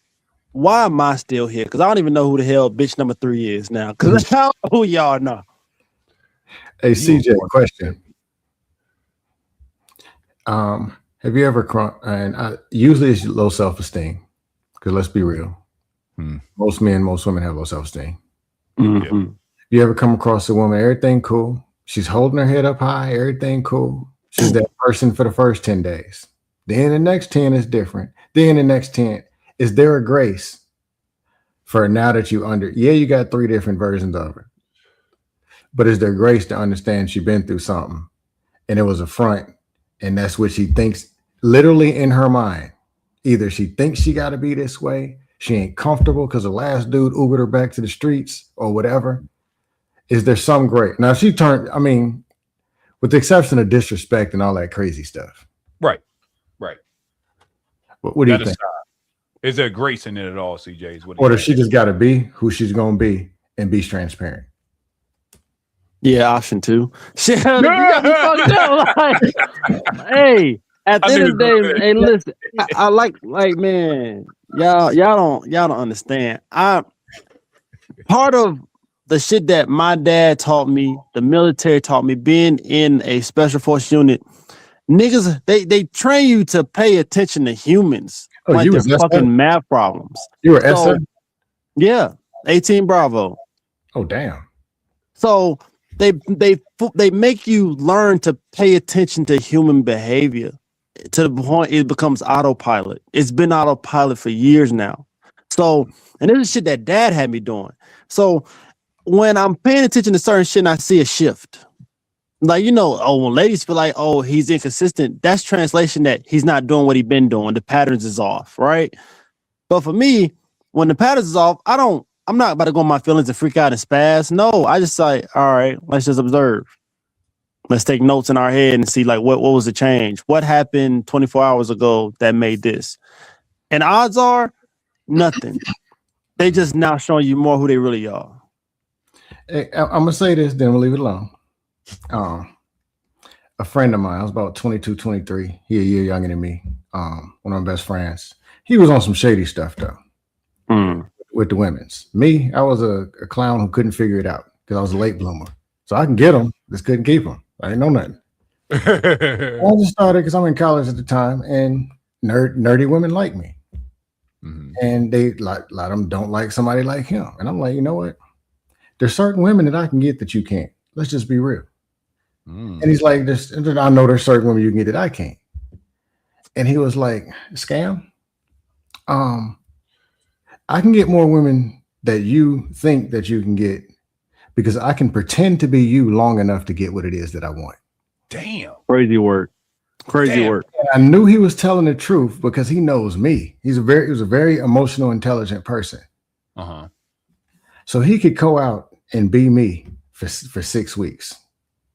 why am I still here? Because I don't even know who the hell bitch number 3 is now. Because I don't know who y'all know. Hey, CJ, question. Have you ever usually it's low self-esteem, because let's be real. Most men, most women have low self-esteem. You ever come across a woman, everything cool, she's holding her head up high, everything cool, she's that person for the first 10 days, then the next 10 is different, then the next 10, is there a grace for now that you got 3 different versions of her, but is there grace to understand she's been through something and it was a front, and that's what she thinks literally in her mind. Either she thinks she got to be this way, she ain't comfortable because the last dude Ubered her back to the streets or whatever. Is there some great? Now she turned, I mean, with the exception of disrespect and all that crazy stuff. Right. What do you think? Is there grace in it at all, CJ? Or does she just got to be who she's going to be and be transparent? Yeah, option 2. Shit, you got me fucked up. Like, hey, at the end of the day, hey, listen, I like, man, y'all don't understand. Part of the shit that my dad taught me, the military taught me, being in a special force unit, niggas, they train you to pay attention to humans. Oh, like you their was fucking math problems. You were SR? Yeah, 18 Bravo. Oh, damn. So they make you learn to pay attention to human behavior to the point it becomes autopilot. It's been autopilot for years now. So, and this is shit that dad had me doing. So when I'm paying attention to certain shit and I see a shift, like, you know, when ladies feel like, oh, he's inconsistent, that's translation that he's not doing what he's been doing. The patterns is off, right? But for me, when the patterns is off, I'm not about to go in my feelings and freak out and spaz. No, I just say, all right, let's just observe. Let's take notes in our head and see, like, what was the change? What happened 24 hours ago that made this? And odds are nothing. They just now showing you more who they really are. Hey, I'm going to say this, then we'll leave it alone. A friend of mine, I was about 22, 23. He a year younger than me. One of my best friends. He was on some shady stuff, though. With the women's. Me, I was a clown who couldn't figure it out because I was a late bloomer. So I can get them, just couldn't keep them. I didn't know nothing. I just started because I'm in college at the time, and nerdy women like me. And they like a lot of them don't like somebody like him. And I'm like, you know what? There's certain women that I can get that you can't. Let's just be real. And he's like, I know there's certain women you can get that I can't. And he was like, Scam, I can get more women that you think that you can get because I can pretend to be you long enough to get what it is that I want. Damn. Crazy work. Crazy Damn. work. I knew he was telling the truth because he knows me. He was a very emotional, intelligent person. Uh-huh. So he could go out and be me for 6 weeks.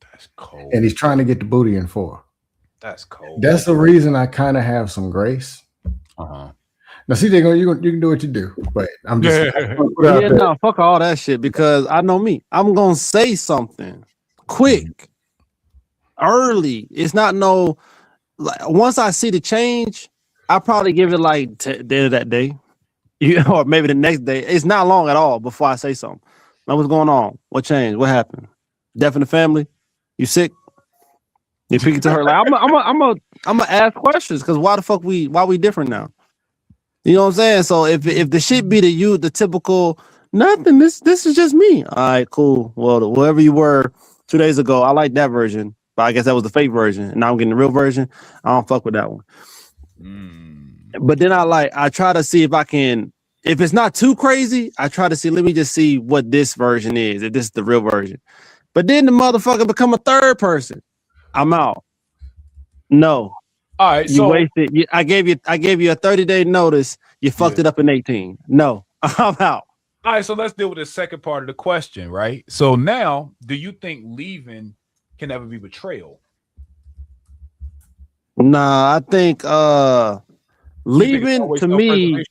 That's cold. And he's trying to get the booty in 4. That's cold. That's the reason I kind of have some grace. Uh-huh. Now, CJ, you can do what you do, but I'm just Yeah, no, fuck all that shit because I know me. I'm gonna say something quick, early. It's not no. Like, once I see the change, I probably give it like the end of that day, or maybe the next day. It's not long at all before I say something. Now, what's going on? What changed? What happened? Death in the family? You sick? You speaking to her like I'm gonna ask questions because why we different now? You know what I'm saying? So if the shit be the typical nothing, this is just me. All right, cool. Well, wherever you were 2 days ago, I like that version, but I guess that was the fake version, and now I'm getting the real version. I don't fuck with that one. But then I try to see if I can. If it's not too crazy, I try to see. Let me just see what this version is. If this is the real version. But then the motherfucker become a third person. I'm out. No. All right, you wasted. I gave you a 30-day notice. You fucked it up in 18. No, I'm out. All right, so let's deal with the second part of the question, right? So now, do you think leaving can ever be betrayal? Nah, I think leaving to me.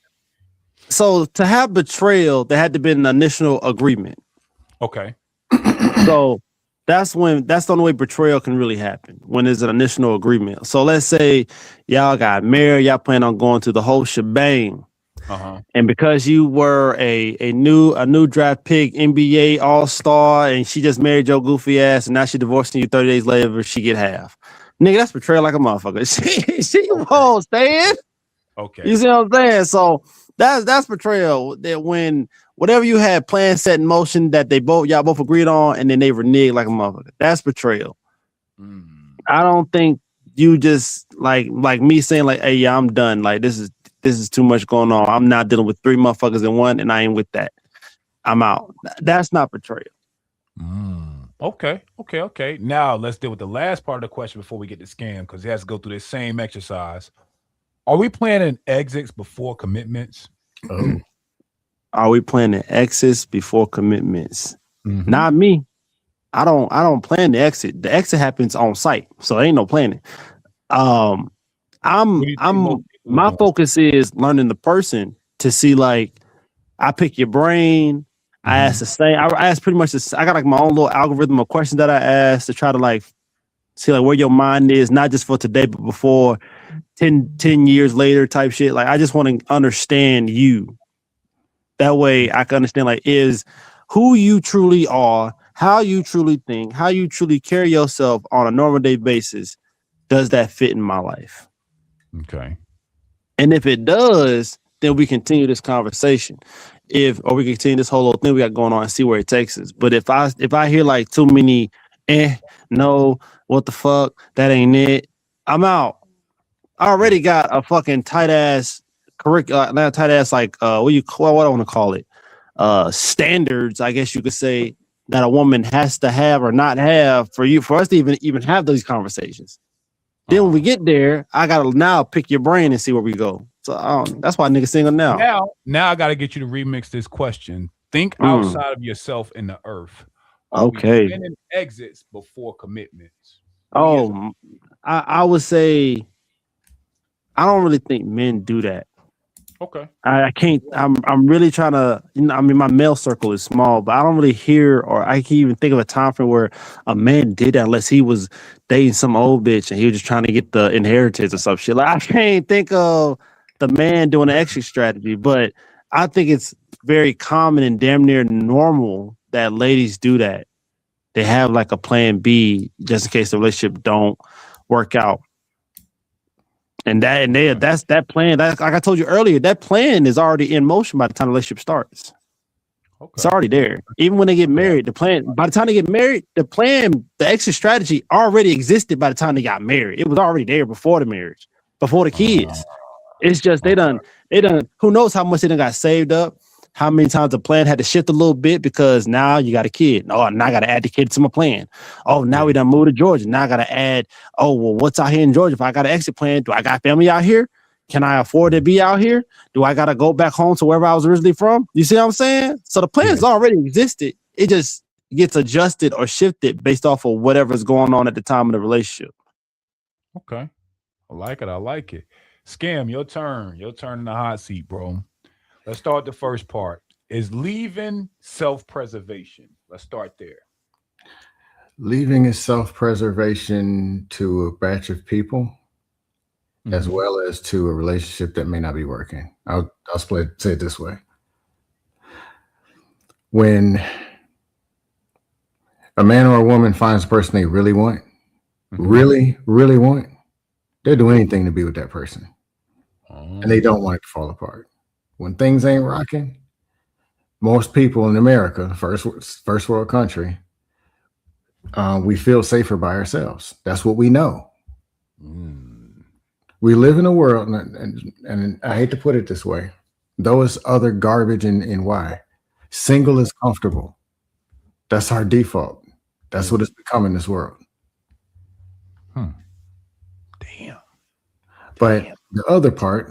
So to have betrayal, there had to be an initial agreement. Okay. So that's the only way betrayal can really happen, when there's an initial agreement. So let's say y'all got married, y'all plan on going through the whole shebang. Uh-huh. And because you were a new draft pick, NBA all-star, and she just married your goofy ass, and now she divorcing you 30 days later, she get half. Nigga, that's betrayal like a motherfucker. She won't stay in. Okay. You see what I'm saying? So that's betrayal. That when whatever you had planned, set in motion that y'all both agreed on, and then they reneged like a motherfucker. That's betrayal. I don't think you just like me saying like, hey, yeah, I'm done. Like this is too much going on. I'm not dealing with 3 motherfuckers in one, and I ain't with that. I'm out. That's not betrayal. Okay. Now let's deal with the last part of the question before we get to scam, because it has to go through this same exercise. Are we planning exits before commitments? Oh. Are we planning exits before commitments? Not me. I don't plan the exit. The exit happens on site, so ain't no planning. My focus is learning the person to see, like, I pick your brain. I ask the same. I ask pretty much this. I got like my own little algorithm of questions that I ask to try to like see like where your mind is, not just for today, but before 10 years later type shit. Like, I just want to understand you. That way I can understand like is who you truly are, how you truly think, how you truly carry yourself on a normal day basis. Does that fit in my life? Okay. And if it does, then we continue this conversation. Or we continue this whole thing we got going on and see where it takes us. But if I hear like too many, no, what the fuck, that ain't it, I'm out. I already got a fucking tight ass curriculum, not tight ass like what I want to call it, standards, I guess you could say, that a woman has to have or not have for us to even have those conversations. Then when we get there, I gotta now pick your brain and see where we go. So that's why niggas single now. Now I gotta get you to remix this question. Think outside of yourself in the earth. Okay. Planning exits before commitments. I would say I don't really think men do that. Okay. I can't. I'm really trying to. I mean, my male circle is small, but I don't really hear or I can't even think of a time frame where a man did that unless he was dating some old bitch and he was just trying to get the inheritance or some shit. Like, I can't think of the man doing an exit strategy, but I think it's very common and damn near normal that ladies do that. They have like a plan B just in case the relationship don't work out. And that's that plan. Like I told you earlier, that plan is already in motion by the time the relationship starts. Okay. It's already there. Even when they get married, the plan, by the time they get married, the exit strategy already existed by the time they got married. It was already there before the marriage, before the kids. It's just they done, who knows how much they done got saved up, How many times the plan had to shift a little bit because now you got a kid. Oh, now I got to add the kid to my plan. Oh, now we done moved to Georgia. Now I got to add, oh, well, what's out here in Georgia? If I got an exit plan, do I got family out here? Can I afford to be out here? Do I got to go back home to wherever I was originally from? You see what I'm saying? So the plans already existed. It just gets adjusted or shifted based off of whatever's going on at the time of the relationship. Okay. I like it. I like it. Scam, your turn. Your turn in the hot seat, bro. Let's start the first part. Is leaving self-preservation? Let's start there. Leaving is self-preservation to a batch of people, as well as to a relationship that may not be working. I'll say it this way. When a man or a woman finds a person they really want, really, really want, they'll do anything to be with that person. And they don't want it to fall apart. When things ain't rocking, most people in America, first world country, we feel safer by ourselves. That's what we know. We live in a world, and I hate to put it this way, though it's other garbage in why. Single is comfortable. That's our default. That's what it's become in this world. Damn. But the other part,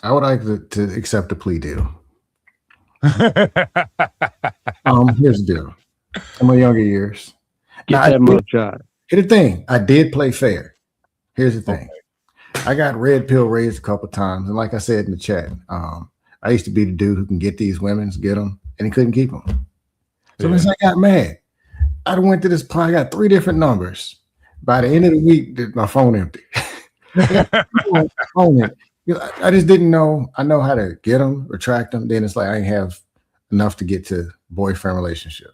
I would like to accept a plea deal. Here's the deal. In my younger years, Get that mugshot. here's the thing. I did play fair. Here's the thing. I got red pill raised a couple times, and like I said in the chat, I used to be the dude who can get these women, get them, and he couldn't keep them. So once I got mad, I went to this play. I got 3 different numbers. By the end of the week, my phone empty. I just didn't know. I know how to get them, retract them. Then it's like I ain't have enough to get to boyfriend relationship.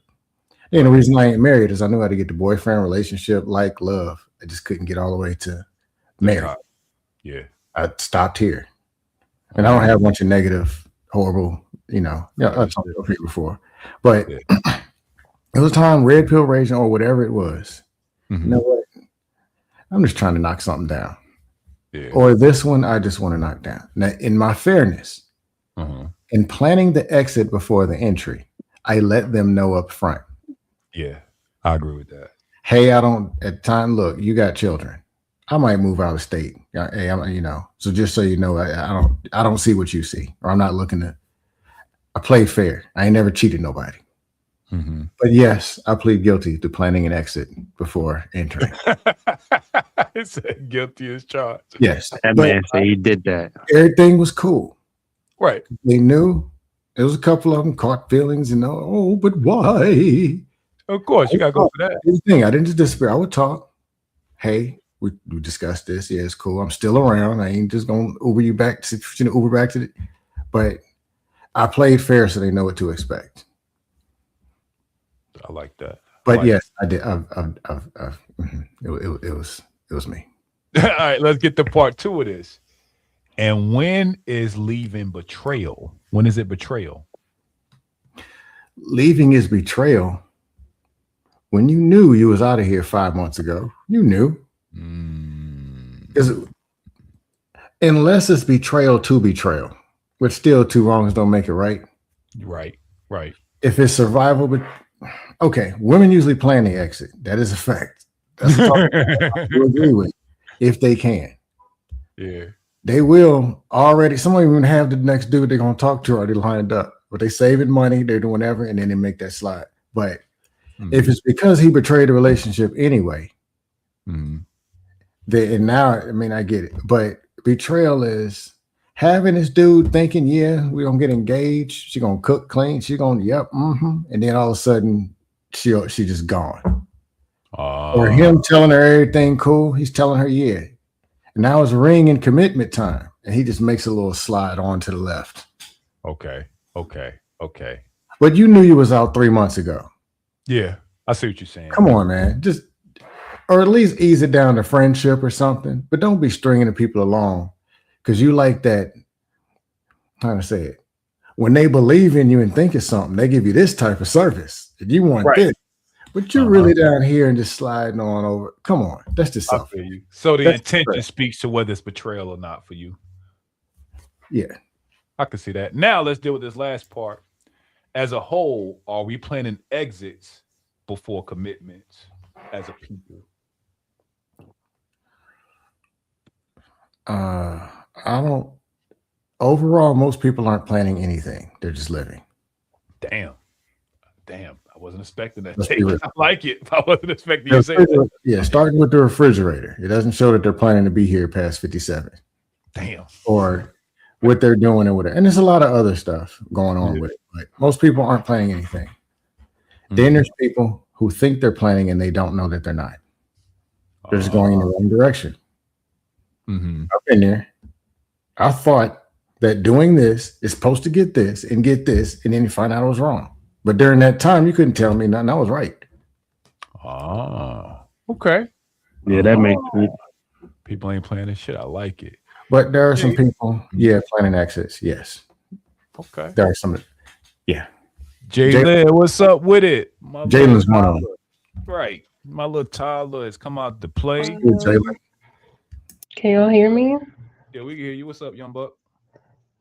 And the reason I ain't married is I knew how to get to boyfriend relationship, like love. I just couldn't get all the way to married. Yeah. I stopped here. And I don't have a bunch of negative, horrible, I've talked to people before. But it was time, red pill raging or whatever it was. You know what? I'm just trying to knock something down. Or this one, I just want to knock down. Now, in my fairness, in planning the exit before the entry, I let them know up front. Yeah, I agree with that. Hey, at the time, look, you got children. I might move out of state. Hey, so just so you know, I don't see what you see, or I'm not looking to. I play fair. I ain't never cheated nobody. But yes, I plead guilty to planning an exit before entering. It said guilty as charged. Yes. That man said he did that. Everything was cool. Right. They knew. There was a couple of them caught feelings, oh, but why? Of course, you got to go for that. Here's the thing. I didn't just disappear. I would talk. Hey, we discussed this. Yeah, it's cool. I'm still around. I ain't just going to Uber you back to the, but I played fair so they know what to expect. I like that. But yes, I did. It was me. All right, let's get to part 2 of this. And when is leaving betrayal? When is it betrayal? Leaving is betrayal. When you knew you was out of here 5 months ago, you knew. Because unless it's betrayal to betrayal, which still 2 wrongs don't make it right. Right. If it's survival, but okay, women usually plan the exit. That is a fact. That's what I agree with. If they can. Yeah. They will already. Some of them even have the next dude they're going to talk to already lined up. But they saving money, they're doing whatever, and then they make that slide. But if it's because he betrayed the relationship anyway, and now, I get it. But betrayal is having this dude thinking, yeah, we're going to get engaged. She's going to cook, clean. She's going, yep, and then all of a sudden, she just gone. Or him telling her everything cool. He's telling her, yeah. And now it's ring and commitment time. And he just makes a little slide on to the left. Okay. But you knew you was out 3 months ago. Yeah, I see what you're saying. Come on, man. Just, or at least ease it down to friendship or something. But don't be stringing the people along because you like that. How to say it? When they believe in you and think it's something, they give you this type of service. And you want this. But you're really down here and just sliding on over. Come on. That's just something. So the intention speaks to whether it's betrayal or not for you. Yeah. I can see that. Now let's deal with this last part. As a whole, are we planning exits before commitments as a people? I don't. Overall, most people aren't planning anything. They're just living. Damn. I wasn't expecting that. Let's be Take. real. I like it. I wasn't expecting you to say that. Yeah, starting with the refrigerator. It doesn't show that they're planning to be here past 57. Damn. Or what they're doing and whatever. And there's a lot of other stuff going on with it. But most people aren't planning anything. Then there's people who think they're planning and they don't know that they're not. They're just going in the wrong direction. I've been there. I thought that doing this is supposed to get this, and then you find out I was wrong. But during that time, you couldn't tell me nothing. I was right. Okay. Yeah, that makes sense. People ain't planning shit. I like it. But there are some people, planning exits. Yes. Okay. There are some. Yeah. Jalen, what's up with it? Jalen's one of them. Right. My little toddler has come out to play. Jalen. Can y'all hear me? Yeah, we can hear you. What's up, young buck?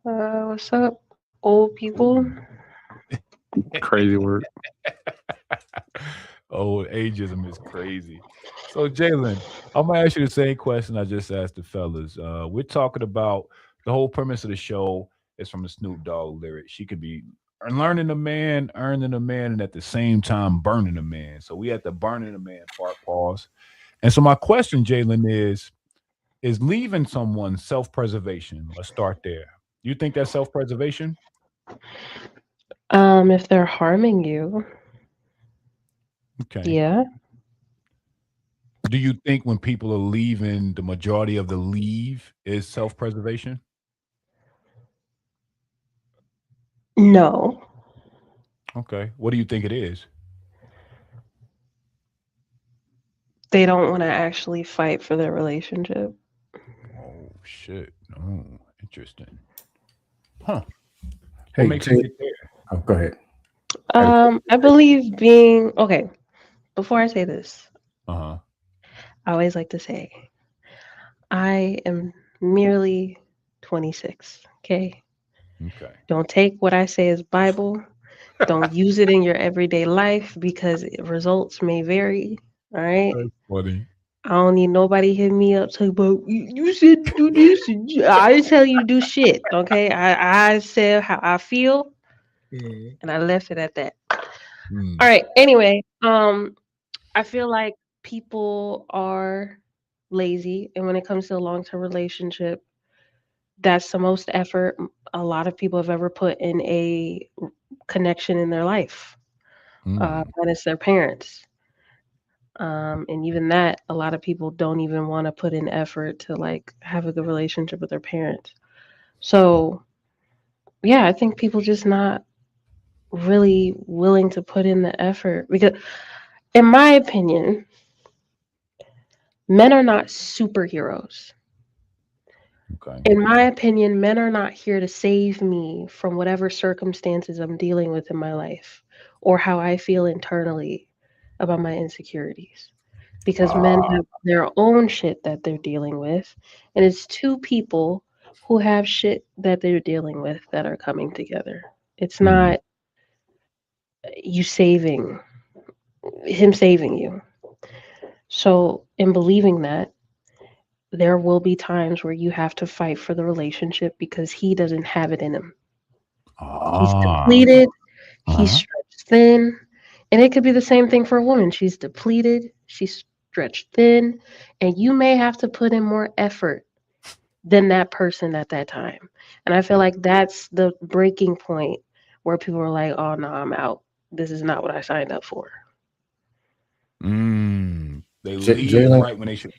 What's up, old people? Crazy word. Oh, ageism is crazy. So, Jalen, I'm gonna ask you the same question I just asked the fellas. We're talking about the whole premise of the show is from the Snoop Dogg lyric. She could be learning a man, earning a man, and at the same time burning a man. So we had the burning a man part pause. And so my question, Jalen, is leaving someone self-preservation? Let's start there. You think that's self-preservation? If they're harming you. Okay. Yeah. Do you think when people are leaving, the majority of the leave is self-preservation? No. Okay. What do you think it is? They don't want to actually fight for their relationship. Oh, shit. Oh, interesting. Huh. Hey, What makes you get there? Oh, go ahead. I believe being okay. Before I say this, Uh-huh. I always like to say, I am merely 26. Okay. Okay. Don't take what I say as Bible. Don't use it in your everyday life because results may vary. All right. That's funny. I don't need nobody hit me up talking about you should do this. I didn't tell you to do shit. Okay. I said how I feel. And I left it at that. All right. Anyway, I feel like people are lazy, and when it comes to a long-term relationship, that's the most effort a lot of people have ever put in a connection in their life. And it's their parents. And even that, a lot of people don't even want to put in effort to like have a good relationship with their parents. So, yeah, I think people just not really willing to put in the effort because, in my opinion, men are not superheroes. Okay. In my opinion, men are not here to save me from whatever circumstances I'm dealing with in my life or how I feel internally about my insecurities. Because men have their own shit that they're dealing with, and it's two people who have shit that they're dealing with that are coming together. It's not him saving you. So, in believing that, there will be times where you have to fight for the relationship because he doesn't have it in him. He's depleted, he's stretched thin, and it could be the same thing for a woman. She's depleted, she's stretched thin, and you may have to put in more effort than that person at that time. And I feel like that's the breaking point where people are like, oh no, I'm out. This is not what I signed up for. They leave right when they should.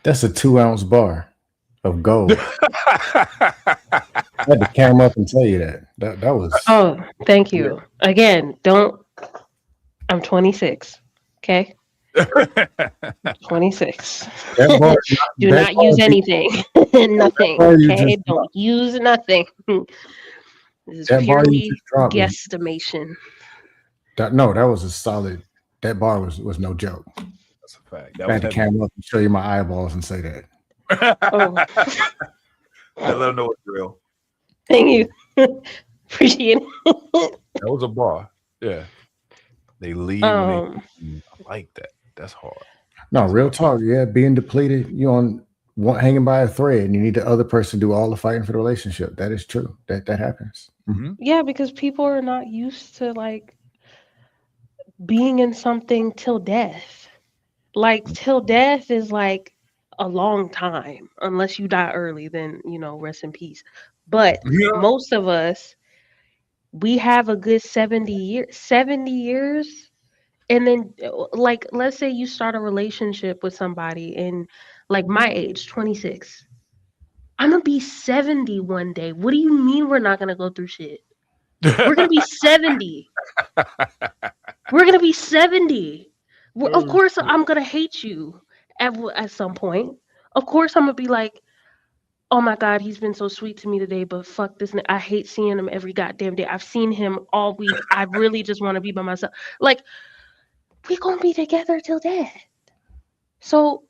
That's a 2-ounce bar of gold. I had to cam up and tell you that. That was. Oh, thank you. Again, I'm 26. Okay. 26. Do not use anything. Nothing. Okay. Don't use nothing. This is purely guesstimation. That was a solid. That bar was no joke. That's a fact. I had to cam up and show you my eyeballs and say that. Let them know it's real. Thank you. Appreciate it. That was a bar. Yeah. They leave when they. um, I like that. That's hard. No, That's real hard. talk. Yeah, being depleted, you on one, hanging by a thread, and you need the other person to do all the fighting for the relationship. That is true. That happens. Mm-hmm. yeah, because people are not used to like being in something till death. Like till death is like a long time, unless you die early, then rest in peace. But Yeah. most of us, we have a good 70 years, and then like let's say you start a relationship with somebody in like my age, 26. I'm gonna be 70 one day. What do you mean we're not gonna go through shit? We're gonna be 70. We're gonna be 70. Well, of Oh, course, shit. I'm gonna hate you at some point. Of course, I'm gonna be like, oh my God, he's been so sweet to me today, but fuck this. I hate seeing him every goddamn day. I've seen him all week. I really just want to be by myself. Like, we gonna be together till death. So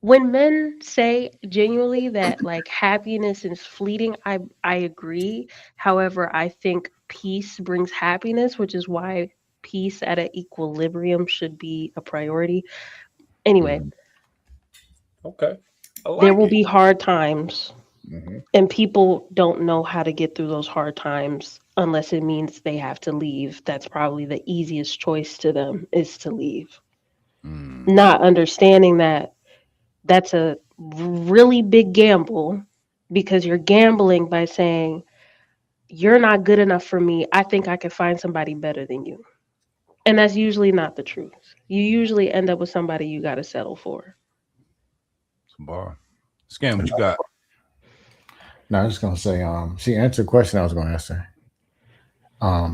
when men say genuinely that like happiness is fleeting, I agree. However, I think peace brings happiness, which is why peace at an equilibrium should be a priority. Anyway, Mhm. Okay. I there like will it. be hard times, Mm-hmm. and people don't know how to get through those hard times unless it means they have to leave. That's probably the easiest choice to them is to leave. Mm. Not understanding that that's a really big gamble because you're gambling by saying, you're not good enough for me. I think I could find somebody better than you. And that's usually not the truth. You usually end up with somebody you got to settle for. Some bar. Scam, what you got? No, I was just gonna say, she answered the question I was gonna ask her.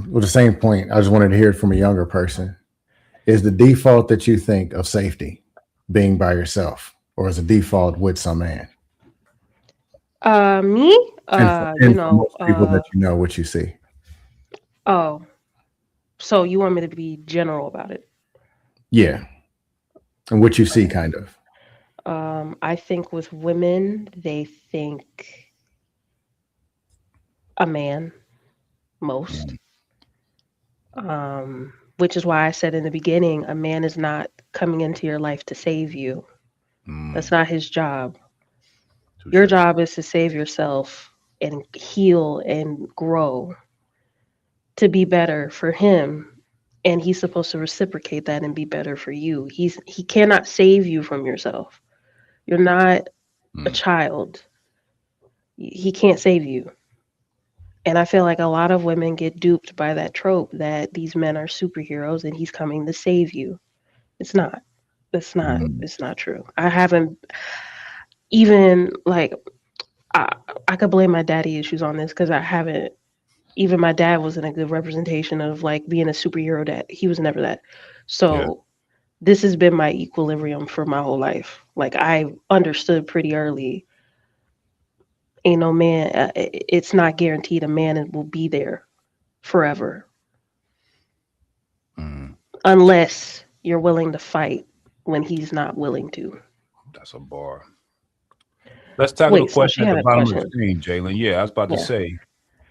With the same point, I just wanted to hear it from a younger person. Is the default that you think of safety being by yourself, or is the default with some man? Me, And for most people that you know, what you see. oh, so you want me to be general about it? Yeah. And what you see, kind of. I think with women, they think a man most. Which is why I said in the beginning, a man is not coming into your life to save you. That's not his job. Your job is to save yourself and heal and grow to be better for him. And he's supposed to reciprocate that and be better for you. He cannot save you from yourself. You're not a child. He can't save you. And I feel like a lot of women get duped by that trope that these men are superheroes and he's coming to save you. It's not. It's not true. I haven't even like I could blame my daddy issues on this because I haven't even my dad wasn't a good representation of like being a superhero dad. He was never that. Yeah. So this has been my equilibrium for my whole life. Like I understood pretty early, ain't no man. It's not guaranteed a man will be there forever unless you're willing to fight when he's not willing to. That's a bar. Let's tackle the Wait, so question she at had the a bottom of the question. screen, Jalen. Yeah, I was about to Yeah. say.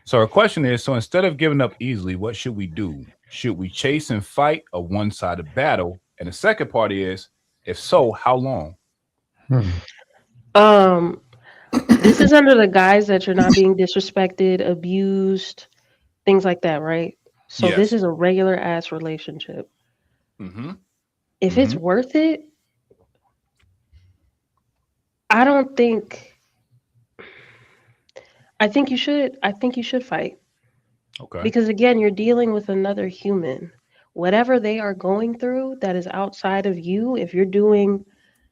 So our question is: so instead of giving up easily, what should we do? Should we chase and fight a one-sided battle? And the second part is, if so, how long? This is under the guise that you're not being disrespected, abused, things like that, right? So this Yes. is a regular ass relationship. Mm-hmm. If it's worth it, I don't think I think you should fight. Okay. Because again, you're dealing with another human. Whatever they are going through that is outside of you, if you're doing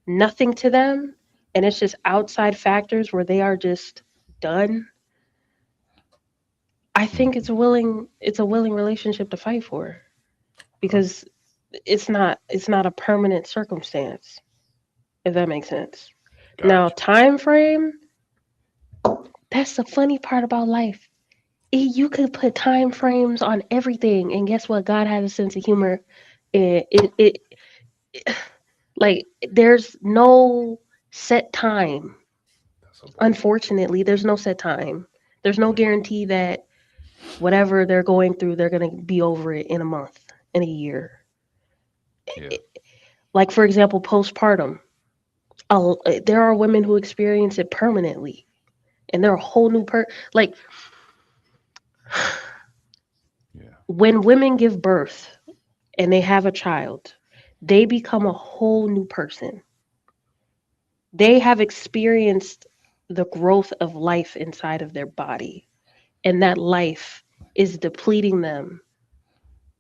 nothing to them and it's just outside factors where they are just done, I think it's a willing relationship to fight for because it's not a permanent circumstance, if that makes sense. Now, Gotcha. time frame, that's the funny part about life. You could put time frames on everything, and guess what? God has a sense of humor. It like there's no set time. That's a bar. Unfortunately, there's no set time. There's no guarantee that whatever they're going through, they're going to be over it in a month, in a year. Yeah. Like, for example, postpartum. There are women who experience it permanently, and they're a whole new like, Yeah. when women give birth and they have a child, they become a whole new person. They have experienced the growth of life inside of their body, and that life is depleting them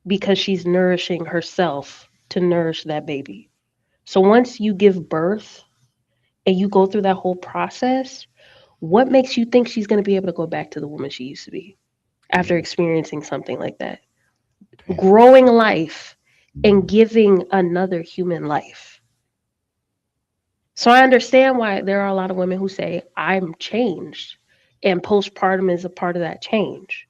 because she's nourishing herself to nourish that baby. So once you give birth and you go through that whole process, what makes you think she's going to be able to go back to the woman she used to be after experiencing something like that? Damn. Growing life and giving another human life. So I understand why there are a lot of women who say, I'm changed, and postpartum is a part of that change.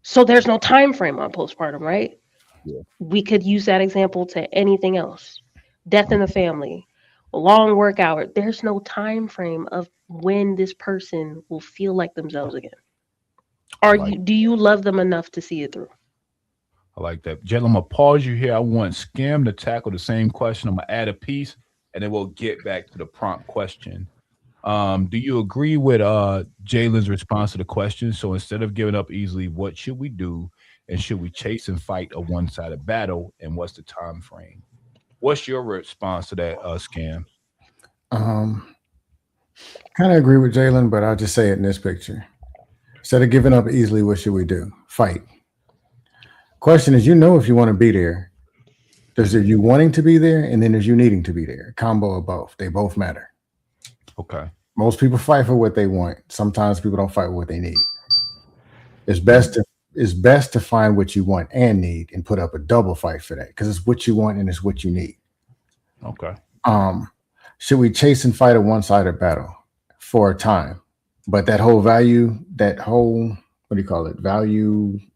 So there's no time frame on postpartum, right? Yeah. We could use that example to anything else. Death in the family, long work hour. There's no time frame of when this person will feel like themselves again. Do you love them enough to see it through? I like that. Jalen, I'm going to pause you here. I want Scam to tackle the same question. I'm going to add a piece, and then we'll get back to the prompt question. Do you agree with Jalen's response to the question? So instead of giving up easily, what should we do? And should we chase and fight a one-sided battle? And what's the time frame? What's your response to that, Scam? Kind of agree with Jalen, but I'll just say it in this picture. Instead of giving up easily, what should we do? Fight. Question is, if you want to be there. There's you wanting to be there, and then there's you needing to be there. Combo of both. They both matter. Okay. Most people fight for what they want. Sometimes people don't fight for what they need. It's best to find what you want and need and put up a double fight for that, because it's what you want and it's what you need. Okay. Should we chase and fight a one-sided battle for a time? But that whole value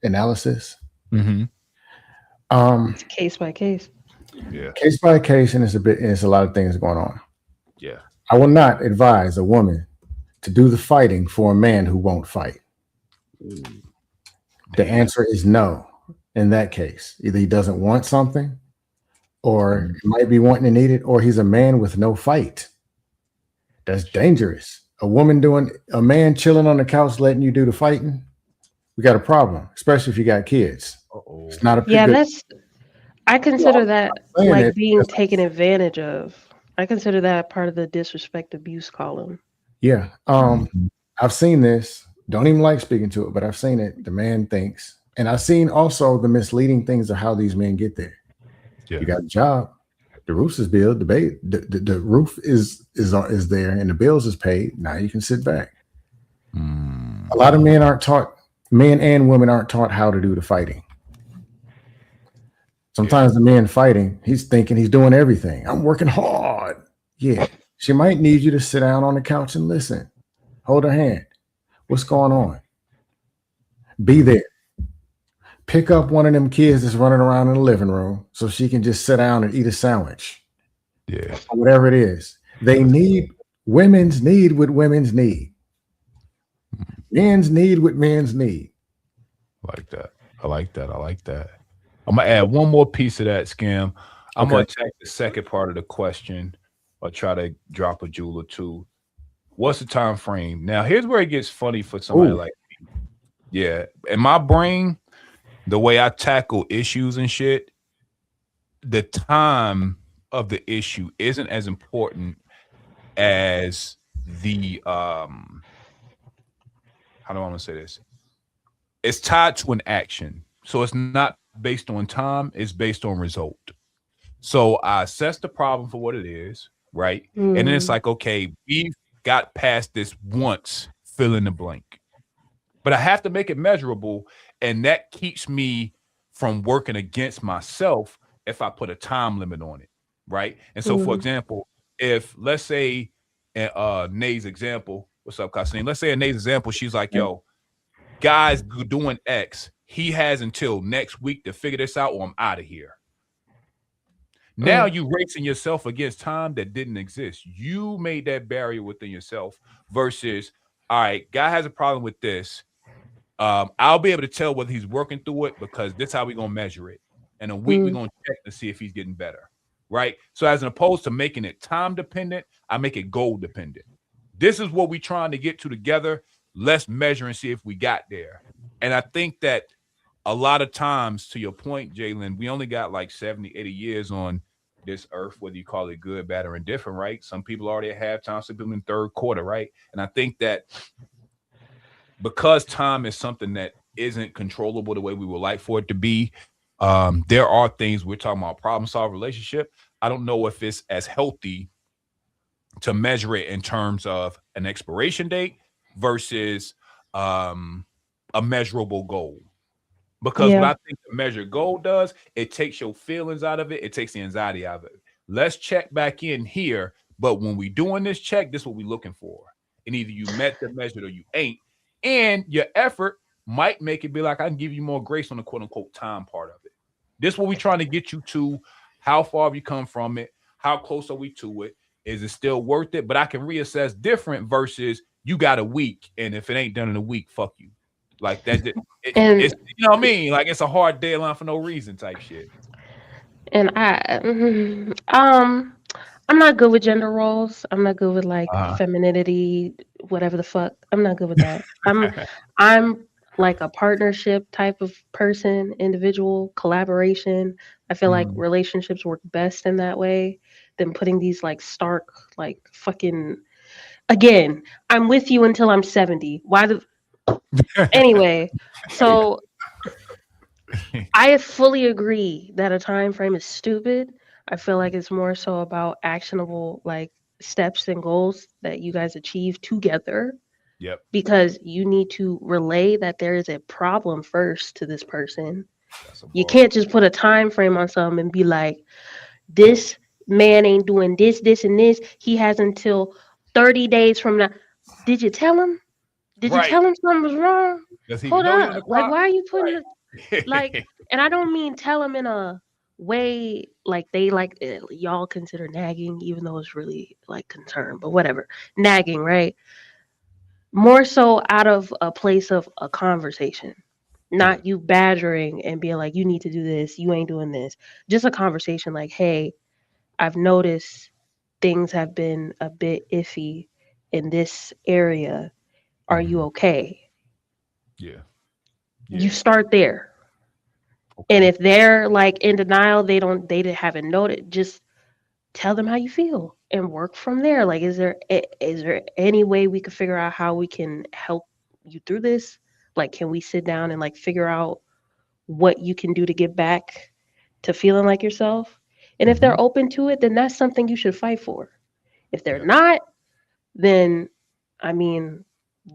analysis? Mm-hmm. It's case by case. Yeah. Case by case, and it's a lot of things going on. Yeah. I will not advise a woman to do the fighting for a man who won't fight. The answer is no. In that case, either he doesn't want something, or he might be wanting to need it, or he's a man with no fight. That's dangerous. A man chilling on the couch letting you do the fighting, we got a problem, especially if you got kids. Uh-oh. It's not a I consider that like being that's- taken advantage of. I consider that part of the disrespect abuse column. Yeah. I've seen this. Don't even like speaking to it, but I've seen it. The man thinks, and I've seen also the misleading things of how these men get there. Yeah. You got a job, the roof is billed, the roof is there, and the bills is paid. Now you can sit back. A lot of men and women aren't taught how to do the fighting. Sometimes the man fighting, he's thinking he's doing everything. I'm working hard. Yeah. She might need you to sit down on the couch and listen. Hold her hand. What's going on? Be there. Pick up one of them kids that's running around in the living room so she can just sit down and eat a sandwich. Yeah. Or whatever it is. Women's need what women's need. Men's need what men's need. I like that. I'm going to add one more piece of that, Scam. I'm going to take the second part of the question or try to drop a jewel or two. What's the time frame? Now, here's where it gets funny for somebody like me. Yeah. In my brain, the way I tackle issues and shit, the time of the issue isn't as important as the how do I want to say this? It's tied to an action. So it's not based on time, it's based on result. So I assess the problem for what it is, right? And then it's like, okay, we've got past this once, fill in the blank. But I have to make it measurable, and that keeps me from working against myself if I put a time limit on it, right? And so, for example, if let's say Nay's example, what's up, Kasim? Let's say in Nay's example, she's like, yo, guys doing X, he has until next week to figure this out or I'm out of here. Now you racing yourself against time that didn't exist. You made that barrier within yourself versus all right, guy has a problem with this. I'll be able to tell whether he's working through it because this is how we're gonna measure it. In a week, we're gonna check to see if he's getting better. Right. So as opposed to making it time dependent, I make it goal dependent. This is what we're trying to get to together. Let's measure and see if we got there. And I think that a lot of times, to your point, Jalen, we only got like 70, 80 years on this earth, whether you call it good, bad, or indifferent, right? Some people already at halftime, some people in third quarter, right? And I think that because time is something that isn't controllable the way we would like for it to be, there are things we're talking about problem solve relationship. I don't know if it's as healthy to measure it in terms of an expiration date versus a measurable goal. Because what I think the measured goal does, it takes your feelings out of it. It takes the anxiety out of it. Let's check back in here. But when we doing this check, this is what we're looking for. And either you met the measure or you ain't. And your effort might make it be like, I can give you more grace on the quote unquote time part of it. This is what we're trying to get you to. How far have you come from it? How close are we to it? Is it still worth it? But I can reassess different versus you got a week. And if it ain't done in a week, fuck you. Like that, it's, you know what I mean? Like it's a hard deadline for no reason type shit. And I'm not good with gender roles. I'm not good with like femininity, whatever the fuck. I'm not good with that. I'm like a partnership type of person, individual collaboration. I feel like relationships work best in that way than putting these like stark, like fucking. Again, I'm with you until I'm 70. Why the? Anyway, so I fully agree that a time frame is stupid. I feel like it's more so about actionable like steps and goals that you guys achieve together. Yep. Because you need to relay that there is a problem first to this person. You can't just put a time frame on something and be like, this man ain't doing this, this, and this. He has until 30 days from now. Did you tell him? Did you tell him something was wrong? Hold up. Like, why are you putting it like, and I don't mean tell him in a way like they like y'all consider nagging, even though it's really like concern, but whatever. Nagging, right? More so out of a place of a conversation, not you badgering and being like, you need to do this, you ain't doing this. Just a conversation like, hey, I've noticed things have been a bit iffy in this area. Are you okay? Yeah. You start there. Okay. And if they're like in denial, they haven't noted, just tell them how you feel and work from there. Like, is there any way we could figure out how we can help you through this? Like, can we sit down and like figure out what you can do to get back to feeling like yourself? And if they're open to it, then that's something you should fight for. If they're not, then I mean,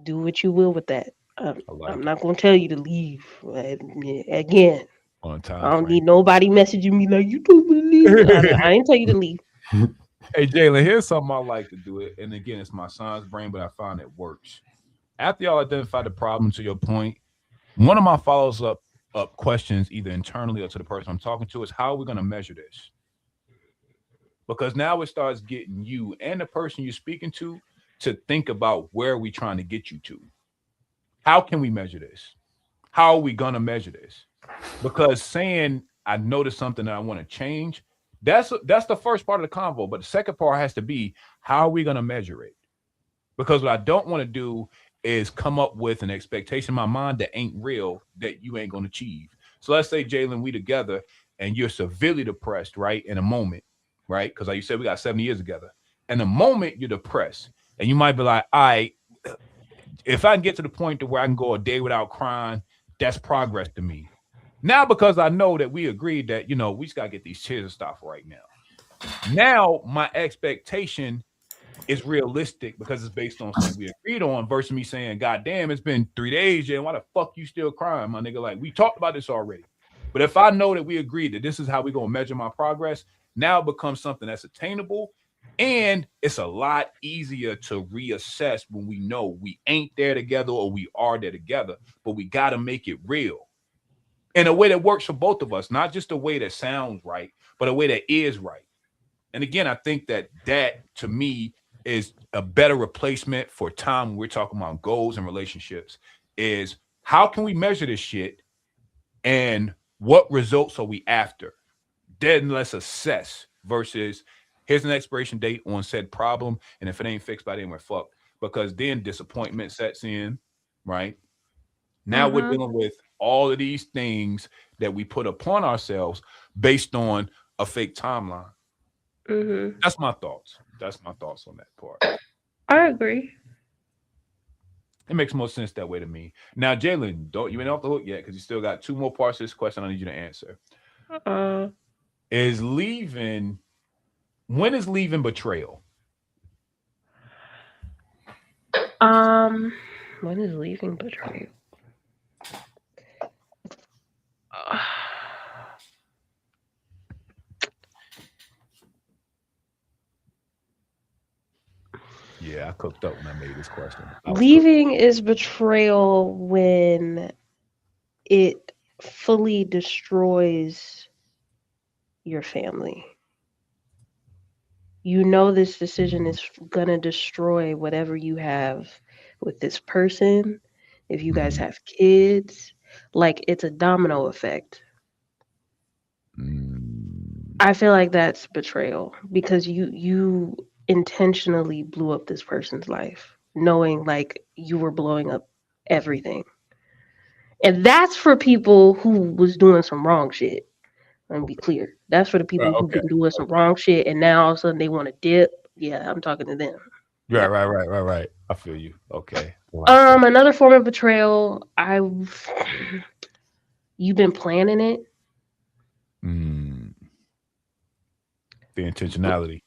do what you will with that. I'm not going to tell you to leave. Again, on time. I don't need nobody messaging me like, you don't believe it. I ain't tell you to leave. Hey, Jalen, here's something I like to do it. And again, it's my son's brain, but I find it works. After y'all identify the problem, to your point, one of my follows up questions, either internally or to the person I'm talking to, is how are we going to measure this? Because now it starts getting you and the person you're speaking to think about where are we trying to get you to? How can we measure this? How are we going to measure this? Because saying I noticed something that I want to change, that's the first part of the convo. But the second part has to be, how are we going to measure it? Because what I don't want to do is come up with an expectation in my mind that ain't real, that you ain't going to achieve. So let's say, Jalen, we together and you're severely depressed, right? In a moment, right? Because like you said, we got 7 years together. In a moment, you're depressed. And you might be like, all right, if I can get to the point to where I can go a day without crying, that's progress to me. Now, because I know that we agreed that, we just got to get these tears and stuff right now. Now, my expectation is realistic because it's based on something we agreed on versus me saying, God damn, it's been 3 days, Jay, why the fuck you still crying, my nigga? Like, we talked about this already. But if I know that we agreed that this is how we're going to measure my progress, now it becomes something that's attainable. And it's a lot easier to reassess when we know we ain't there together or we are there together, but we got to make it real in a way that works for both of us, not just a way that sounds right, but a way that is right. And again, I think that to me is a better replacement for time when we're talking about goals and relationships is how can we measure this shit and what results are we after? Then let's assess versus here's an expiration date on said problem. And if it ain't fixed by then, we're fucked. Because then disappointment sets in, right? Now we're dealing with all of these things that we put upon ourselves based on a fake timeline. That's my thoughts. That's my thoughts on that part. I agree. It makes more sense that way to me. Now, Jalen, you ain't off the hook yet because you still got 2 more parts of this question I need you to answer. When is leaving betrayal? When is leaving betrayal? Yeah, I cooked up when I made this question. Leaving is betrayal when it fully destroys your family. You know this decision is gonna destroy whatever you have with this person. If you guys have kids, like it's a domino effect. I feel like that's betrayal because you intentionally blew up this person's life, knowing like you were blowing up everything. And that's for people who was doing some wrong shit. Let me be clear. That's for the people who've been doing some wrong shit and now all of a sudden they want to dip. Yeah, I'm talking to them. Right. I feel you. Okay. Another form of betrayal, you've been planning it. The intentionality.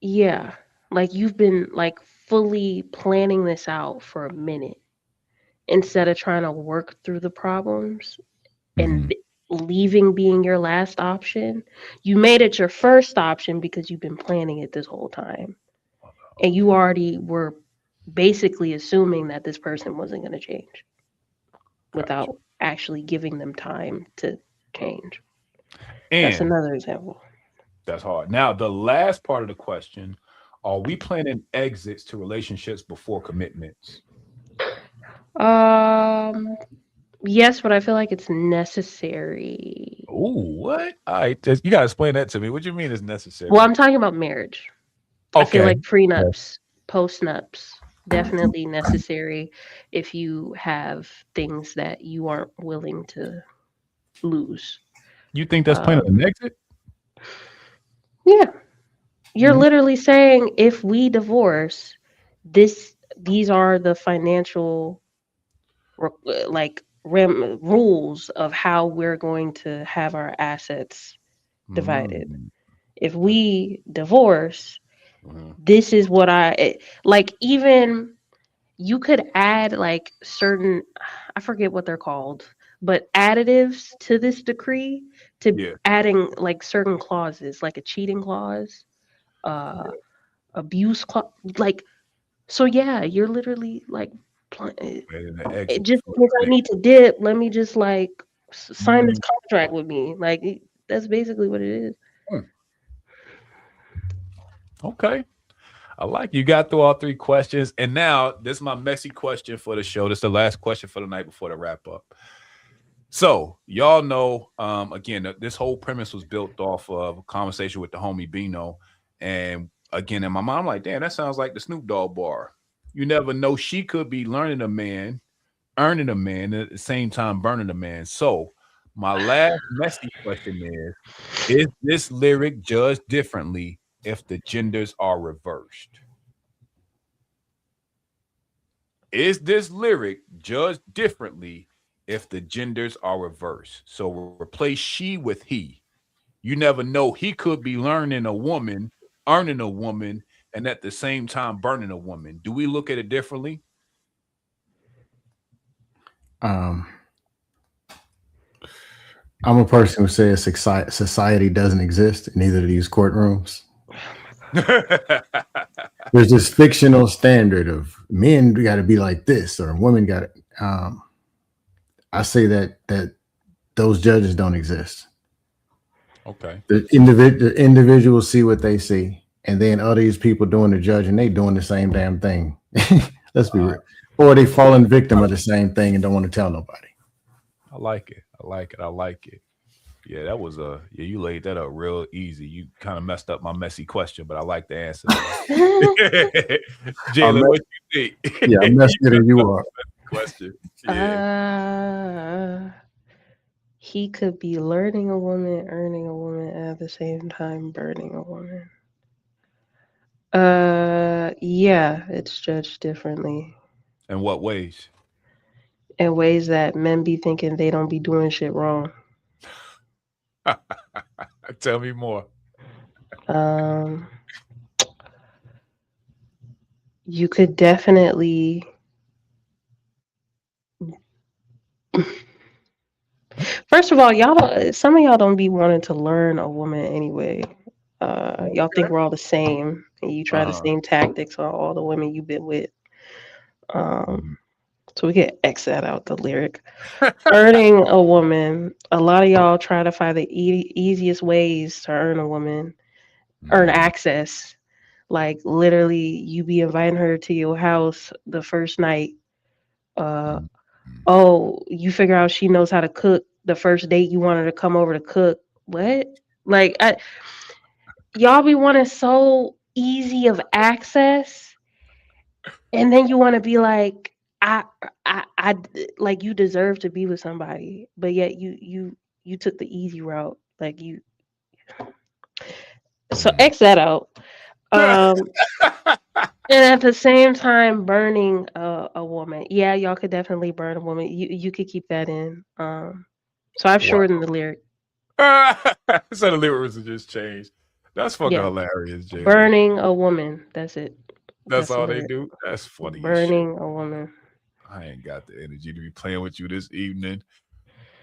Yeah. Like you've been like fully planning this out for a minute instead of trying to work through the problems and leaving being your last option. You made it your first option because you've been planning it this whole time. And you already were basically assuming that this person wasn't going to change without actually giving them time to change. And that's another example. That's hard. Now, the last part of the question, are we planning exits to relationships before commitments? Yes, but I feel like it's necessary. Ooh, what? All right, you gotta explain that to me. What do you mean it's necessary? Well, I'm talking about marriage. I feel like prenups, post-nups, definitely necessary if you have things that you aren't willing to lose. You think that's planning an exit? Yeah. You're literally saying if we divorce, these are the financial rules of how we're going to have our assets divided. If we divorce, this is what even you could add like certain, I forget what they're called, but additives to this decree to adding like certain clauses, like a cheating clause, abuse clause, like, so yeah, you're literally like, it just because I need to dip, let me just like sign this contract with me. Like that's basically what it is. Okay. I like you got through all 3 questions. And now this is my messy question for the show. This is the last question for the night before the wrap up. So y'all know, again, this whole premise was built off of a conversation with the homie Bino. And again, in my mind, I'm like, damn, that sounds like the Snoop Dogg bar. You never know. She could be learning a man, earning a man, and at the same time burning a man. So my last messy question is this lyric judged differently if the genders are reversed? Is this lyric judged differently if the genders are reversed? So replace she with he. You never know. He could be learning a woman, earning a woman, and at the same time burning a woman. Do we look at it differently? I'm a person who says society doesn't exist in either of these courtrooms. There's this fictional standard of men got to be like this or women got to. I say that those judges don't exist. Okay. The individuals see what they see, and then all these people doing the judge, and they doing the same damn thing. Let's be real. Or they falling victim of the same thing and don't want to tell nobody. I like it. I like it. I like it. Yeah, that was you laid that up real easy. You kind of messed up my messy question, but I like the answer. Jalen, what you think? Yeah, I'm messier than you are. Question. Yeah. He could be learning a woman, earning a woman, at the same time burning a woman. Yeah, it's judged differently. In what ways? In ways that men be thinking they don't be doing shit wrong. Tell me more. You could definitely first of all, some of y'all don't be wanting to learn a woman anyway. Y'all think we're all the same, and you try the same tactics on all the women you've been with. So we can X that out the lyric. Earning a woman, a lot of y'all try to find the easiest ways to earn a woman, earn access. Like literally, you be inviting her to your house the first night. Oh, you figure out she knows how to cook. The first date, you want her to come over to cook. What? Like, y'all be wanting so easy of access, and then you want to be like, I like you deserve to be with somebody, but yet you took the easy route. Like you, so X that out. And at the same time, burning a woman. Yeah, y'all could definitely burn a woman. You could keep that in. So I've shortened the lyric. So the lyrics have just changed. That's fucking hilarious, Jay. Burning a woman. That's it. That's all they do? That's funny. Burning a woman. I ain't got the energy to be playing with you this evening.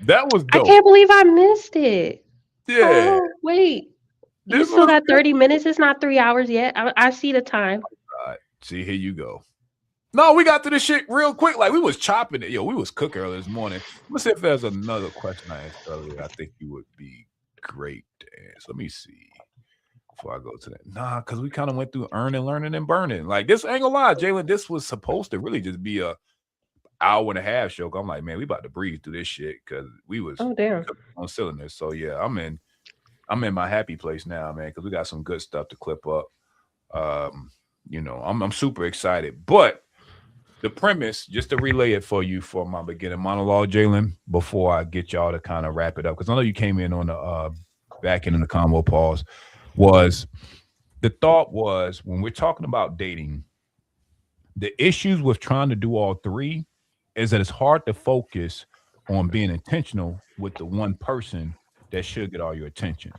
That was dope. I can't believe I missed it. Yeah. Oh, wait. You still got 30 minutes. It's not 3 hours yet. I see the time. All right. See, here you go. No, we got to this shit real quick. Like we was chopping it. Yo, we was cooking earlier this morning. Let's see if there's another question I asked earlier. I think you would be great to answer. Let me see before I go to that. Nah, because we kind of went through earning, learning, and burning. Like this ain't gonna lie, Jalen. This was supposed to really just be a hour and a half show. I'm like, man, we about to breathe through this shit because we was on cylinders. So yeah, I'm in my happy place now, man, because we got some good stuff to clip up. You know, I'm super excited. But the premise, just to relay it for you for my beginning monologue, Jalen, before I get y'all to kind of wrap it up, because I know you came in on the back end of the combo pause, was the thought was when we're talking about dating, the issues with trying to do all three is that it's hard to focus on being intentional with the one person that should get all your attention.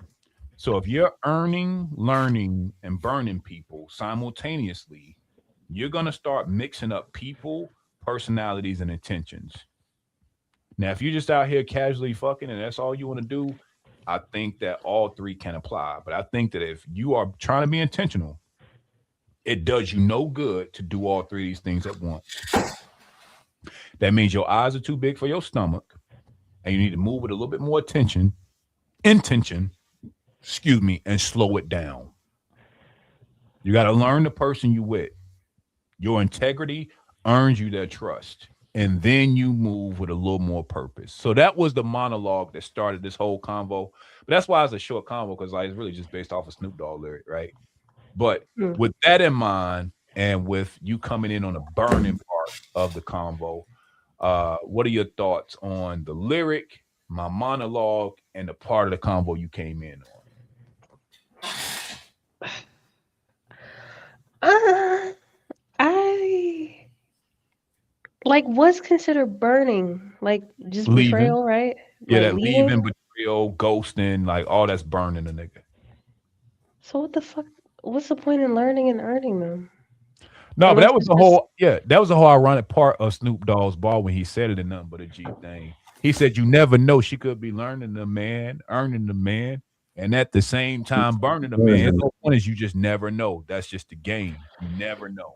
So if you're earning, learning, and burning people simultaneously, you're going to start mixing up people, personalities, and intentions. Now, if you're just out here casually fucking and that's all you want to do, I think that all three can apply. But I think that if you are trying to be intentional, it does you no good to do all three of these things at once. That means your eyes are too big for your stomach, and you need to move with a little bit more intention, and slow it down. You got to learn the person you with. Your integrity earns you their trust, and then you move with a little more purpose. So that was the monologue that started this whole convo. But that's why it's a short convo, because like it's really just based off a Snoop Dogg lyric, right? But with that in mind, and with you coming in on the burning part of the convo, what are your thoughts on the lyric, my monologue, and the part of the convo you came in on? I like what's considered burning, like just leaving. Betrayal, right? Yeah, like that leaving, betrayal, ghosting, like all that's burning a nigga. So what the fuck? What's the point in learning and earning them? No, but that was the whole that was the whole ironic part of Snoop Dogg's bar when he said it in Nothing But a G Thang. He said, "You never know. She could be learning the man, earning the man, and at the same time burning the man." The point is, you just never know. That's just the game. You never know.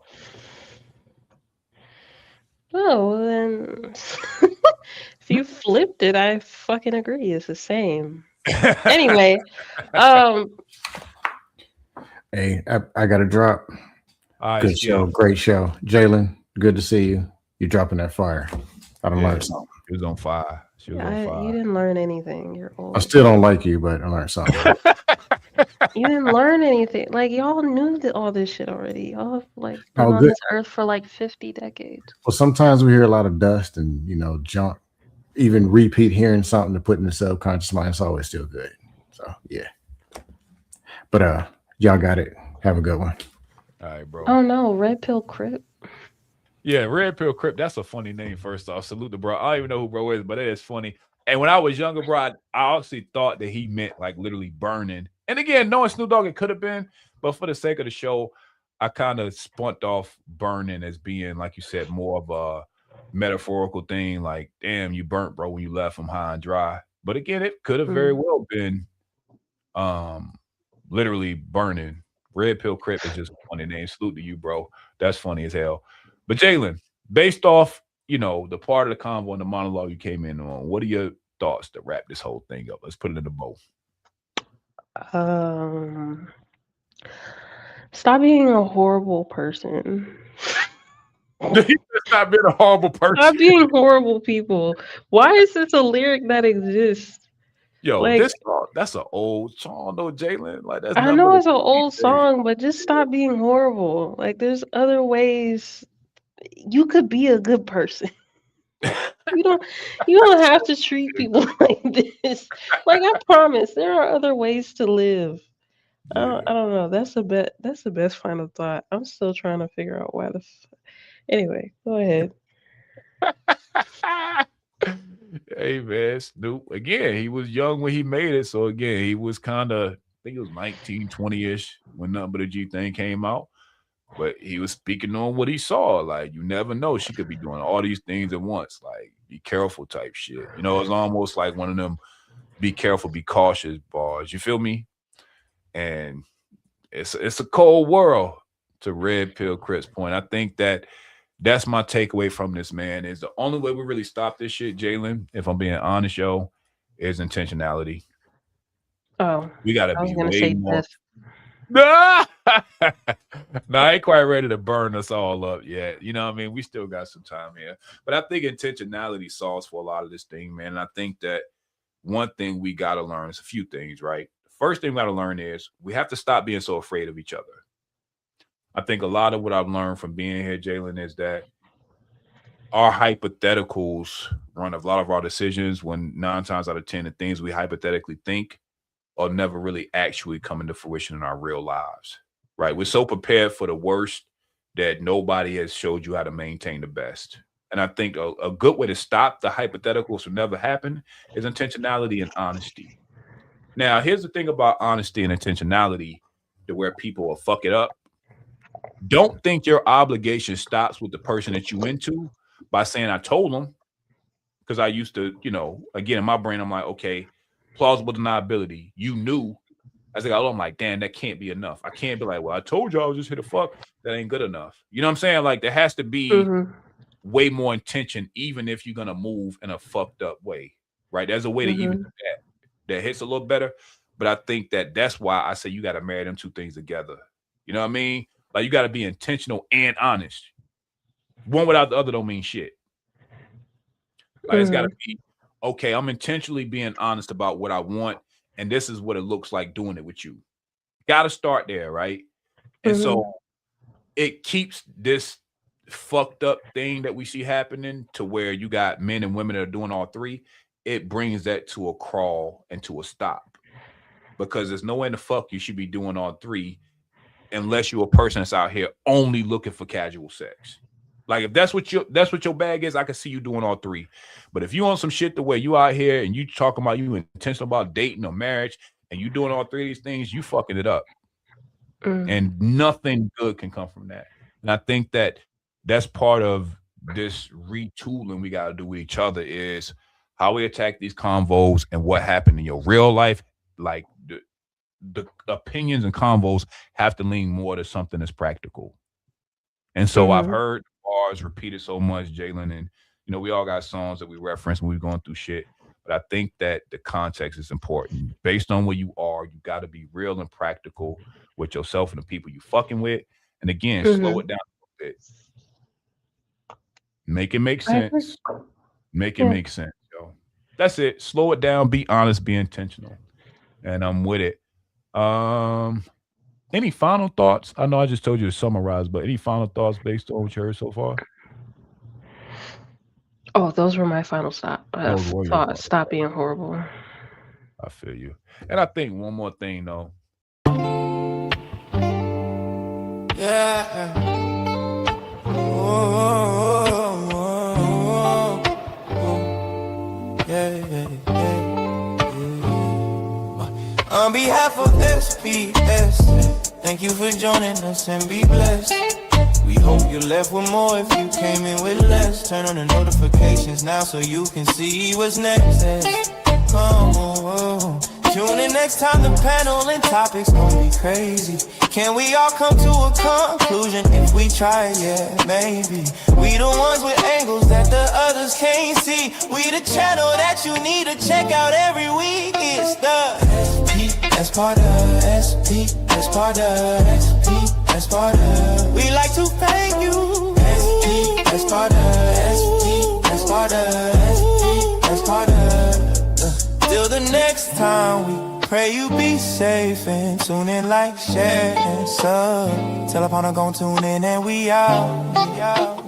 Oh, then if you flipped it, I fucking agree. It's the same. Anyway, Hey, I got to drop. All right, Good show, great show. Jalen, good to see you. You're dropping that fire. I done learned something. She was on fire. She was on fire. You didn't learn anything. You're old. I still don't like you, but I learned something. You didn't learn anything. Like y'all knew all this shit already. Y'all have like been Oh, on good. this earth for like 50 decades. Well, sometimes we hear a lot of dust and junk. Even repeat hearing something to put in the subconscious mind, it's always still good. So yeah. But y'all got it. Have a good one. All right, bro. Oh no, Red Pill Crip. Yeah, Red Pill Crip. That's a funny name. First off, salute to bro. I don't even know who bro is, but it is funny. And when I was younger, bro, I honestly thought that he meant like literally burning. And again, knowing Snoop Dogg, it could have been, but for the sake of the show, I kind of spunked off burning as being, like you said, more of a metaphorical thing. Like, damn, you burnt, bro, when you left from high and dry. But again, it could have very well been literally burning. Red Pill Crip is just a funny name. Salute to you, bro. That's funny as hell. But Jalen, based off, the part of the convo and the monologue you came in on, what are your thoughts to wrap this whole thing up? Let's put it in a bow. Stop being a horrible person. Stop being a horrible person. Stop being horrible people. Why is this a lyric that exists? Yo, this song, that's an old song, though, Jalen. Like that's. I know it's an old song, but just stop being horrible. Like there's other ways. You could be a good person. You don't have to treat people like this. Like I promise, there are other ways to live. I don't know. That's the best final thought. I'm still trying to figure out why the. Anyway, go ahead. Hey man, Snoop. Again, he was young when he made it. So again, he was kind of, I think it was 19, 20-ish when Nothing But a G Thang came out. But he was speaking on what he saw. Like, you never know. She could be doing all these things at once. Like, be careful type shit. It's almost like one of them be careful, be cautious bars. You feel me? And it's a cold world, to Red Pill Crip's point. I think that's my takeaway from this, man, is the only way we really stop this shit, Jalen, if I'm being honest, yo, is intentionality. Oh, we got to be way more. Death. No, I ain't quite ready to burn us all up yet. You know what I mean? We still got some time here. But I think intentionality solves for a lot of this thing, man. And I think that one thing we got to learn is a few things, right? The first thing we got to learn is we have to stop being so afraid of each other. I think a lot of what I've learned from being here, Jalen, is that our hypotheticals run a lot of our decisions when 9 times out of 10, the things we hypothetically think or never really actually come into fruition in our real lives, right? We're so prepared for the worst that nobody has showed you how to maintain the best. And I think a good way to stop the hypotheticals from never happen is intentionality and honesty. Now, here's the thing about honesty and intentionality, to where people will fuck it up. Don't think your obligation stops with the person that you into by saying, I told them. Because I used to, again, in my brain, I'm like, okay, plausible deniability. You knew. I'm like, damn, that can't be enough. I can't be like, well, I told you I was just here to fuck. That ain't good enough. You know what I'm saying? Like, there has to be way more intention, even if you're going to move in a fucked up way, right? There's a way to even do that hits a little better. But I think that's why I say you got to marry them two things together. You know what I mean? Like, you got to be intentional and honest. One without the other don't mean shit. Like, it's got to be, okay, I'm intentionally being honest about what I want, and this is what it looks like doing it with you. Got to start there, right? And so it keeps this fucked up thing that we see happening to where you got men and women that are doing all three. It brings that to a crawl and to a stop, because there's no way in the fuck you should be doing all three unless you're a person that's out here only looking for casual sex. Like, if that's what your bag is, I can see you doing all three. But if you on some shit the way you out here and you talking about you intentional about dating or marriage and you doing all three of these things, you fucking it up. And nothing good can come from that. And I think that's part of this retooling we got to do with each other, is how we attack these convos and what happened in your real life. Like, the opinions and convos have to lean more to something that's practical. And so I've heard bars repeated so much, Jalen, and we all got songs that we reference when we're going through shit. But I think that the context is important. Based on where you are are. You got to be real and practical with yourself and the people you fucking with. And again, slow it down a little bit. Make it make sense. Make it make sense, yo. That's it. Slow it down. Be honest. Be intentional. And I'm with it. Any final thoughts? I know I just told you to summarize, but any final thoughts based on what you heard so far? Oh, those were my final thoughts. Stop being horrible. I feel you. And I think one more thing, though. Yeah. On behalf of SPS, thank you for joining us and be blessed. We hope you left with more if you came in with less. Turn on the notifications now so you can see what's next. Tune in next time, the panel and topics gonna be crazy. Can we all come to a conclusion if we try? Yeah, maybe. We the ones with angles that the others can't see. We the channel that you need to check out every week. It's the SP, that's part of SP, that's part of SP, that's part of. We like to thank you. SP, that's part of SP, that's part of SP, that's part of. Till the next time, we pray you be safe and tune in, like, share, and sub. Tell a partner gon' tune in and we out. Yeah.